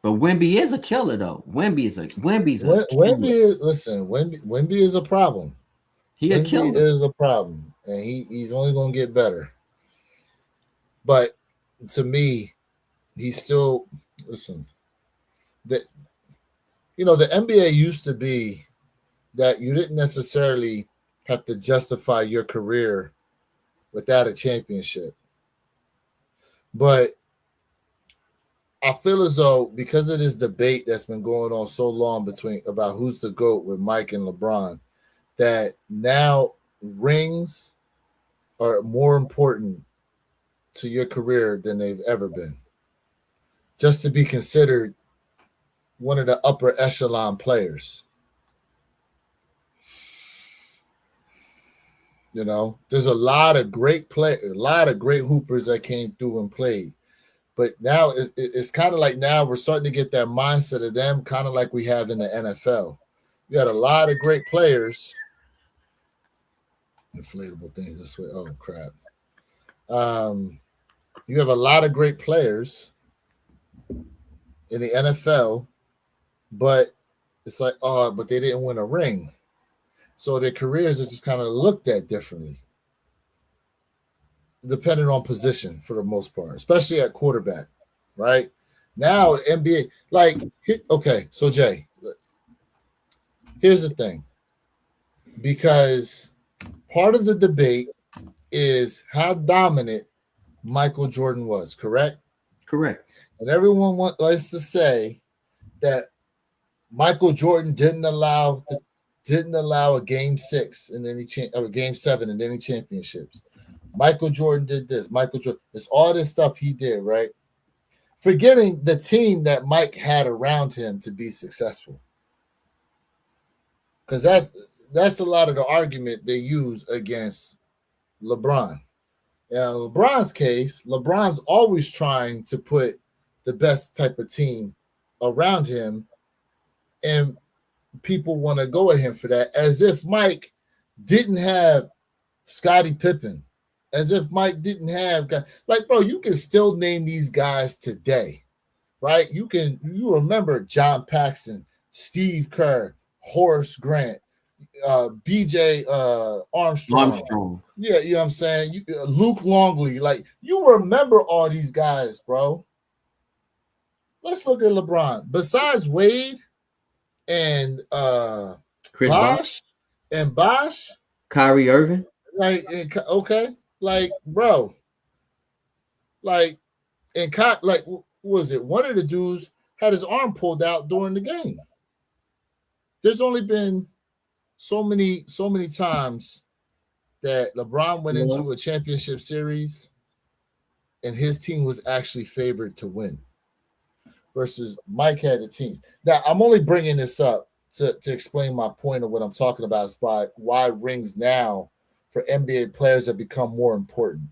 But Wemby is a killer, though. Wemby's a Wemby killer. is listen. Wemby is a problem. He a Wemby killer. is a problem, and he's only going to get better. But to me, he's still listen. The the NBA used to be that you didn't necessarily have to justify your career without a championship. But I feel as though because of this debate that's been going on so long between about who's the GOAT with Mike and LeBron, that now rings are more important to your career than they've ever been. Just to be considered one of the upper echelon players. You know, there's a lot of great hoopers that came through and played. But now it's kind of like now we're starting to get that mindset of them, kind of like we have in the NFL. You got a lot of great players. Inflatable things this way. Oh crap. You have a lot of great players in the NFL, but it's like, oh, but they didn't win a ring. So their careers are just kind of looked at differently, depending on position for the most part, especially at quarterback, right? Now, NBA, like, okay, so Jay, here's the thing. Because part of the debate is how dominant Michael Jordan was, correct? Correct. And everyone likes to say that Michael Jordan didn't allow a game 6 in any or game 7 in any championships. Michael Jordan did this. Michael Jordan, it's all this stuff he did, right? Forgetting the team that Mike had around him to be successful. Because that's a lot of the argument they use against LeBron. In LeBron's case, LeBron's always trying to put the best type of team around him, and people want to go at him for that, as if Mike didn't have Scottie Pippen, as if Mike didn't have guys. Like, bro, you can still name these guys today, right? You remember John Paxson, Steve Kerr, Horace Grant, BJ Armstrong. Yeah, you know what I'm saying? Luke Longley. Like, you remember all these guys, bro. Let's look at LeBron. Besides Wade and Chris Bosh and Bosh, Kyrie Irving. like, okay, like, bro, like, and like, what was it? One of the dudes had his arm pulled out during the game. There's only been so many times that LeBron went into a championship series and his team was actually favored to win versus Mike had the team. Now, I'm only bringing this up to explain my point of what I'm talking about is why rings now for NBA players have become more important.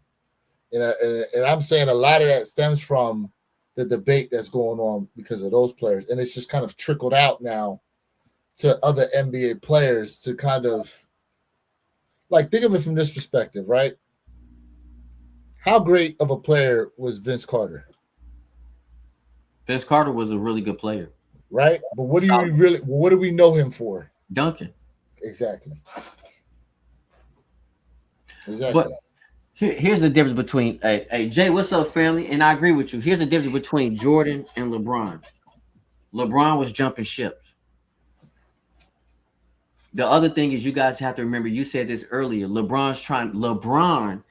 And I'm saying a lot of that stems from the debate that's going on because of those players. And it's just kind of trickled out now to other NBA players to kind of, like, think of it from this perspective, right? How great of a player was Vince Carter? Vince Carter was a really good player, right? But what do we know him for? Dunking. Exactly. But here's the difference between hey Jay, what's up, family? And I agree with you. Here's the difference between Jordan and LeBron. LeBron was jumping ships. The other thing is, you guys have to remember, you said this earlier, LeBron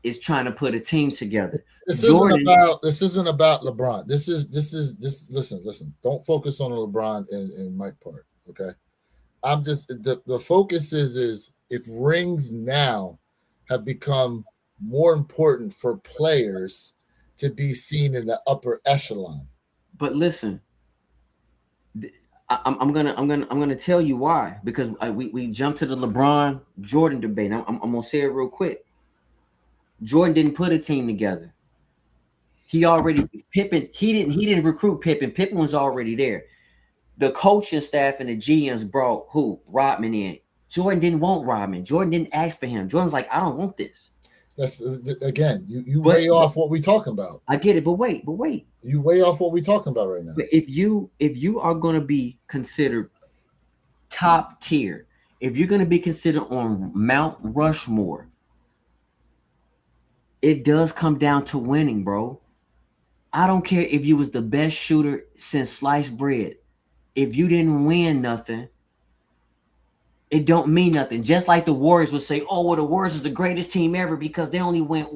is trying to put a team together. This isn't about LeBron. This is listen. Don't focus on LeBron and Mike part. Okay. I'm just the focus is if rings now have become more important for players to be seen in the upper echelon. But listen, I'm gonna tell you why, because we jumped to the LeBron Jordan debate. I'm gonna say it real quick. Jordan didn't put a team together. He didn't recruit Pippen. Pippen was already there. The coaching staff and the GMs brought Rodman in. Jordan didn't want Rodman. Jordan didn't ask for him. Jordan's like, I don't want this. That's again, you way off what we talking about. I get it, but wait. You way off what we talking about right now. But if you are going to be considered top tier, if you're going to be considered on Mount Rushmore, it does come down to winning, bro. I don't care if you was the best shooter since sliced bread. If you didn't win nothing, it don't mean nothing. Just like the Warriors would say, oh, well, the Warriors is the greatest team ever because they only went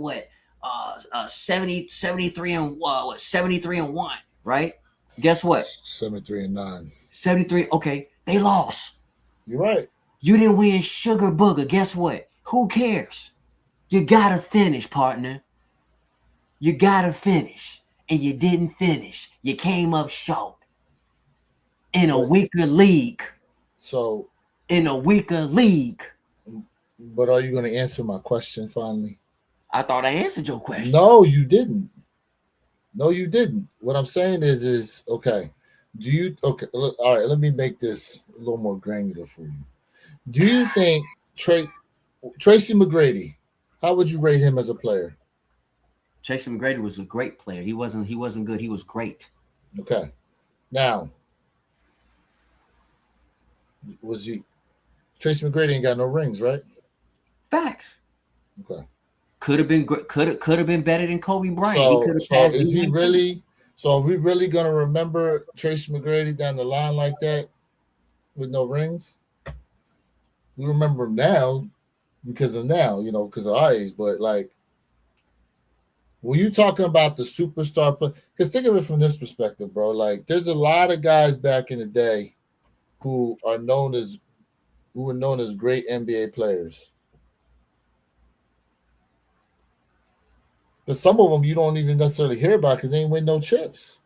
73 and 1, right? Guess what? 73-9. 73. Okay, they lost. You're right. You didn't win sugar booger. Guess what? Who cares? You gotta finish, partner. You gotta finish, and you didn't finish. You came up short in a weaker league. So. In a weaker league. But are you going to answer my question finally? I thought I answered your question. No, you didn't. No, you didn't. What I'm saying is okay. Do you okay? All right. Let me make this a little more granular for you. Do you think Tracy McGrady? How would you rate him as a player? Tracy McGrady was a great player. He wasn't good. He was great. Okay. Now, was he Tracy McGrady ain't got no rings, right? Facts. Okay. Could have been better than Kobe Bryant. He So could have so passed is he D-Wade. really so are we really gonna remember Tracy McGrady down the line like that with no rings? We remember him now because of now, because of our age, but like when you talking about the superstar play, because think of it from this perspective, bro. Like there's a lot of guys back in the day who are known as who were known as great NBA players. But some of them you don't even necessarily hear about because they ain't win no chips.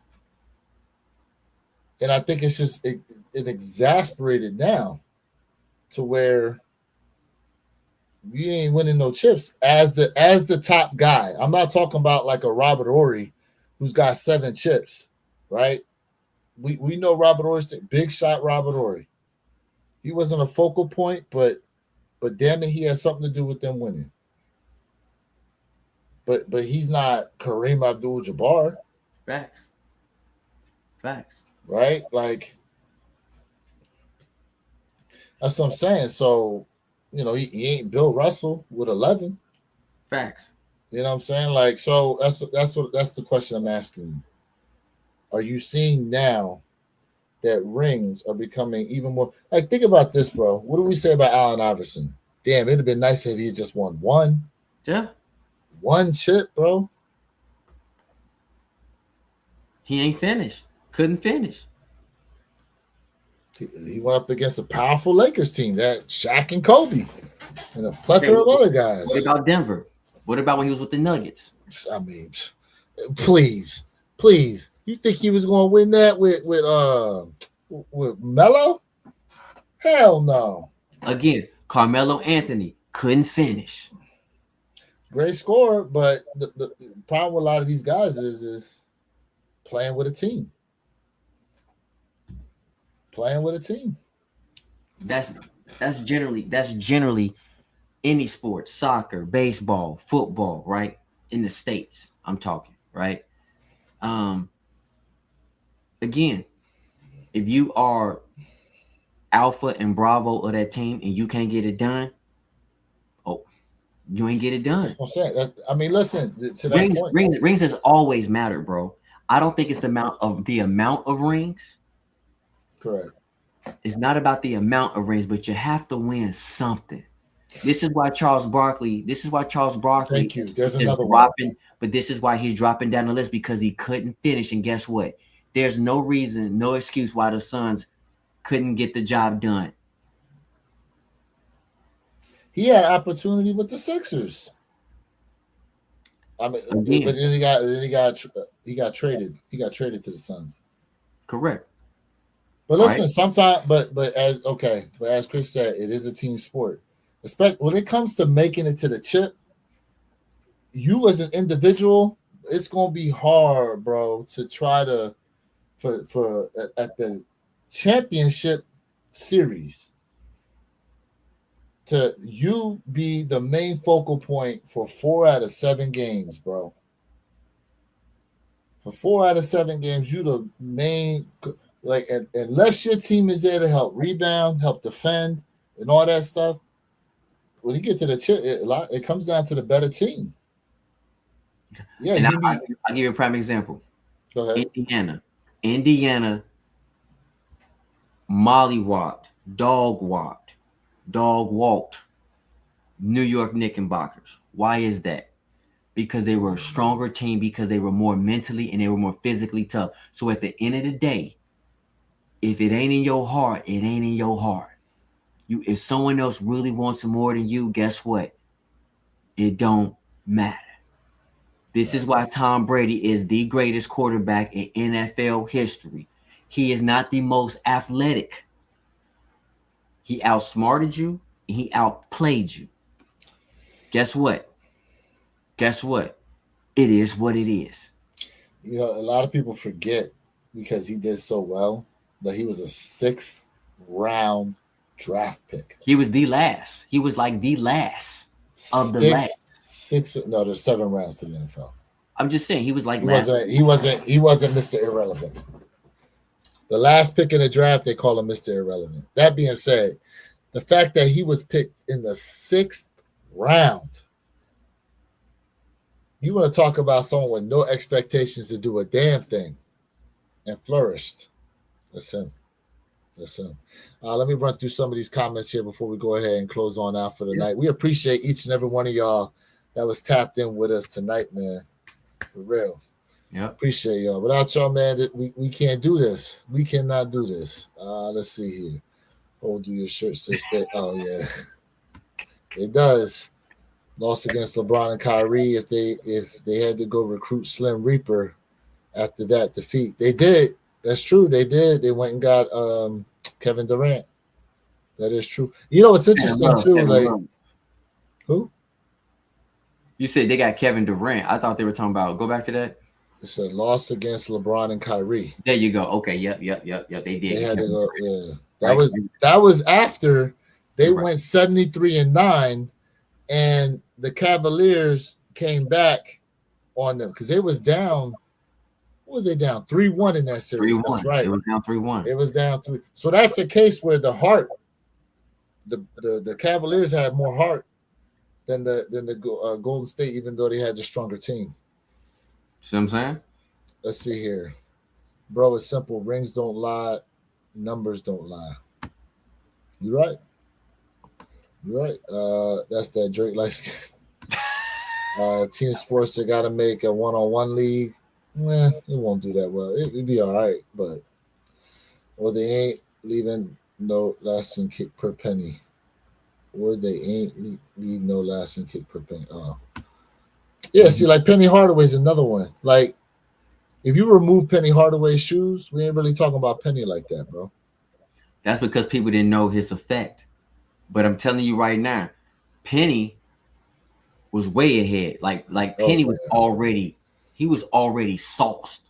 And I think it's just it exasperated now to where you ain't winning no chips as the top guy. I'm not talking about like a Robert Ory who's got 7 chips, right? We know Robert Ory's big shot Robert Ory. He wasn't a focal point, but damn it, he has something to do with them winning. But he's not Kareem Abdul-Jabbar. Facts. Right? Like that's what I'm saying. So, he ain't Bill Russell with 11. Facts. You know what I'm saying? Like, so that's the question I'm asking you. Are you seeing now that rings are becoming even more like think about this, bro. What do we say about Allen Iverson? Damn, it'd have been nice if he had just won one. Yeah. One chip, bro. He ain't finished. Couldn't finish. He went up against a powerful Lakers team that Shaq and Kobe and a plethora of other guys. What about Denver? What about when he was with the Nuggets? I mean, please. You think he was going to win that with Melo? Hell no. Again, Carmelo Anthony couldn't finish. Great scorer, but the problem with a lot of these guys is playing with a team. Playing with a team. That's generally any sport, soccer, baseball, football, right? In the States, I'm talking, right? Again, if you are alpha and bravo of that team and you can't get it done, you ain't get it done. That's what I'm saying. Listen, to that point. Rings has always mattered, bro. I don't think it's the amount of rings. Correct. It's not about the amount of rings, but you have to win something. This is why Charles Barkley. Thank you. There's another dropping, but this is why he's dropping down the list because he couldn't finish. And guess what? There's no reason, no excuse why the Suns couldn't get the job done. He had opportunity with the Sixers. I mean, again, but then he got traded. He got traded to the Suns. Correct. But listen, sometimes, but as Chris said, it is a team sport. Especially when it comes to making it to the chip, you as an individual, it's gonna be hard, bro, to try to for at the championship series to you be the main focal point for 4 out of 7 games, bro. For 4 out of 7 games, you the main. Like, unless your team is there to help rebound, help defend, and all that stuff, when you get to the chip, it comes down to the better team. Yeah, and I'll give you a prime example. Go ahead. Indiana, mollywopped, dog walked New York Knickerbockers. Why is that? Because they were a stronger team, because they were more mentally and they were more physically tough. So at the end of the day, if it ain't in your heart, it ain't in your heart. If someone else really wants more than you, guess what? It don't matter. This is why Tom Brady is the greatest quarterback in NFL history. He is not the most athletic. He outsmarted you and he outplayed you. Guess what? Guess what? It is what it is. You know, a lot of people forget because he did so well that he was a 6th round draft pick. He was the last. He was like the last of the last. Six. No, there's 7 rounds to the NFL. I'm just saying he was like He last. wasn't. He wasn't Mr. Irrelevant. The last pick in the draft, they call him Mr. Irrelevant. That being said, the fact that he was picked in the 6th round, you want to talk about someone with no expectations to do a damn thing and flourished. That's him. That's him. Let me run through some of these comments here before we go ahead and close on out for the night. We appreciate each and every one of y'all that was tapped in with us tonight, man. For real. Yeah. Appreciate y'all. Without y'all, man, we can't do this. We cannot do this. Let's see here. Hold your shirt, sister. Oh, yeah. It does. Lost against LeBron and Kyrie. If they had to go recruit Slim Reaper after that defeat. They did. That's true. They did. They went and got Kevin Durant. That is true. You know what's interesting too? Like who? You said they got Kevin Durant. I thought they were talking about. Go back to that. It's a loss against LeBron and Kyrie. There you go. Okay. Yep. They did. They had to go. Yeah. That was after they went 73-9, and the Cavaliers came back on them because they was down. What was they down? 3-1 in that series. 3-1. That's right. It was down 3-1. It was down 3. So that's a case where the heart, the Cavaliers had more heart than the Golden State, even though they had the stronger team. See what I'm saying? Let's see here, bro. It's simple. Rings don't lie, numbers don't lie. You're right. You're right. That's that Drake likes. Team sports, they got to make a one-on-one league. It won't do that well. It'd be all right, but they ain't leaving no lasting kick per penny. Or they ain't leave no lasting kick per penny. Oh, yeah. See, like Penny Hardaway's another one. Like, if you remove Penny Hardaway's shoes, we ain't really talking about Penny like that, bro. That's because people didn't know his effect. But I'm telling you right now, Penny was way ahead. Like Penny was already. He was already sauced.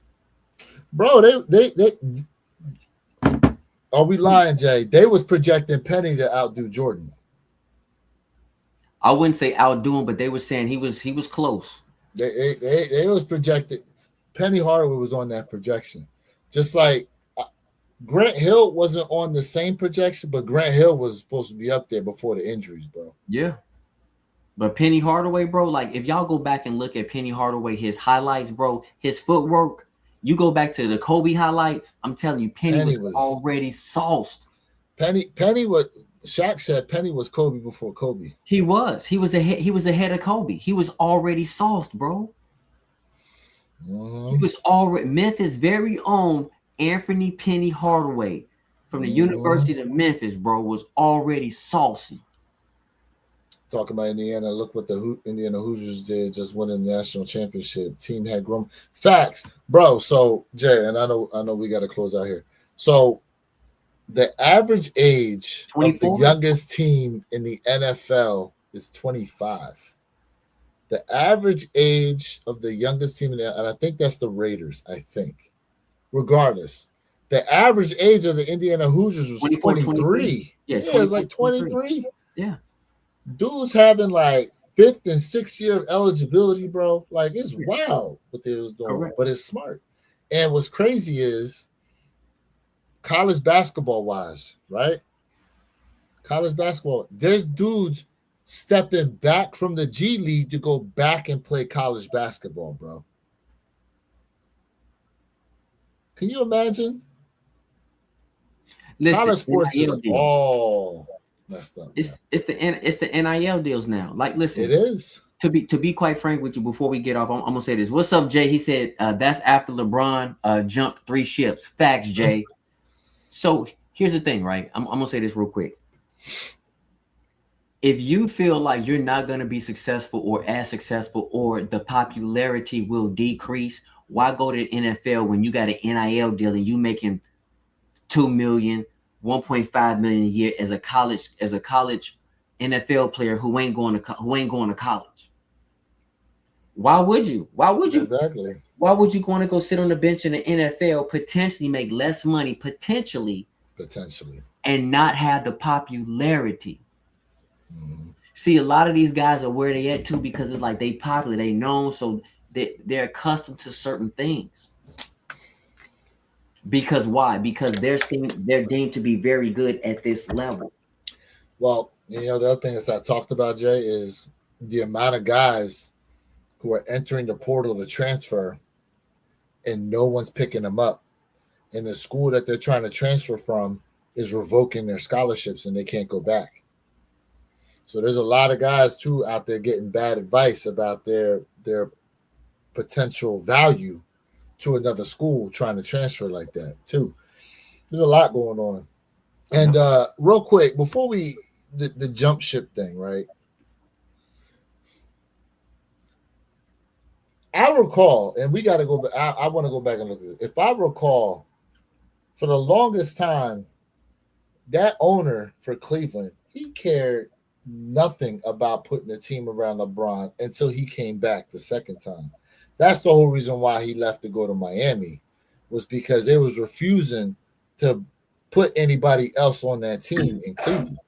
Bro, they are we lying, Jay? They was projecting Penny to outdo Jordan. I wouldn't say outdo him, but they were saying he was close. They was projected. Penny Hardaway was on that projection. Just like Grant Hill wasn't on the same projection, but Grant Hill was supposed to be up there before the injuries, bro. Yeah. But Penny Hardaway, bro, like if y'all go back and look at Penny Hardaway, his highlights, bro, his footwork, you go back to the Kobe highlights, I'm telling you, Penny was already sauced. Penny was, Shaq said Penny was Kobe before Kobe. He was ahead of Kobe. He was already sauced, bro. Mm-hmm. He was already Memphis' very own Anthony Penny Hardaway from the University of Memphis, bro, was already saucy. Talking about Indiana, look what the Indiana Hoosiers did, just winning the national championship. Team had grown. Facts, bro. So Jay, and I know we got to close out here. So the average age 24? Of the youngest team in the NFL is 25. The average age of the youngest team and I think that's the Raiders. I think, regardless, the average age of the Indiana Hoosiers was 23. Yeah, it was like 23. Yeah. Dudes having like 5th and 6th year of eligibility, bro. Like, it's wild what they was doing. Correct. But it's smart. And what's crazy is college basketball wise, right? College basketball, there's dudes stepping back from the G League to go back and play college basketball, bro. Can you imagine? Listen, college sports is all messed up. It's the NIL deals now. Like, listen, it is. To be quite frank with you, before we get off, I'm gonna say this. What's up, Jay? He said that's after LeBron jumped 3 ships. Facts, Jay. So here's the thing, right? I'm gonna say this real quick. If you feel like you're not gonna be successful or as successful, or the popularity will decrease, why go to the NFL when you got an NIL deal and you making $2 million, 1.5 million a year as a college NFL player who ain't going to college. Why would you? Why would you? Exactly. Why would you want to go sit on the bench in the NFL, potentially make less money, potentially, and not have the popularity? Mm-hmm. See, a lot of these guys are where they at too because it's like they popular, they known, so they're accustomed to certain things. Because why? Because they're deemed to be very good at this level. Well, the other thing that I talked about, Jay, is the amount of guys who are entering the portal to transfer and no one's picking them up. And the school that they're trying to transfer from is revoking their scholarships and they can't go back. So there's a lot of guys too out there getting bad advice about their potential value to another school trying to transfer like that too. There's a lot going on. And real quick, before the jump ship thing, right? I recall, and we got to go back. I want to go back and look at it. If I recall, for the longest time, that owner for Cleveland, he cared nothing about putting a team around LeBron until he came back the second time. That's the whole reason why he left to go to Miami, was because they was refusing to put anybody else on that team in Cleveland.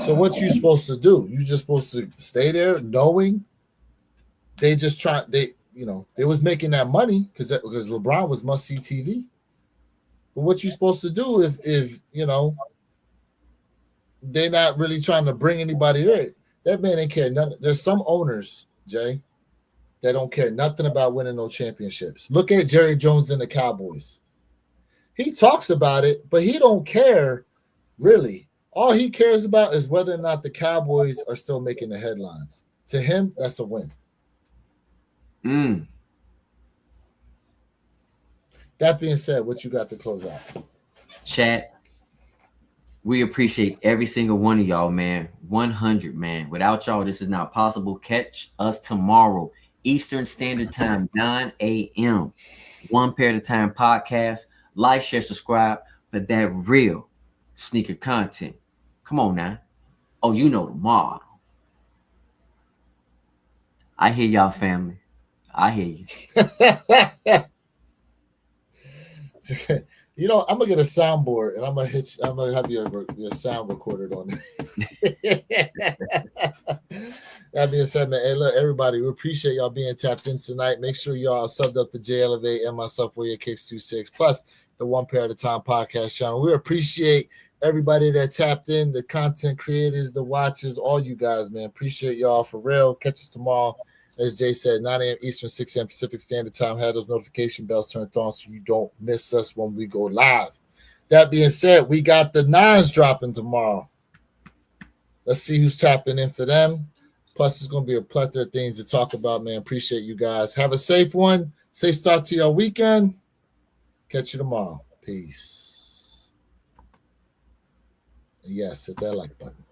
So what you supposed to do? You just supposed to stay there knowing they just they was making that money because LeBron was must-see TV. But what you supposed to do if they're not really trying to bring anybody there? That man ain't care nothing. There's some owners, Jay, that don't care nothing about winning no championships. Look at Jerry Jones and the Cowboys. He talks about it, but he don't care really. All he cares about is whether or not the Cowboys are still making the headlines. To him, that's a win. That being said, what you got to close out? Chat, we appreciate every single one of y'all, man. 100, man. Without y'all, this is not possible. Catch us tomorrow, Eastern Standard Time, 9 a.m. One Pair at a Time podcast. Like, share, subscribe for that real sneaker content. Come on now. Oh, you know the model. I hear y'all, family. I hear you. I'm gonna get a soundboard and I'm gonna have your sound recorded on there. That being said, man, hey, look, everybody, we appreciate y'all being tapped in tonight. Make sure y'all subbed up to J Elevate and myself, Warrior Kicks 26, plus the One Pair at a Time podcast channel. We appreciate everybody that tapped in, the content creators, the watchers, all you guys, man. Appreciate y'all for real. Catch us tomorrow. As Jay said, 9 a.m. Eastern, 6 a.m. Pacific Standard Time. Have those notification bells turned on so you don't miss us when we go live. That being said, we got the 9s dropping tomorrow. Let's see who's tapping in for them. Plus, it's going to be a plethora of things to talk about, man. Appreciate you guys. Have a safe one. Safe start to your weekend. Catch you tomorrow. Peace. And yes, hit that like button.